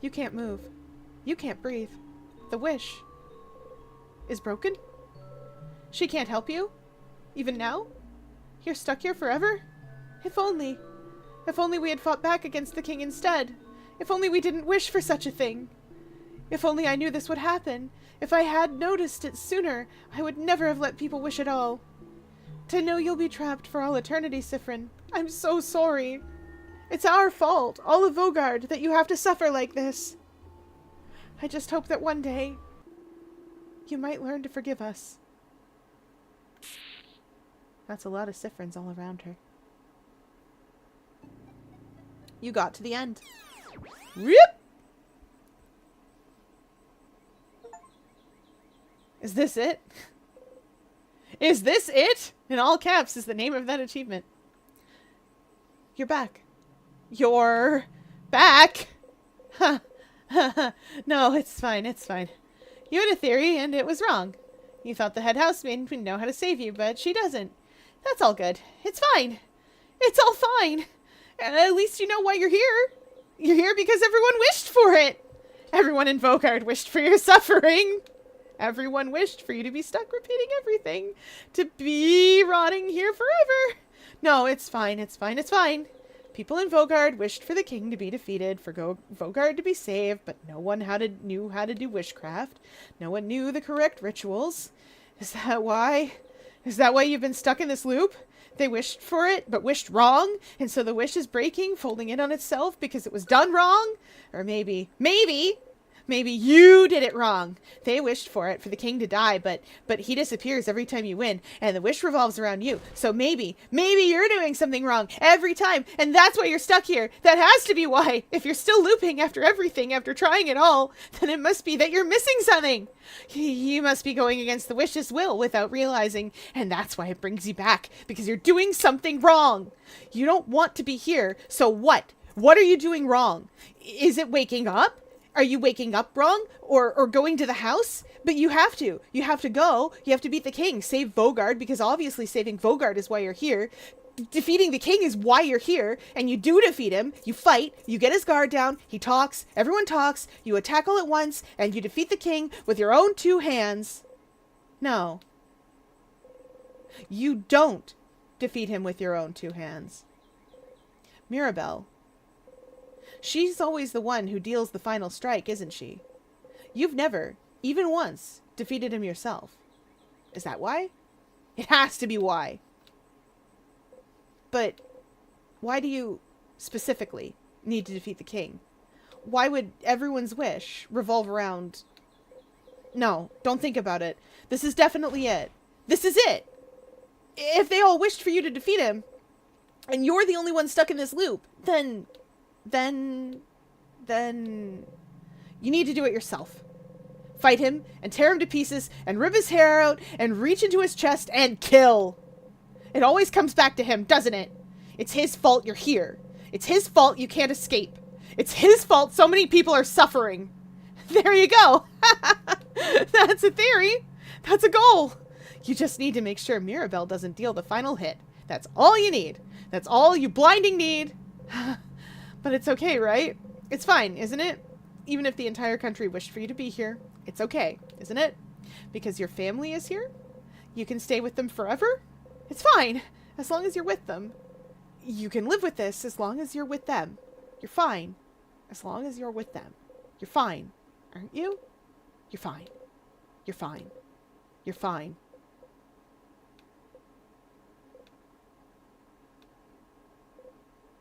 You can't move. You can't breathe. The wish is broken? She can't help you? Even now? You're stuck here forever? If only we had fought back against the king instead. If only we didn't wish for such a thing. If only I knew this would happen. If I had noticed it sooner, I would never have let people wish at all. To know you'll be trapped for all eternity, Siffrin. I'm so sorry. It's our fault, all of Vogard, that you have to suffer like this. I just hope that one day you might learn to forgive us. That's a lot of Siffrins all around her. You got to the end. Whoop! Is this it? Is this it? In all caps is the name of that achievement. You're back. You're back? Ha! No, it's fine, it's fine. You had a theory, and it was wrong. You thought the head housemaid would know how to save you, but she doesn't. That's all good. It's fine. It's all fine. At least you know why you're here. You're here because everyone wished for it. Everyone in Vogard wished for your suffering. Everyone wished for you to be stuck repeating everything. To be rotting here forever. No, it's fine, it's fine, it's fine. People in Vogard wished for the king to be defeated, for Vogard to be saved, but no one knew how to do wishcraft. No one knew the correct rituals. Is that why? Is that why you've been stuck in this loop? They wished for it, but wished wrong, and so the wish is breaking, folding in on itself because it was done wrong? Or maybe you did it wrong. They wished for it, for the king to die, but he disappears every time you win, and the wish revolves around you. So maybe you're doing something wrong every time, and that's why you're stuck here. That has to be why. If you're still looping after everything, after trying it all, then it must be that you're missing something. You must be going against the wish's will without realizing, and that's why it brings you back, because you're doing something wrong. You don't want to be here, so what? What are you doing wrong? Is it waking up? Are you waking up wrong? Or going to the house? But you have to. You have to go. You have to beat the king. Save Vogard, because obviously saving Vogard is why you're here. Defeating the king is why you're here. And you do defeat him. You fight. You get his guard down. He talks. Everyone talks. You attack all at once. And you defeat the king with your own 2 hands. No. You don't defeat him with your own 2 hands. Mirabelle. She's always the one who deals the final strike, isn't she? You've never, even once, defeated him yourself. Is that why? It has to be why. But why do you, specifically, need to defeat the king? Why would everyone's wish revolve around... No, don't think about it. This is definitely it. This is it! If they all wished for you to defeat him, and you're the only one stuck in this loop, then you need to do it yourself. Fight him and tear him to pieces and rip his hair out and reach into his chest and kill. It always comes back to him, doesn't it? It's his fault you're here. It's his fault you can't escape. It's his fault so many people are suffering. There you go. That's a theory. That's a goal. You just need to make sure Mirabelle doesn't deal the final hit. That's all you need. That's all you blinding need. But it's okay, right? It's fine, isn't it? Even if the entire country wished for you to be here, it's okay, isn't it? Because your family is here? You can stay with them forever? It's fine, as long as you're with them. You can live with this as long as you're with them. You're fine, as long as you're with them. You're fine, aren't you? You're fine. You're fine. You're fine.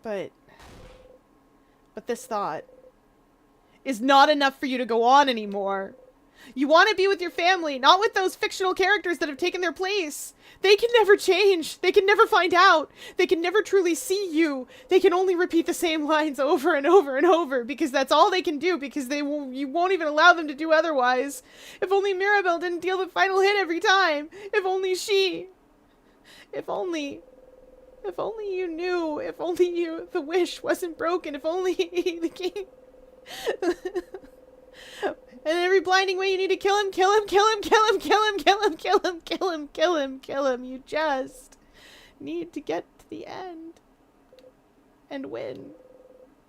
But this thought is not enough for you to go on anymore. You want to be with your family, not with those fictional characters that have taken their place. They can never change. They can never find out. They can never truly see you. They can only repeat the same lines over and over and over because that's all they can do, because you won't even allow them to do otherwise. If only Mirabelle didn't deal the final hit every time. If only she... If only you knew. If only the wish wasn't broken. If only the king... And in every blinding way you need to kill him, kill him, kill him, kill him, kill him, kill him, kill him, kill him, kill him, kill him. You just need to get to the end and win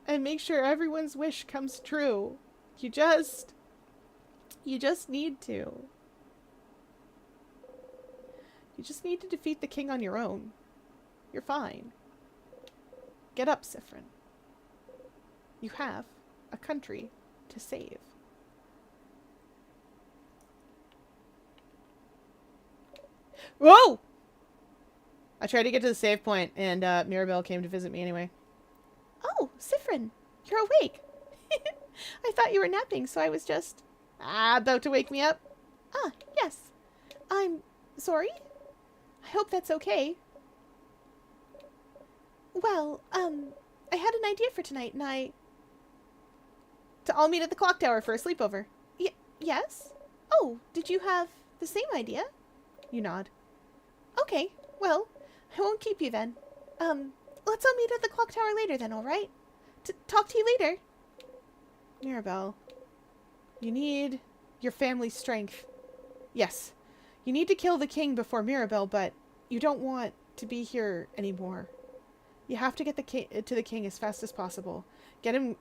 and make sure everyone's wish comes true. You just need to. You just need to defeat the king on your own. You're fine. Get up, Siffrin. You have a country to save. Whoa! I tried to get to the save point, and Mirabelle came to visit me anyway. Oh, Siffrin, you're awake. I thought you were napping, so I was just... about to wake me up. Ah, yes. I'm sorry. I hope that's okay. Well, I had an idea for tonight, and to all meet at the clock tower for a sleepover. Yes? Oh, did you have the same idea? You nod. Okay, well, I won't keep you then. Let's all meet at the clock tower later then, alright? Talk to you later. Mirabelle, you need your family's strength. Yes, you need to kill the king before Mirabelle, but you don't want to be here anymore. You have to get to the king as fast as possible. Get him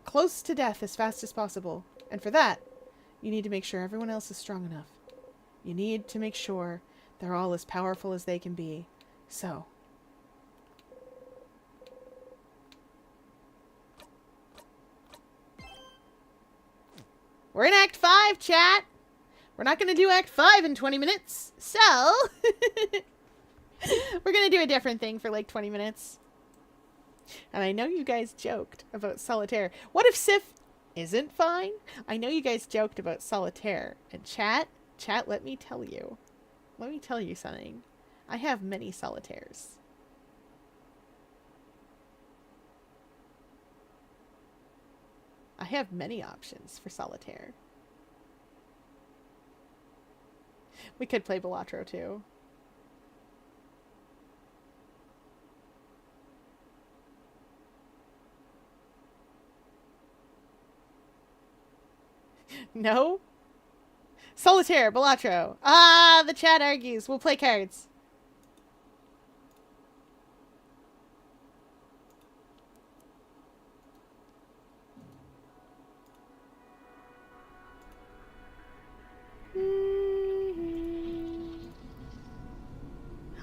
close to death as fast as possible. And for that, you need to make sure everyone else is strong enough. You need to make sure they're all as powerful as they can be. So. We're in Act 5, chat! We're not going to do Act 5 in 20 minutes, so... We're gonna do a different thing for like 20 minutes. And I know you guys joked about solitaire. What if Sif isn't fine? I know you guys joked about solitaire. And chat, let me tell you. Let me tell you something. I have many solitaires. I have many options for solitaire. We could play Balatro too. No? Solitaire, Balatro. Ah, the chat argues. We'll play cards.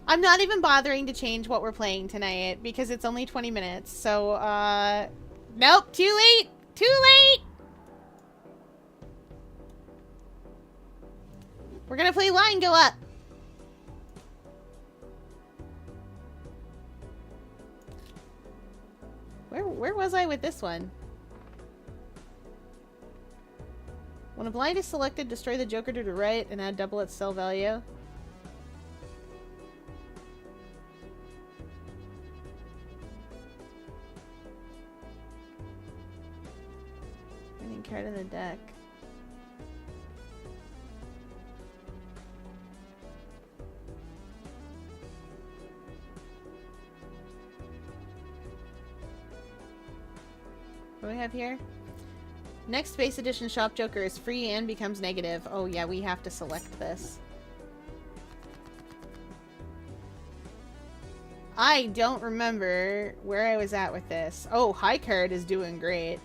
I'm not even bothering to change what we're playing tonight because it's only 20 minutes. So, nope, too late. Too late. We're gonna play Line Go Up. Where was I with this one? When a blind is selected, destroy the Joker to the right and add double its sell value. Winning card in the deck. What do we have here? Next base edition shop Joker is free and becomes negative. Oh yeah, we have to select this. I don't remember where I was at with this. Oh, high card is doing great.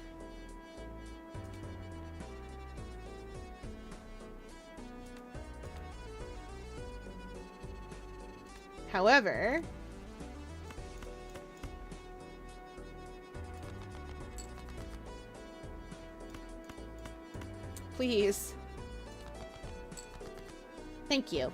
However, please. Thank you.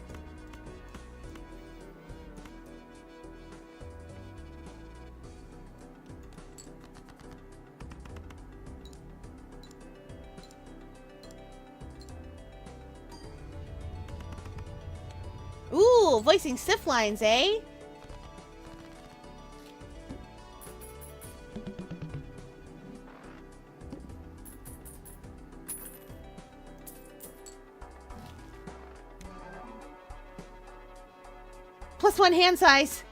Ooh, voicing Sif lines, eh? +1 hand size.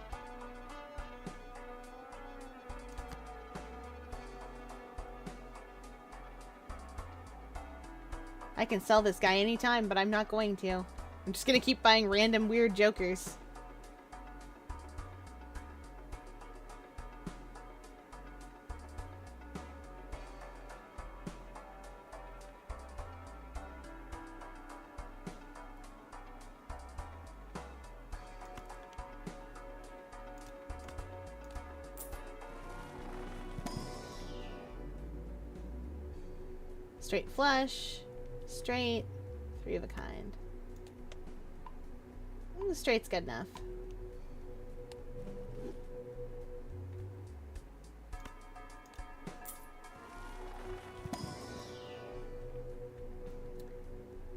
I can sell this guy anytime, but I'm not going to. I'm just gonna keep buying random weird jokers. Straight flush, straight, 3 of a kind. The straight's good enough.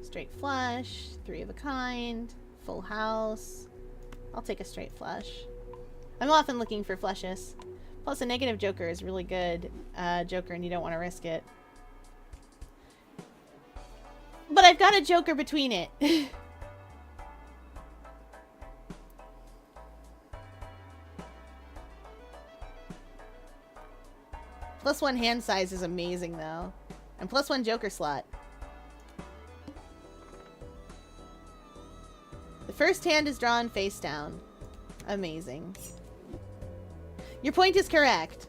Straight flush, 3 of a kind, full house. I'll take a straight flush. I'm often looking for flushes. Plus a negative joker is really good joker and you don't want to risk it. But I've got a joker between it. +1 hand size is amazing, though. And +1 joker slot. The first hand is drawn face down. Amazing. Your point is correct.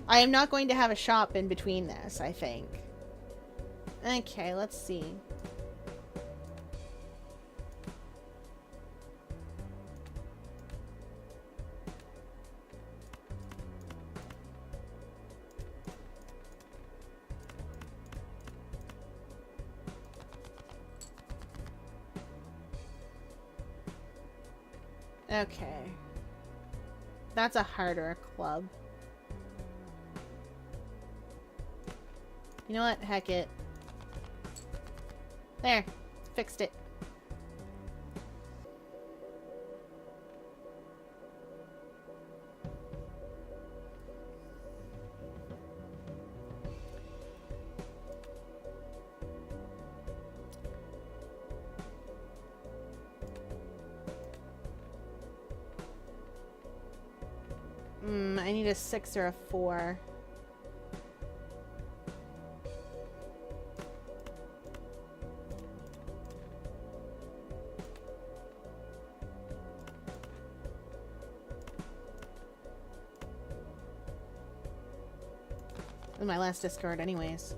I am not going to have a shop in between this, I think. Okay, let's see. Okay. That's a harder club. You know what? Heck it. There. Fixed it. I need a 6 or a 4. This is my last discard anyways.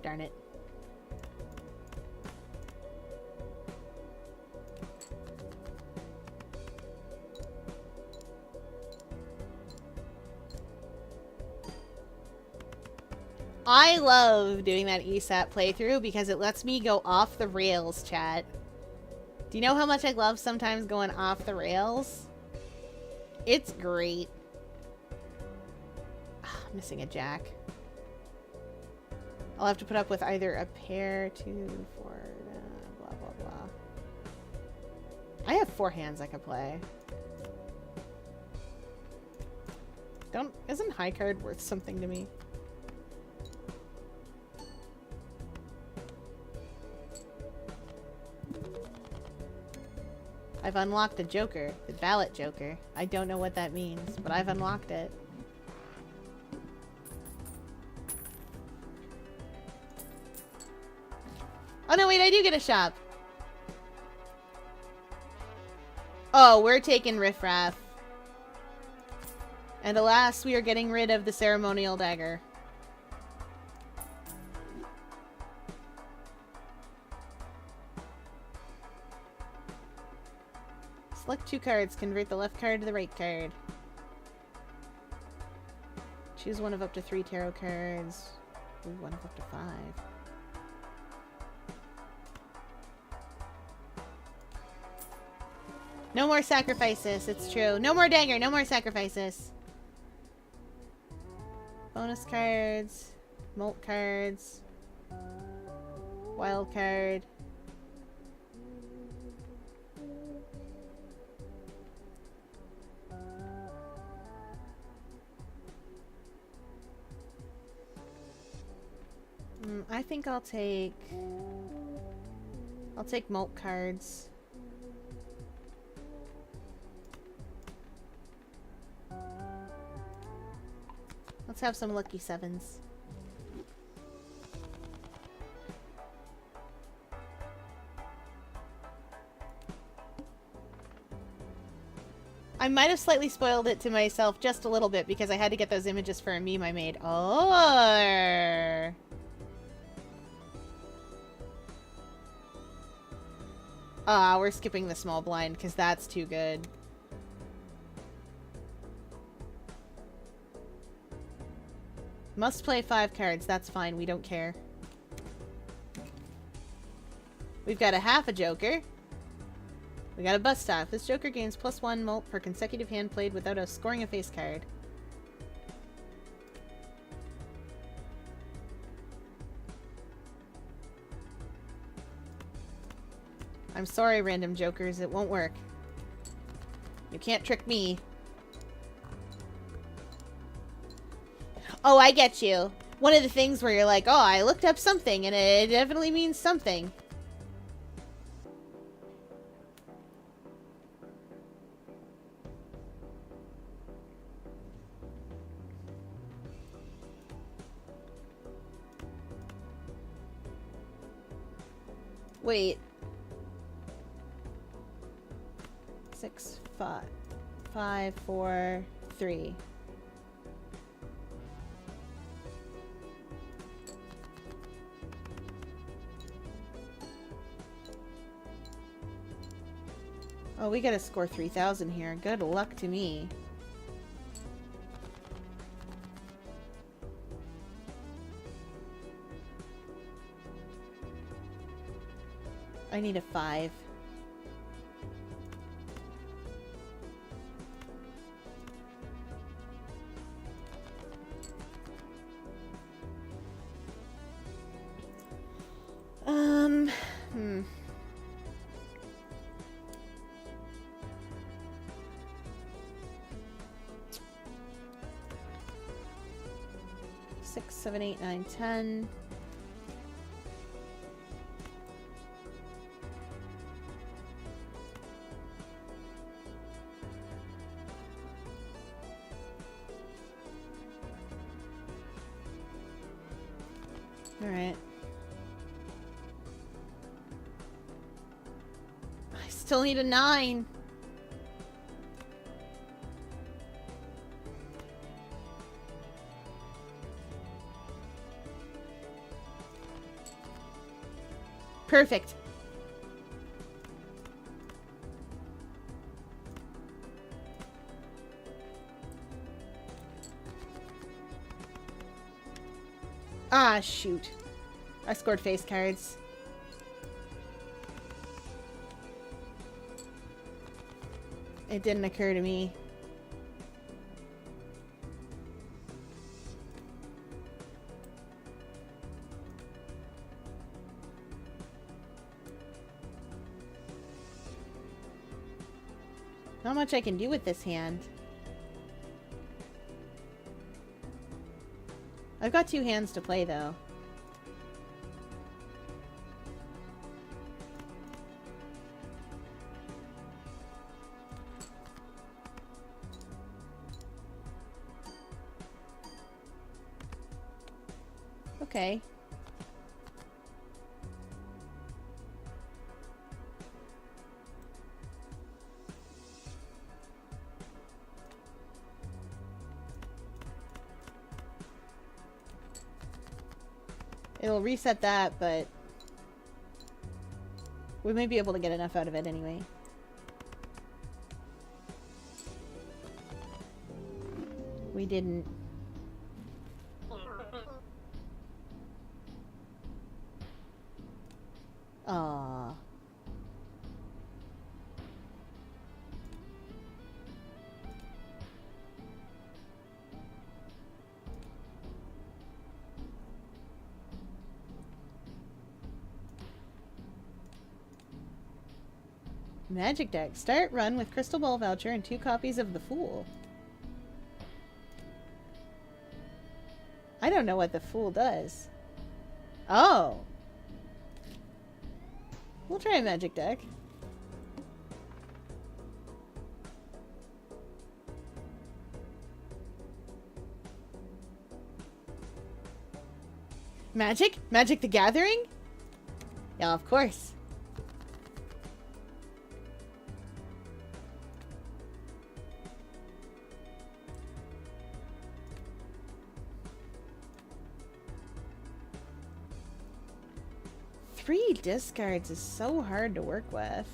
Darn it. I love doing that ESAT playthrough because it lets me go off the rails, chat. Do you know how much I love sometimes going off the rails? It's great. I'm missing a jack. I'll have to put up with either a pair, 2, 4, blah, blah, blah. I have 4 hands I could play. Isn't high card worth something to me? I've unlocked a joker, the ballot joker. I don't know what that means, but I've unlocked it. Oh no, wait, I do get a shop. Oh, we're taking riffraff. And alas, we are getting rid of the ceremonial dagger. Select 2 cards, convert the left card to the right card. Choose one of up to 3 tarot cards. Ooh, one of up to 5. No more sacrifices, it's true. No more dagger, no more sacrifices. Bonus cards. Molt cards. Wild card. I think I'll take Molt cards. Let's have some lucky 7s. I might have slightly spoiled it to myself just a little bit because I had to get those images for a meme I made. Oh. Ah, we're skipping the small blind because that's too good. Must play 5 cards. That's fine. We don't care. We've got a half a joker. We got a bus stop. This joker gains +1 molt per consecutive hand played without us scoring a face card. I'm sorry, random jokers. It won't work. You can't trick me. Oh, I get you. One of the things where you're like, oh, I looked up something and it definitely means something. Wait. 6, 5, 5, 4, 3. Oh, we gotta score 3,000 here. Good luck to me. I need a 5. Hmm. Six, 7, 8, 9, 10. All right. I still need a 9. Perfect. Ah, shoot. I scored face cards. It didn't occur to me. Not much I can do with this hand. I've got 2 hands to play, though. Okay. It'll reset that, but we may be able to get enough out of it anyway. We didn't. Aww. Magic deck. Start run with Crystal Ball voucher and 2 copies of The Fool. I don't know what The Fool does. Oh. We'll try a magic deck. Magic? Magic the Gathering? Yeah, of course. Three discards is so hard to work with.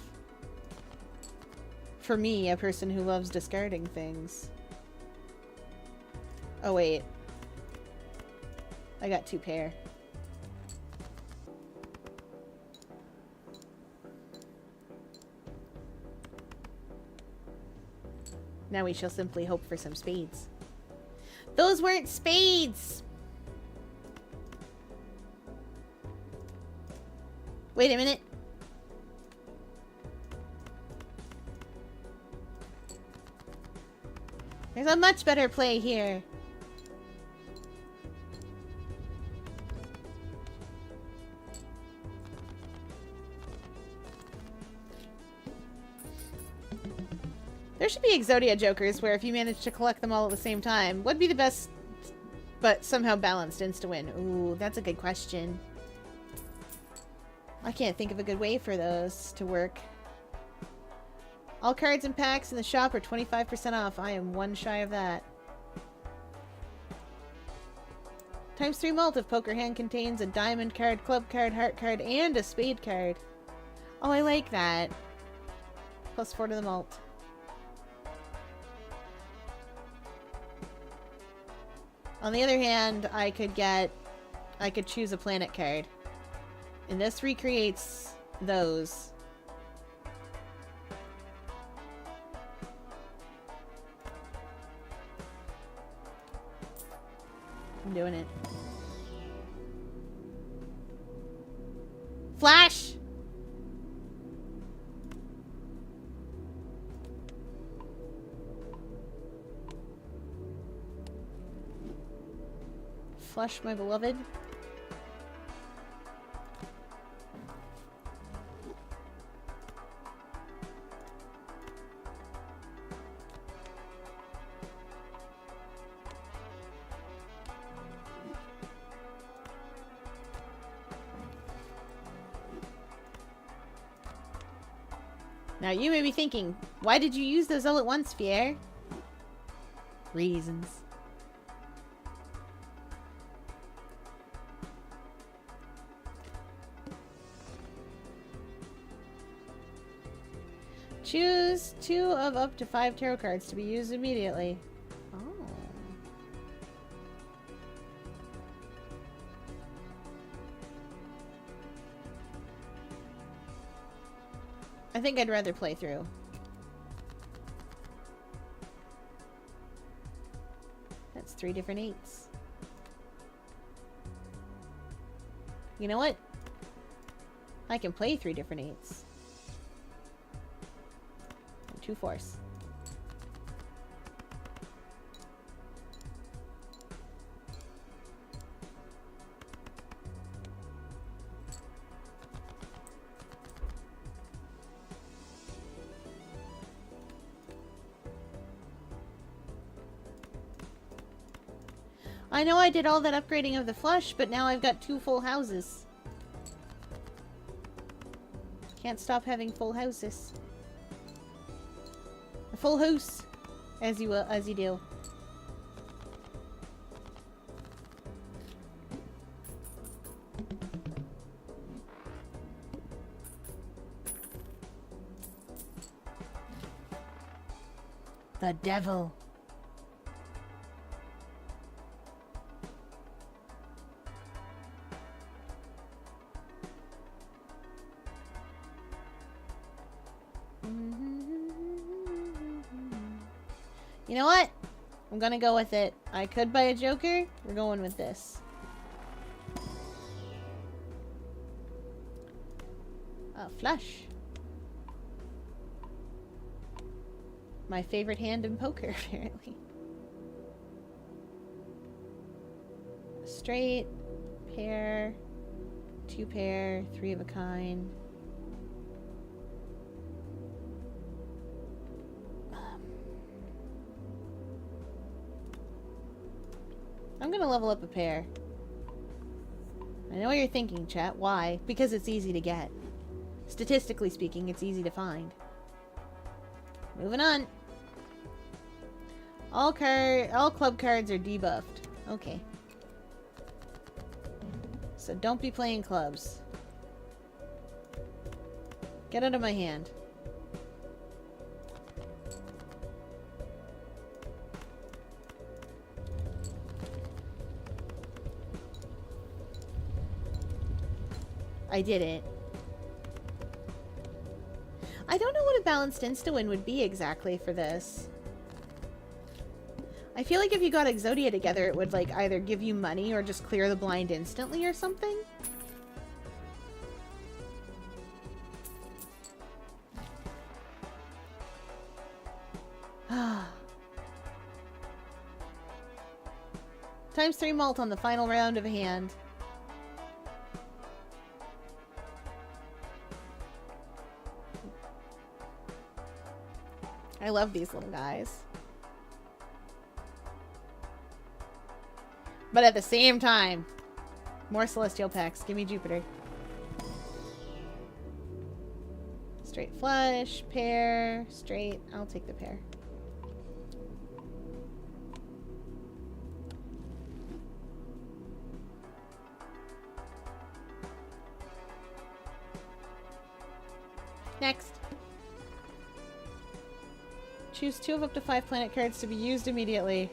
For me, a person who loves discarding things. Oh wait. I got 2 pair. Now we shall simply hope for some spades. Those weren't spades! Wait a minute. There's a much better play here. There should be Exodia Jokers where if you manage to collect them all at the same time, would be the best, but somehow balanced insta-win. Ooh, that's a good question. I can't think of a good way for those to work. All cards and packs in the shop are 25% off. I am 1 shy of that. ×3 mult if poker hand contains a diamond card, club card, heart card, and a spade card. Oh, I like that. +4 to the mult. On the other hand, I could choose a planet card. And this recreates those. I'm doing it. Flash! Flush, my beloved. Now you may be thinking, why did you use those all at once, Pierre? Reasons. Choose 2 of up to 5 tarot cards to be used immediately. Oh. I think I'd rather play through. That's 3 different 8s. You know what? I can play 3 different 8s. 2 4s. I know I did all that upgrading of the flush, but now I've got 2 full houses. Can't stop having full houses. A full house, as you do. The devil. You know what? I'm gonna go with it. I could buy a Joker. We're going with this. Flush. My favorite hand in poker, apparently. Straight, pair, 2 pair, 3 of a kind. I'm gonna level up a pair. I know what you're thinking, chat. Why? Because it's easy to get. Statistically speaking, it's easy to find. Moving on. All club cards are debuffed. Okay. So don't be playing clubs. Get out of my hand. I did it. I don't know what a balanced insta-win would be exactly for this. I feel like if you got Exodia together, it would like either give you money or just clear the blind instantly or something. Times 3 malt on the final round of a hand. I love these little guys. But at the same time, more Celestial packs. Give me Jupiter. Straight flush, pair, straight. I'll take the pair. Next. Choose 2 of up to 5 planet cards to be used immediately.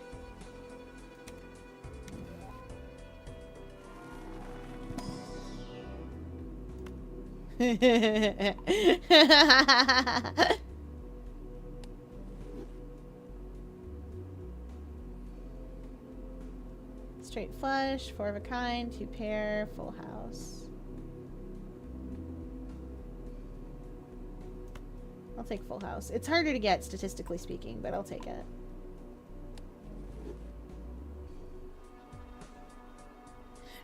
Straight flush, 4 of a kind, 2 pair, full house. I'll take full house. It's harder to get, statistically speaking, but I'll take it.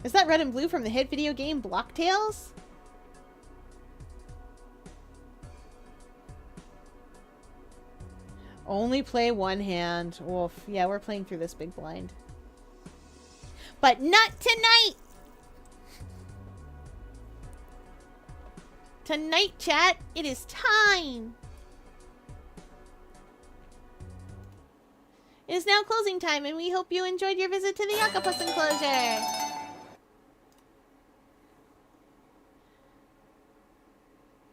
Is that red and blue from the hit video game Block Tales? Only play one hand. Wolf. Yeah, we're playing through this big blind. But not tonight! Tonight, chat, it is time! It is now closing time, and we hope you enjoyed your visit to the Yakapus enclosure!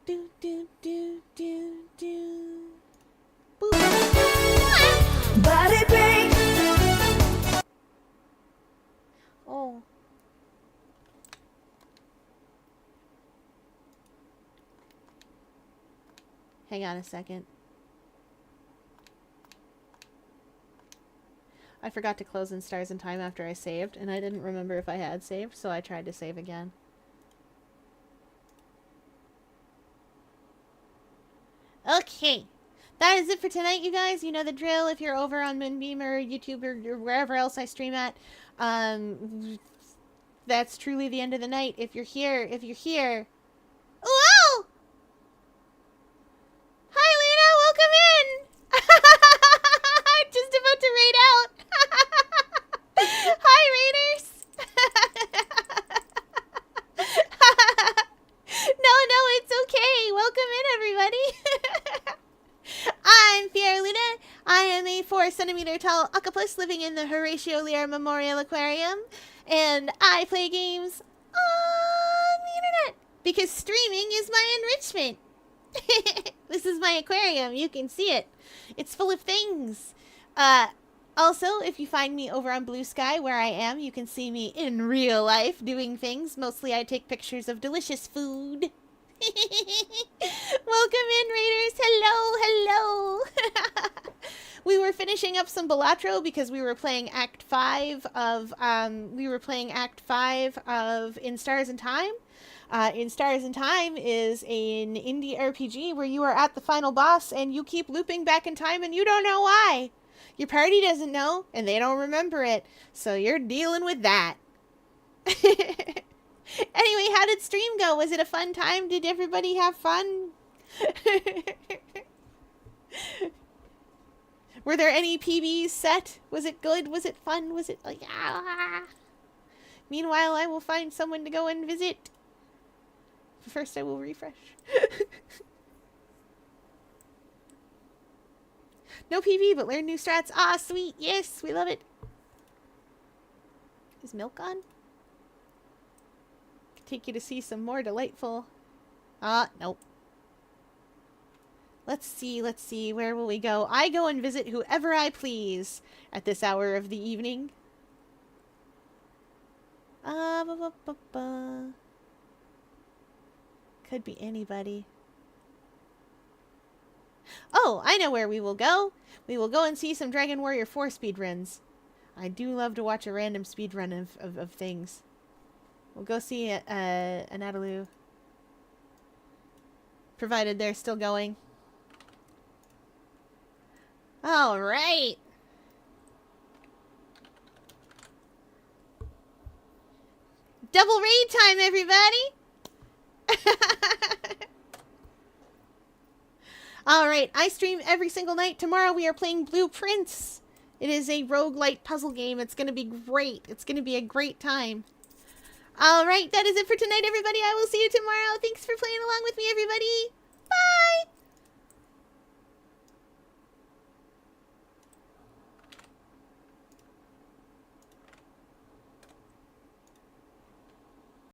Do, do, do, do, do. Boop. Body break. Oh. Hang on a second. I forgot to close in Stars in Time after I saved, and I didn't remember if I had saved, so I tried to save again. Okay. That is it for tonight, you guys. You know the drill. If you're over on Moonbeam or YouTube or wherever else I stream at, that's truly the end of the night. If you're here, Whoa! Hi, Lena. Welcome in. Just about to raid out. Hi, raiders. No, it's okay. Welcome in, everybody. I'm Fiera Luna. I am a 4-centimeter tall octopus living in the Horatio Lear Memorial Aquarium, and I play games on the internet because streaming is my enrichment. This is my aquarium. You can see it. It's full of things. Also, if you find me over on Blue Sky, where I am, you can see me in real life doing things. Mostly I take pictures of delicious food. Welcome in, Raiders. Hello. We were finishing up some Balatro because we were playing Act 5 of In Stars in Time. In Stars in Time is an indie RPG where you are at the final boss and you keep looping back in time and you don't know why. Your party doesn't know and they don't remember it, so you're dealing with that. Anyway, how did stream go? Was it a fun time? Did everybody have fun? Were there any PBs set? Was it good? Was it fun? Was it like, ah? Meanwhile, I will find someone to go and visit. First, I will refresh. No PB, but learn new strats. Ah, sweet. Yes, we love it. Is milk on? Could take you to see some more delightful... nope. Let's see. Where will we go? I go and visit whoever I please at this hour of the evening. Could be anybody. Oh, I know where we will go. We will go and see some Dragon Warrior 4 speedruns. I do love to watch a random speedrun of things. We'll go see Anadolu. Provided they're still going. All right. Double raid time, everybody. Alright, I stream every single night. Tomorrow we are playing Blueprints. It is a roguelite puzzle game. It's going to be great. It's going to be a great time. Alright, that is it for tonight, everybody. I will see you tomorrow. Thanks for playing along with me, everybody.